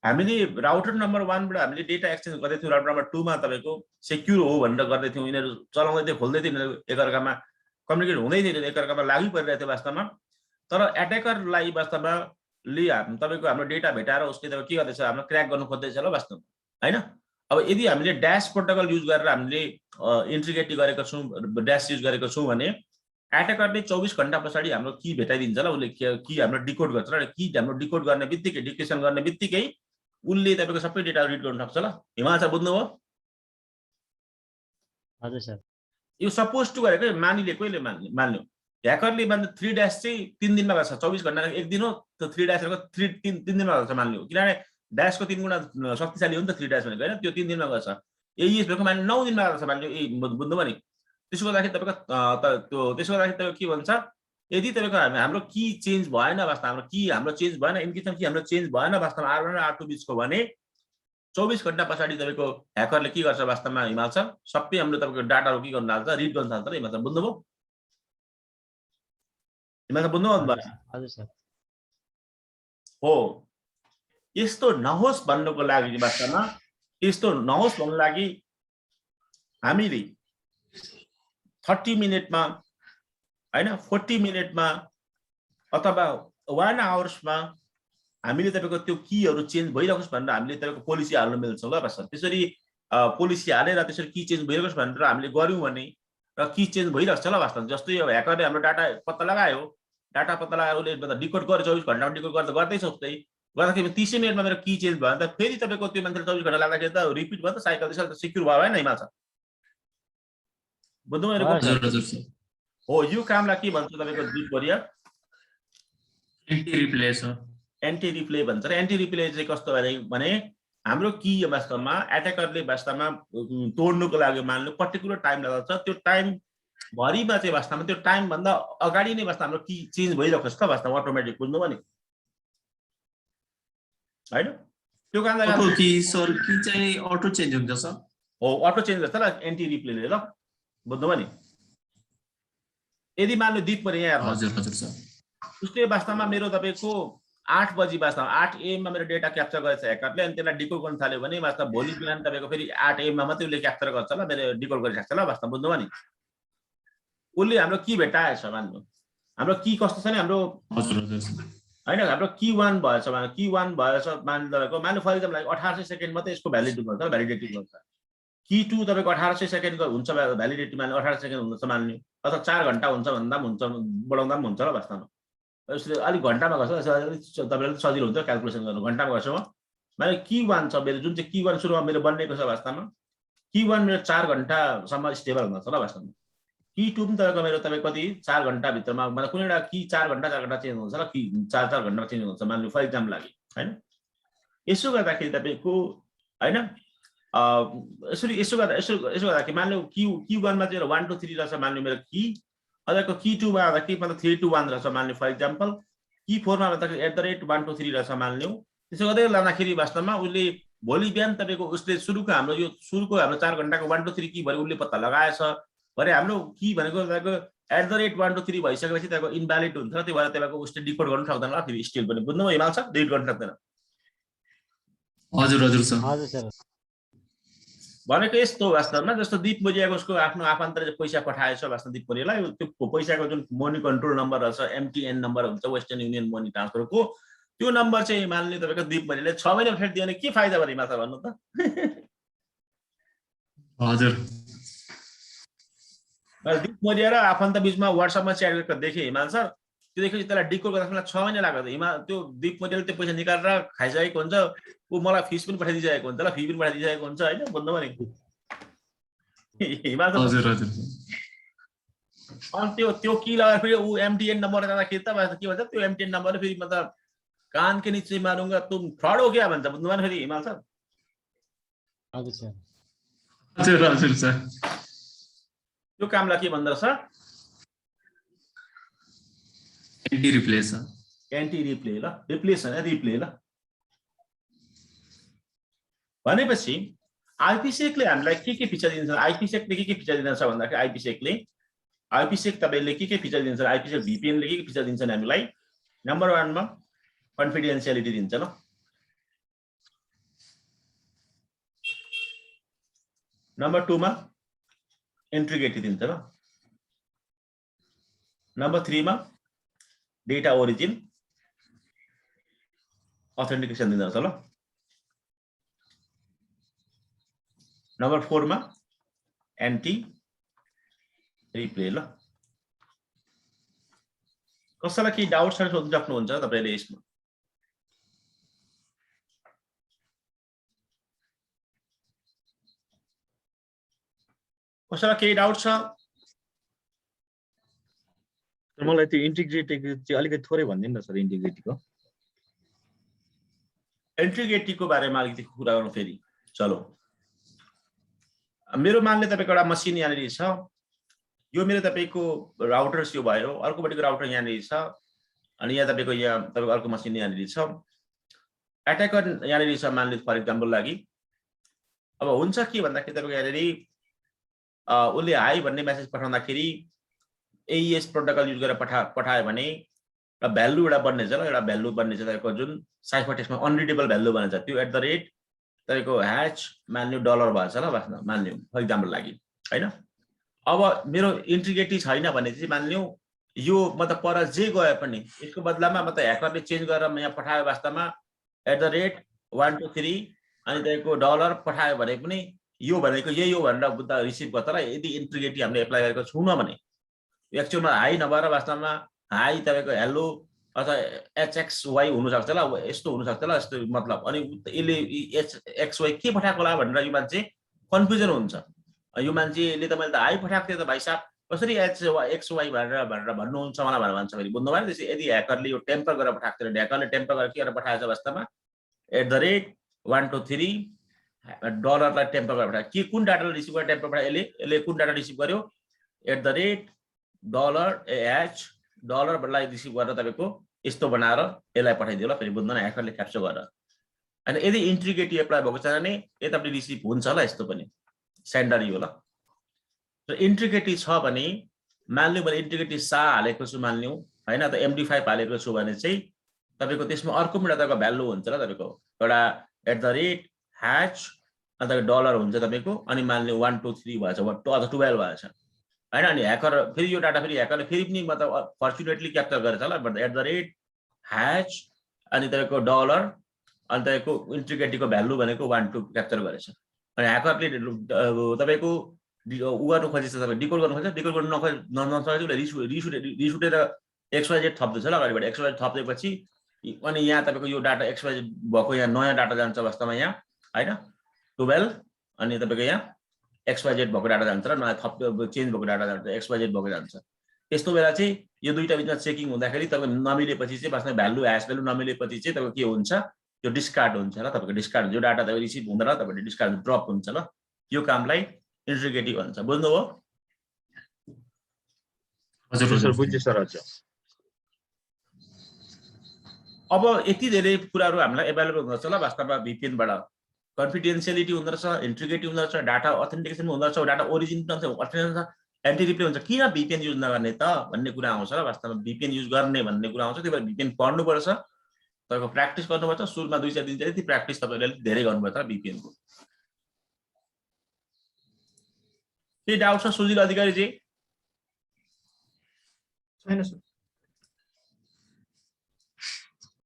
हामीले राउटर नम्बर 1 बाट हामीले डेटा एक्सचेन्ज गर्दै थियौ राउटर नम्बर 2 मा तपाईको सेक्युर हो भनेर गर्दै थियौ यिनीहरु चलाउँदै थियो खोल्दै थियो यिनीहरु एकअर्कामा कम्युनिकेट हुँदै थियो एकअर्कामा लागु परिरहेको थियो वास्तवमा तर एट्याकरलाई वास्तवमा तपाईको हाम्रो डेटा भेटाएर उसले त के गर्दैछ हाम्रो क्र्याक गर्न खोज्दैछ ल वास्तवमा हैन अब यदि हामीले ड्यास प्रोटोकल युज गरेर हामीले इन्टिग्रिटी गरेको छौं ड्यास युज गरेको छौं भने एट्याकरले 24 घण्टा पछाडी हाम्रो की भेटाइदिन्छ ल उसले की हाम्रो डिकोड गर्छ र की हाम्रो डिकोड गर्ने बित्तिकै डिक्रिप्सन गर्ने बित्तिकै उसले तपाईको सबै डेटा रिड गर्न सक्छ ल हिमाल सर बुझ्नुभयो हजुर सर यो सपोज टु गरेको मानिले कहिले मान्यो ह्याकरले मान्नु 3 ड्यास चाहिँ 3 दिनमा गर्छ 24 घण्टा एक दिन हो त्यो 3 ड्यासको 3 दिनमा गर्छ मान्यो किनभने ड्यासको 3 गुणा शक्तिशाली हो नि त 3 ड्यास भनेको हैन त्यो 3 दिनमा गर्छ एईएस भएको मान्नु 9 दिनमा गर्छ मान्यो बुझ्नुभयो नि त्यसो गर्दाखेरि तपाईको त्यसो गर्दाखेरि तपाईको के भन्छ यदि तपाईको हाम्रो की चेन्ज भएन वास्तवमा हाम्रो चेन्ज भएन इन्क्रिप्सन की हाम्रो चेन्ज भएन वास्तवमा R1 र R2 बिचको भने 24 घण्टा पछाडी तपाईको ह्याकरले के गर्छ वास्तवमा हिमाल सर सबै हाम्रो तपाईको डाटाहरु के गर्न थाल्छ रिड गर्न थाल्छ हिमाल सर बुझ्नुभयो हिमाल सर बुझ्नुभयो हजुर सर हो यस्तो नहोस् भन्नको लागि वास्तवमा यस्तो नहोस् भन्नको लागि हामीले 30 मिनेटमा हैन 40 मिनेटमा अथवा 1 आवर्समा हामीले तपाईको त्यो कीहरु चेन्ज भइरहोस् भनेर हामीले तपाईको पोलिसी हाल्न मिल्छ ल बस त्यसरी पोलिसी हालेर त्यसरी की चेन्ज भइरहोस् भनेर हामीले गर्यौं भने र की चेन्ज भइरहन्छ ल वास्तवमा जस्तै यो ह्याकरले हाम्रो डाटा पत्ता लगाएर उसले डिकोड गर्यो 24 घण्टामा डिकोड गर्दा गर्दैछ उस्तै गर्दाखेरि 30 मिनेटमा मेरो की चेन्ज भयो भने त फेरि तपाईको त्यो मान्छेले 24 घण्टा लाग्दाखेरि त रिपिट भयो त साइकल त्यसले सिक्युर भयो हैन हिमाल छ बुझ्नुभयो हो यो कामलाई के भन्छ तपाईको डिप गरिया एन्टी रिप्ले भन्छ र एन्टी रिप्ले चाहिँ कस्तो भने हाम्रो की वास्तवमा एट्याकरले वास्तवमा तोड्नुको लागि मान्नु पर्टिकुलर टाइम लाग्छ त्यो टाइम भरिमा चाहिँ वास्तवमा त्यो टाइम भन्दा अगाडि नै वास्तवमा हाम्रो की चेन्ज भइरहेको छ वास्तवमा अटोमेटिक बुझ्नुभयो नि हैन त्यो कामलाई अटो की सर की चाहिँ अटो चेन्ज हुन्छ सर हो अटो चेन्ज गर्छ ल एन्टी रिप्लेले ल बुझ्नुभयो नि यदि मान्नु दिप परे यहाँ हजुर हजुर सर उसले वास्तवमा मेरो तपाईको 8 बजी वास्तवमा 8 AM मा मेरो डेटा क्याप्चर गरेछ ह्याकरले अनि त्यसलाई डिकोड गर्न थाल्यो भने वास्तवमा भोलि बिहान तपाईको फेरि 8 AM मा मात्रै उसले क्याप्चर गर्छ ल मेरो डिकोड गरिसक्छ ल वास्तवमा बुझ्नुभयो नि उसले हाम्रो की भेटाएछ मान्नु हाम्रो की कस्तो छ नि हाम्रो हजुर हजुर हैन हाम्रो की 1 भएछ मान्नु की 1 भएछ मान्नु तपाईको मान्नु फर एक्जाम्पल 1800 सेकेन्ड मात्रै यसको भ्यालिडिटी हुन्छ भ्यालिडिटी हुन्छ की 2 तपाईको 1800 सेकेन्डको हुन्छ भ्यालिडिटी मान्नु 18 सेकेन्ड हुन्छ मान्नु अथवा 4 घण्टा हुन्छ भन्दा पनि हुन्छ बढाउँदा पनि हुन्छ ल वास्तवमा यसले अलि घण्टामा गर्छ तपाईले सजिलो हुन्छ क्याल्कुलेसन गर्नु घण्टामा गर्छ म माने की 1 छ मेरो जुन चाहिँ की 1 सुरुमा मेरो बनेको छ वास्तवमा की 1 मेरो 4 घण्टासम्म स्टेबल हुन्छ ल वास्तवमा की 2 पनि तपाईको मेरो तपाईको कति 4 घण्टा भित्रमा मतलब कुनै एउटा की 4 घण्टा चेन्ज हुन्छ ल की 4 घण्टामा चेन्ज हुन्छ मान्नु फर एक्जाम्पल लागि हैन यसो गर्दाखेरि तपाईको हैन यसो गर्दाखेरि मान्नु की 1 मा चाहिँ 1 2 3 रहेछ मान्नु मेरो की अझको की 2 मा के मतलब 3 2 1 रहेछ मान्नु फर एक्जाम्पल की 4 मा त @ 1 2 3 रहेछ मान्नु त्यसो गर्दै लाँदाखेरि वास्तवमा उसले भोलि बिहान तपाईको उसले सुरुको हाम्रो 4 घण्टाको 1 2 3 की भरे उसले पत्ता लगाएछ भरे हाम्रो की भनेको तपाईको @ 1 2 3 भइसकेपछि तपाईको इनभ्यालिड हुन्छ त्यो भएर तपाईको उसले डिकोड गर्न सक्दैन ल फेरि स्टिल पनि बुझ्नुभयो हिमाल छ डिकोड गर्न सक्दैन हजुर हजुर सर हजुर सर भनेको यस्तो वास्तवमा जस्तो दिप मोरियाको उसको आफ्नो आफन्तले पैसा पठाएछ वास्तवमा दिप मोरियालाई त्यो पैसाको जुन मनी कन्ट्रोल नम्बर रहेछ MTN नम्बर हुन्छ वेस्टर्न युनियन मनी ट्रान्सफरको त्यो नम्बर चाहिँ मान्ने तपाईको दिप मोरियाले 6 महिना फेरि दियो भने के फाइदा भयो हिमाल भन्नु त हजुर दिप मोरिया र आफन्त बीचमा WhatsApp मा च्याट गरेको देखे हिमाल सर त्यो देखेपछि त्यसलाई डिकोड गर्दा 6 महिना लाग्यो हिमाल त्यो दिप मोरियाले त्यो पैसा निकालेर खाइसकेको हुन्छ उ मलाई फिस पनि पठाइदिइसकेको हुन्छ ल फी पनि पठाइदिइसकेको हुन्छ हैन भन्नु भने हिमाल हजुर हजुर अनि त्यो की लगाएर फेरि उ MTN नम्बर जाँदाखेरि त के भन्छ त्यो MTN नम्बरले फेरि मतलब कान के नीचे मारूंगा तुम फ्रॉड हो गया भन्छ बुझ्नु भने फेरि हिमाल सर हजुर सर हजुर हजुर सर त्यो कामलाई के भन्दो रहेछ anti replay sir anti replay ल रिप्लेस हैन रिप्ले ल भनेपछि आइपीसेकले हामीलाई के फिचर दिन्छ आइपीसेकले के फिचर दिन्छ भन्दाखेरि आइपीसेक तपाईले के फिचर दिन्छ आइपीसेक VPN ले के फिचर दिन्छ हामीलाई नम्बर 1 मा कन्फिडेन्शियलिटी दिन्छ ल नम्बर 2 मा इंटीग्रिटी दिन्छ ल नम्बर 3 मा डेटा ओरिजिन ऑथेंटिकेशन दिन्छ ल नम्बर 4 मा एन्टी रिप्ले ल कसैलाई केही डाउट्स सोध्न सक्नुहुन्छ तपाईले यसमा कसैलाई केही डाउट छ मलाई त्यो इन्टिग्रिटी चाहिँ अलिकति थोरै भनिदिनु न सर इन्टिग्रिटीको बारेमा अलिकति कुरा गरौँ फेरि चलो मेरो मानले तपाईको एउटा मसिन यहाँनिर छ यो मेरो तपाईको राउटर्स यो भयो अर्कोपटिको राउटर यहाँनिर छ अनि यहाँ तपाईको अर्को मसिन यहाँनिर छ एट्याकर यहाँनिर छ मानले फर एक्जाम्पल लागि अब हुन्छ के भन्दाखेरि तपाईको यहाँनिर उले हाई भन्ने मेसेज पठाउँदाखेरि AES प्रोटोकल युज गरेर पठायो भने एउटा भ्यालु एउटा बन्ने छ ल एउटा भ्यालु बन्ने छ तपाईको जुन साइफर टेक्स्टमा अनरिडेबल भ्यालु बन्छ त्यो @ तपाईको ह्याच मान्यो डलर भएछ ल वास्तवमा मान्यो फर एक्जाम्पल लागि हैन अब मेरो इन्टिग्रिटी छैन भने चाहिँ मान्यो यो मतलब पर जे गए पनि यसको बदलामा म त ह्याकरले चेन्ज गरेर म यहाँ पठायो वास्तवमा @ 1 2 3 अनि तपाईको डलर पठायो भने पनि यो भनेको यही हो भनेर बुद्ध रिसिभ गर्छ र यदि इन्टिग्रिटी हामीले एप्लाई गरेको छैनौं भने एक्चुअलमा हाई नभएर वास्तवमा हाई तपाईको हेलो अथवा HXY हुन सक्छ ल यस्तो हुन सक्छ ल यस्तो मतलब अनि यसले HXY के पठाएको होला भनेर यो मान्छे कन्फ्युजन हुन्छ यो मान्छेले त मैले त हाई पठाएको थिएँ त भाइ साहब कसरी XY भनेर भन्नुहुन्छ मलाई भनेर भन्छ फेरि बुझ्नु भएन त्यसै यदि ह्याकरले यो टेम्पर गरेर पठाएको थियो ह्याकरले टेम्पर गरेर के गरेर पठाएछ वास्तवमा @ 1 2 3 डलरलाई टेम्पर गरेर पठायो के कुन डाटालाई रिसिभ गरेर टेम्पर पठायो यसले कुन डाटा रिसिभ गर्यो @ $H डलरलाई रिसिभ गरेर तपाईको यस्तो बनाएर यसलाई पठाइदियो ल फेरि बुझ्दैन ह्याकरले क्याप्चर गरेर अनि यदि इन्टिग्रिटी एप्लाई भएको छैन भने यतापट्टि रिसिभ हुन्छ ल यस्तो पनि सेन्डर यो ल र इन्टिग्रिटी छ भने मान्लियो मैले इन्टिग्रिटी सा हालेको छु मान्लियो हैन त MD5 हालेको छु भने चाहिँ तपाईको त्यसमा अर्को पनि एउटा भ्यालु हुन्छ ल तपाईको एउटा @ ह्याच अनि डलर हुन्छ तपाईको अनि मान्लियो 1 2 3 भएछ अथवा 12 भएछ हैन अनि ह्याकर फेरि यो डाटा फेरि ह्याकरले फेरि पनि मतलब फर्चुनेटली क्याप्चर गरेछ ल @ ह्याच अनि तपाईको डलर अनि तपाईको इन्टिग्रिटीको भ्यालु भनेको 1 2 क्याप्चर गरेछ अनि ह्याकरले तपाईको उ गर्नु खोजेछ तपाईले डिकोड गर्नु खोजेछ डिकोड गर्नु नसकेपछि रिसुटेर XYZ थप्दैछ ल अगाडिबाट XYZ थप्दैपछि अनि यहाँ तपाईको यो डाटा XYZ भएको यहाँ नयाँ डाटा जान्छ वास्तवमा यहाँ हैन 12 अनि तपाईको यहाँ XYZ भएको डाटा जान्छ र नयाँ चेन्ज भएको डाटा जान्छ XYZ भएको जान्छ यस्तो बेला चाहिँ यो दुईटा बिचमा चेकिङ हुँदाखेरि तपाईको नमिलेपछि चाहिँ वास्तवमा भ्यालु ह्याश भ्यालु नमिलेपछि चाहिँ तपाईको के हुन्छ यो डिस्कार्ड हुन्छ ल तपाईको डिस्कार्ड हुन्छ यो डाटा तपाईको रिसिभ हुँदैन तपाईले डिस्कार्ड ड्रप हुन्छ ल यो कामलाई इन्टिग्रिटी भन्छ बुझ्नुभयो हजुर सर बुझ्छु सर हजुर अब यति धेरै कुराहरु हामीलाई अवेलेबल हुँदछ ल वास्तवमा VPN बाट कन्फिडेन्शियलिटी हुँदछ इन्टिग्रिटी हुँदछ डाटा अथेन्टिकेसन हुँदछ डाटा ओरिजिन हुन्छ अथेन्टिकेसन एन्टी रिप्ले हुन्छ किन VPN युज नगर्ने त भन्ने कुरा आउँछ ल वास्तवमा VPN युज गर्ने भन्ने कुरा आउँछ त्यही भएर VPN पढ्नु पर्छ तपाईको प्र्याक्टिस गर्नुपर्छ सुरुमा 2-4 दिन चाहिँ प्र्याक्टिस तपाईले धेरै गर्नुपर्छ VPN को के डाउट छ सुजिल अधिकारी जी छैन सर